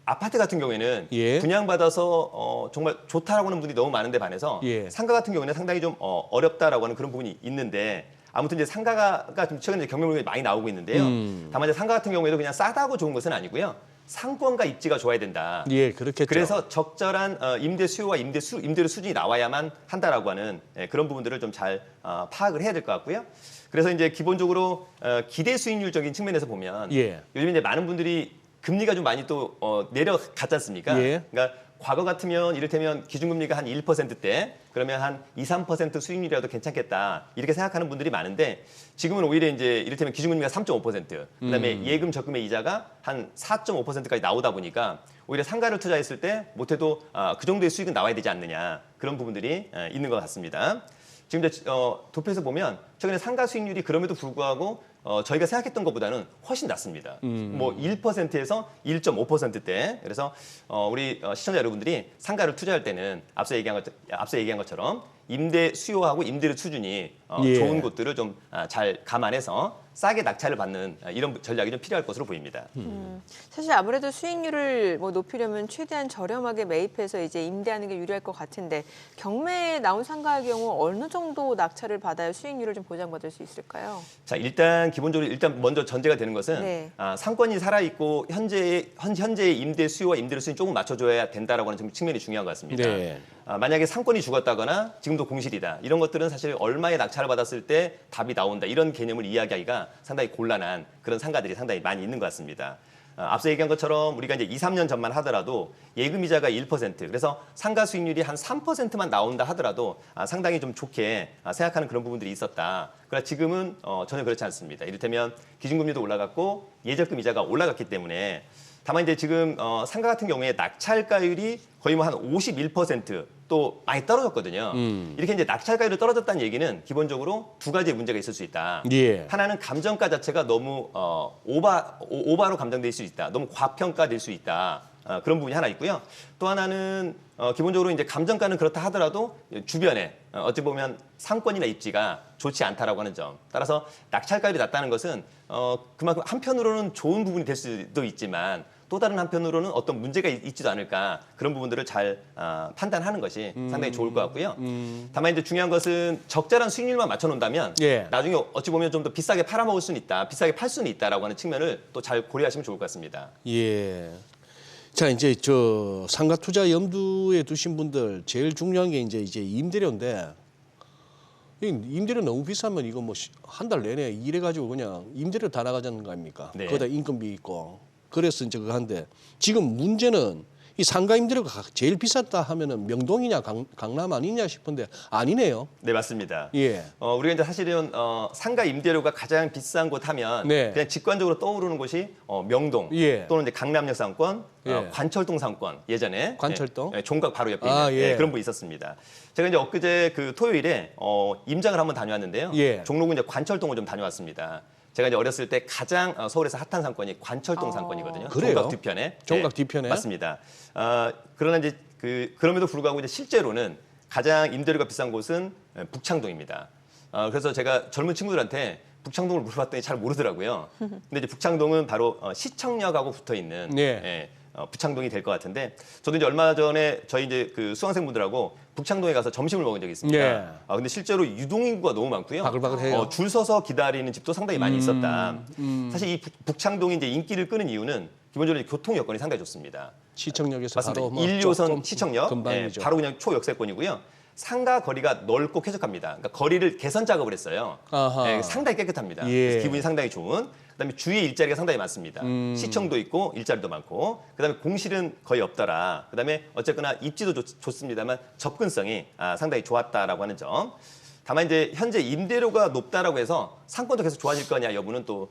아파트 같은 경우에는 예. 분양받아서 정말 좋다라고 하는 분들이 너무 많은데 반해서 예. 상가 같은 경우는 상당히 좀 어렵다라고 하는 그런 부분이 있는데 아무튼 이제 상가가 좀 최근에 경매물이 많이 나오고 있는데요. 다만 이제 상가 같은 경우에도 그냥 싸다고 좋은 것은 아니고요. 상권과 입지가 좋아야 된다. 예, 그렇겠죠. 그래서 적절한 임대 수요와 임대료 수준이 나와야만 한다라고 하는 그런 부분들을 좀 잘 파악을 해야 될 것 같고요. 그래서 이제 기본적으로 기대 수익률적인 측면에서 보면 예. 요즘 이제 많은 분들이 금리가 좀 많이 또 내려갔지 않습니까? 예. 그러니까 과거 같으면 이를테면 기준금리가 한 1%대 그러면 한 2, 3% 수익률이라도 괜찮겠다 이렇게 생각하는 분들이 많은데 지금은 오히려 이제 이를테면 기준금리가 3.5% 그다음에 예금 적금의 이자가 한 4.5%까지 나오다 보니까 오히려 상가를 투자했을 때 못해도 그 정도의 수익은 나와야 되지 않느냐 그런 부분들이 있는 것 같습니다. 지금 이제 도표에서 보면 최근에 상가 수익률이 그럼에도 불구하고 저희가 생각했던 것보다는 훨씬 낮습니다. 뭐 1%에서 1.5%대. 그래서 우리 시청자 여러분들이 상가를 투자할 때는 앞서 얘기한 것처럼 임대 수요하고 임대료 수준이 예. 좋은 곳들을 좀 잘 감안해서 싸게 낙찰을 받는 이런 전략이 좀 필요할 것으로 보입니다. 사실 아무래도 수익률을 뭐 높이려면 최대한 저렴하게 매입해서 이제 임대하는 게 유리할 것 같은데 경매에 나온 상가의 경우 어느 정도 낙찰을 받아야 수익률을 좀 보장받을 수 있을까요? 자, 기본적으로 먼저 전제가 되는 것은 네. 상권이 살아있고 현재의 임대 수요와 임대료 수준이 조금 맞춰줘야 된다라고 하는 측면이 중요한 것 같습니다. 네. 만약에 상권이 죽었다거나 지금도 공실이다. 이런 것들은 사실 얼마에 낙찰을 받았을 때 답이 나온다. 이런 개념을 이야기하기가 상당히 곤란한 그런 상가들이 상당히 많이 있는 것 같습니다. 앞서 얘기한 것처럼 우리가 이제 2, 3년 전만 하더라도 예금이자가 1%, 그래서 상가 수익률이 한 3%만 나온다 하더라도 상당히 좀 좋게 생각하는 그런 부분들이 있었다. 그러나 지금은 전혀 그렇지 않습니다. 이를테면 기준금리도 올라갔고 예적금 이자가 올라갔기 때문에 다만 이제 지금 상가 같은 경우에 낙찰가율이 거의 뭐 한 51% 또 많이 떨어졌거든요. 이렇게 이제 낙찰가율이 떨어졌다는 얘기는 기본적으로 두 가지의 문제가 있을 수 있다. 예. 하나는 감정가 자체가 너무 오바로 감정될 수 있다. 너무 과평가될 수 있다. 그런 부분이 하나 있고요. 또 하나는 기본적으로 이제 감정가는 그렇다 하더라도 주변에 어찌 보면 상권이나 입지가 좋지 않다라고 하는 점. 따라서 낙찰가율이 낮다는 것은 그만큼 한편으로는 좋은 부분이 될 수도 있지만 또 다른 한편으로는 어떤 문제가 있지도 않을까 그런 부분들을 잘 판단하는 것이 상당히 좋을 것 같고요. 다만 이제 중요한 것은 적절한 수익률만 맞춰놓는다면 예. 나중에 어찌 보면 좀 더 비싸게 팔아먹을 수는 있다, 비싸게 팔 수는 있다라고 하는 측면을 또 잘 고려하시면 좋을 것 같습니다. 예. 자, 이제 저 상가 투자 염두에 두신 분들 제일 중요한 게 이제 임대료인데 임대료 너무 비싸면 이거 뭐 한 달 내내 일해 가지고 그냥 임대료 다 나가자는 거 아닙니까? 네. 거기다 인건비 있고. 그래서 이제 그거 한데 지금 문제는 이 상가 임대료가 제일 비쌌다 하면은 명동이냐 강남 아니냐 싶은데 아니네요. 네, 맞습니다. 예. 우리가 이제 사실은 상가 임대료가 가장 비싼 곳 하면 네. 그냥 직관적으로 떠오르는 곳이 명동 예. 또는 이제 강남역 상권, 예. 관철동 상권 예전에 관철동? 종각 바로 옆에 있는 예. 그런 분이 있었습니다. 제가 이제 엊그제 그 토요일에 임장을 한번 다녀왔는데요. 예. 종로구 이제 관철동을 좀 다녀왔습니다. 제가 이제 어렸을 때 가장 서울에서 핫한 상권이 관철동 상권이거든요. 그래요? 종각 뒤편에. 종각 뒤편에? 맞습니다. 그러나 이제 그럼에도 불구하고 이제 실제로는 가장 임대료가 비싼 곳은 북창동입니다. 그래서 제가 젊은 친구들한테 북창동을 물어봤더니 잘 모르더라고요. 근데 이제 북창동은 바로 시청역하고 붙어 있는 네. 북창동이 될 것 같은데 저도 이제 얼마 전에 저희 이제 그 수강생분들하고 북창동에 가서 점심을 먹은 적이 있습니다. 네. 근데 실제로 유동인구가 너무 많고요. 바글바글해요. 줄 서서 기다리는 집도 상당히 많이 있었다. 사실 이 북창동이 이제 인기를 끄는 이유는 기본적으로 교통 여건이 상당히 좋습니다. 시청역에서 맞습니다. 바로 뭐 1호선 조금 시청역, 금방이죠. 바로 그냥 초역세권이고요. 상가 거리가 넓고 쾌적합니다. 그러니까 거리를 개선 작업을 했어요. 아하. 상당히 깨끗합니다. 예. 그래서 기분이 상당히 좋은. 그다음에 주위에 일자리가 상당히 많습니다. 시청도 있고 일자리도 많고. 그다음에 공실은 거의 없더라. 그다음에 어쨌거나 입지도 좋습니다만 접근성이 상당히 좋았다라고 하는 점. 다만 이제 현재 임대료가 높다라고 해서 상권도 계속 좋아질 거냐 여부는 또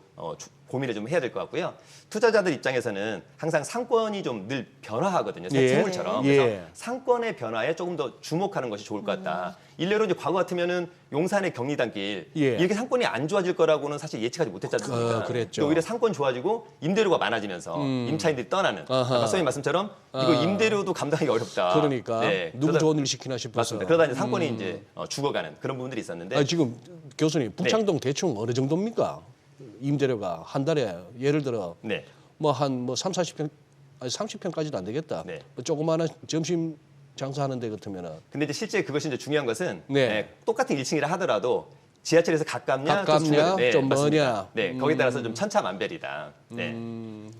고민을 좀 해야 될 것 같고요. 투자자들 입장에서는 항상 상권이 좀 늘 변화하거든요. 예. 생물처럼. 예. 그래서 상권의 변화에 조금 더 주목하는 것이 좋을 것 같다. 일례로 이제 과거 같으면은 용산의 경리단길 예. 이렇게 상권이 안 좋아질 거라고는 사실 예측하지 못했지 않습니까? 그랬죠. 오히려 상권 좋아지고 임대료가 많아지면서 임차인들이 떠나는. 아하. 박사님 말씀처럼 이거 임대료도 감당하기 어렵다. 그러니까 누구 좋은 일 시키나 싶어서. 맞습니다. 그러다 이제 상권이 이제 죽어가는 그런 부분들이 있었는데 아니, 지금 교수님 북창동 대충 어느 정도입니까? 임대료가 한 달에 예를 들어 네. 뭐 한 3, 40평 아니 30평까지도 안 되겠다. 네. 뭐 조그마한 점심 장사하는 데 같으면은 근데 이제 실제 그것이 이제 중요한 것은 네. 똑같은 1층이라 하더라도 지하철에서 가깝냐, 또 중간에- 네, 좀 맞습니다. 머냐. 네, 거기에 따라서 좀 천차만별이다. 네.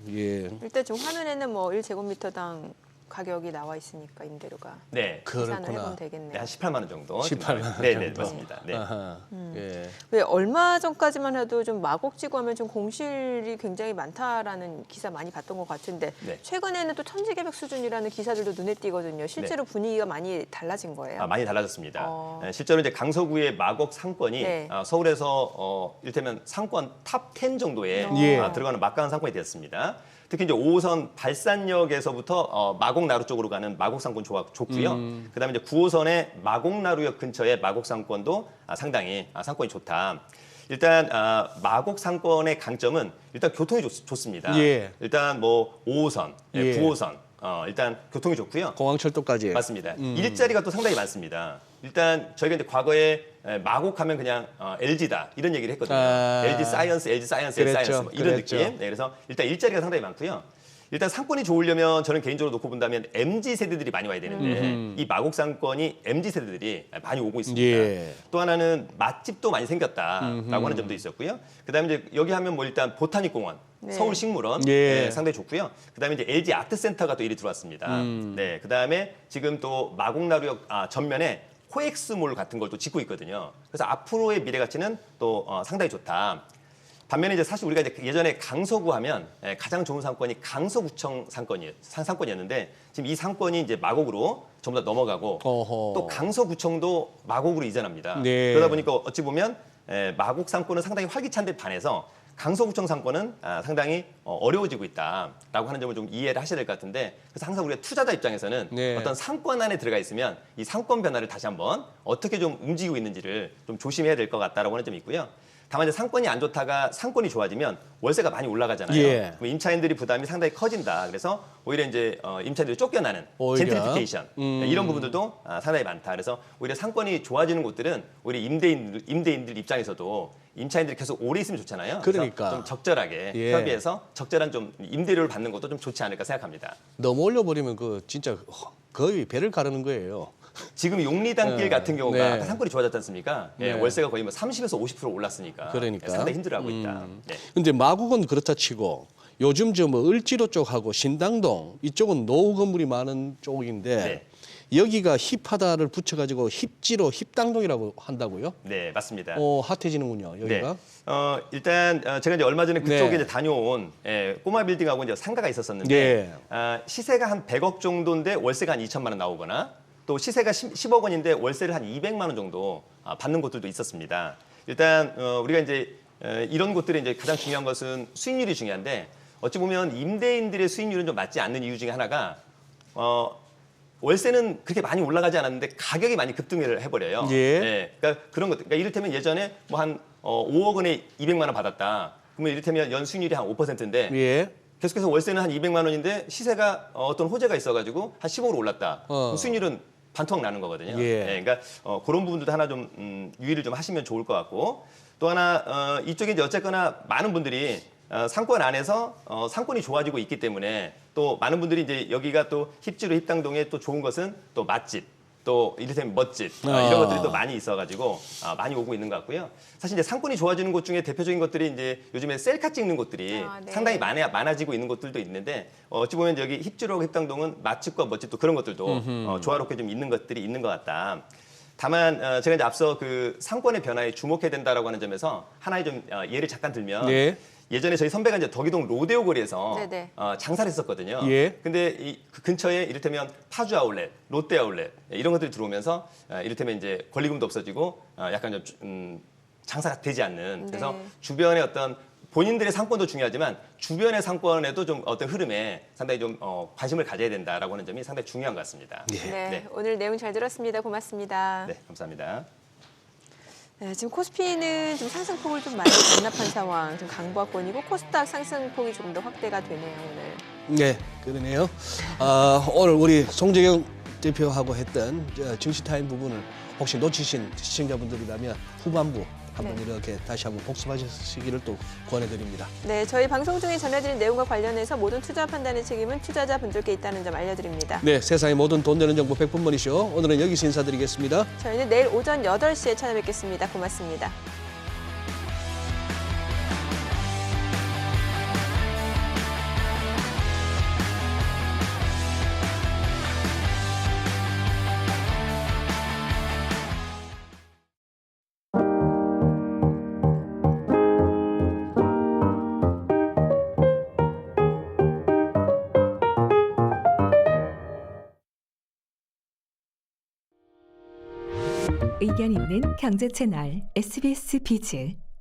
예. 일단 지금 화면에는 뭐 1제곱미터당 가격이 나와 있으니까 임대료가 네. 계산을 그렇구나. 해보면 되겠네요. 네, 한 18만 원 정도. 18만 원 네, 네, 정도. 맞습니다. 네. 아하. 예. 왜 얼마 전까지만 해도 좀 마곡지구 하면 좀 공실이 굉장히 많다라는 기사 많이 봤던 것 같은데 네. 최근에는 또 천지개벽 수준이라는 기사들도 눈에 띄거든요. 실제로 분위기가 많이 달라진 거예요. 많이 달라졌습니다. 어. 실제로 이제 강서구의 마곡 상권이 네. 서울에서 이를테면 상권 탑 10 정도에 예. 들어가는 막강한 상권이 되었습니다. 특히 이제 5호선 발산역에서부터 마곡나루 쪽으로 가는 마곡 상권 좋고요. 그다음에 이제 9호선의 마곡나루역 근처의 마곡 상권도 상당히 상권이 좋다. 일단 마곡 상권의 강점은 일단 교통이 좋습니다. 예. 일단 뭐 5호선, 예. 9호선 일단 교통이 좋고요. 공항철도까지. 맞습니다. 일자리가 또 상당히 많습니다. 일단 저희가 이제 과거에 마곡하면 그냥 LG다 이런 얘기를 했거든요. LG 사이언스, LG 사이언스, LG 그랬죠. 사이언스 뭐 이런 그랬죠. 느낌. 네, 그래서 일단 일자리가 상당히 많고요. 일단 상권이 좋으려면 저는 개인적으로 놓고 본다면 MZ 세대들이 많이 와야 되는데 이 마곡 상권이 MZ 세대들이 많이 오고 있습니다. 예. 또 하나는 맛집도 많이 생겼다라고 하는 점도 있었고요. 그다음에 이제 여기 하면 뭐 일단 보타닉공원, 네. 서울식물원 예. 상당히 좋고요. 그다음에 이제 LG 아트센터가 또 일이 들어왔습니다. 네, 그다음에 지금 또 마곡나루역 전면에 코엑스몰 같은 걸 또 짓고 있거든요. 그래서 앞으로의 미래 가치는 또 상당히 좋다. 반면에 이제 사실 우리가 이제 예전에 강서구 하면 가장 좋은 상권이 강서구청 상권이었는데 지금 이 상권이 이제 마곡으로 전부 다 넘어가고 어허. 또 강서구청도 마곡으로 이전합니다. 네. 그러다 보니까 어찌 보면 마곡 상권은 상당히 활기찬 데 반해서 강서구청 상권은 상당히 어려워지고 있다라고 하는 점을 좀 이해를 하셔야 될 것 같은데 그래서 항상 우리가 투자자 입장에서는 네. 어떤 상권 안에 들어가 있으면 이 상권 변화를 다시 한번 어떻게 좀 움직이고 있는지를 좀 조심해야 될 것 같다라고 하는 점이 있고요. 다만 이제 상권이 안 좋다가 상권이 좋아지면 월세가 많이 올라가잖아요. 예. 그럼 임차인들이 부담이 상당히 커진다. 그래서 오히려 이제 임차인들이 쫓겨나는 오히려. 젠트리피케이션 이런 부분들도 상당히 많다. 그래서 오히려 상권이 좋아지는 곳들은 오히려 임대인들 입장에서도 임차인들이 계속 오래 있으면 좋잖아요. 그래서 그러니까. 좀 적절하게 예. 협의해서 적절한 좀 임대료를 받는 것도 좀 좋지 않을까 생각합니다. 너무 올려버리면 그 진짜 거의 배를 가르는 거예요. 지금 용리단길 네. 같은 경우가 네. 아까 상권이 좋아졌지 않습니까? 예, 네. 월세가 거의 뭐 30에서 50% 올랐으니까 그러니까. 예, 상당히 힘들어하고 있다. 네. 근데 마곡은 그렇다 치고 요즘 저 뭐 을지로 쪽하고 신당동 이쪽은 노후 건물이 많은 쪽인데 네. 여기가 힙하다를 붙여가지고 힙지로 힙당동이라고 한다고요? 네, 맞습니다. 핫해지는군요, 여기가. 일단 제가 이제 얼마 전에 그쪽에 네. 이제 다녀온 꼬마 빌딩하고 이제 상가가 있었었는데 예. 시세가 한 100억 정도인데 월세가 한 2천만 원 나오거나 또 시세가 10억 원인데 월세를 한 200만 원 정도 받는 곳들도 있었습니다. 일단 우리가 이제 이런 곳들이 이제 가장 중요한 것은 수익률이 중요한데 어찌 보면 임대인들의 수익률은 좀 맞지 않는 이유 중에 하나가 월세는 그렇게 많이 올라가지 않았는데 가격이 많이 급등을 해버려요. 예. 그러니까 그런 것들. 그러니까 이를테면 예전에 뭐 한 5억 원에 200만 원 받았다. 그러면 이를테면 연 수익률이 한 5%인데 예. 계속해서 월세는 한 200만 원인데 시세가 어떤 호재가 있어가지고 한 10억으로 올랐다. 그럼 수익률은 반토막 나는 거거든요. 예. 그러니까 그런 부분들도 하나 좀 유의를 좀 하시면 좋을 것 같고 또 하나 이쪽에 이제 어쨌거나 많은 분들이 상권 안에서 상권이 좋아지고 있기 때문에 또 많은 분들이 이제 여기가 또 힙지로 힙당동에 또 좋은 것은 또 맛집 또 이를테면 멋집 이런 것들이 또 많이 있어가지고 많이 오고 있는 것 같고요. 사실 이제 상권이 좋아지는 곳 중에 대표적인 것들이 이제 요즘에 셀카 찍는 곳들이 네. 상당히 많아지고 있는 곳들도 있는데 어찌 보면 여기 힙지로 힙당동은 맛집과 멋집 또 그런 것들도 조화롭게 좀 있는 것들이 있는 것 같다. 다만 제가 이제 앞서 그 상권의 변화에 주목해야 된다라고 하는 점에서 하나의 좀 예를 잠깐 들면 네. 예전에 저희 선배가 이제 덕이동 로데오 거리에서 네네. 장사를 했었거든요. 예. 근데 그 근처에 이를테면 파주 아울렛, 롯데 아울렛 이런 것들이 들어오면서 이를테면 이제 권리금도 없어지고 약간 좀 장사가 되지 않는 그래서 네. 주변의 어떤 본인들의 상권도 중요하지만 주변의 상권에도 좀 어떤 흐름에 상당히 좀 관심을 가져야 된다라고 하는 점이 상당히 중요한 것 같습니다. 네, 오늘 내용 잘 들었습니다. 고맙습니다. 네, 감사합니다. 네, 지금 코스피는 좀 상승폭을 좀 많이 반납한 상황, 좀 강보합권이고 코스닥 상승폭이 조금 더 확대가 되네요, 오늘. 네, 그러네요. 오늘 우리 송재경 대표하고 했던 증시타임 부분을 혹시 놓치신 시청자분들이라면 후반부 한번 네. 이렇게 다시 한번 복습하시기를 또 권해드립니다. 네, 저희 방송 중에 전해드린 내용과 관련해서 모든 투자 판단의 책임은 투자자분들께 있다는 점 알려드립니다. 네, 세상의 모든 돈 되는 정보 100분 머니쇼. 오늘은 여기서 인사드리겠습니다. 저희는 내일 오전 8시에 찾아뵙겠습니다. 고맙습니다. 의견 있는 경제 채널 SBS 비즈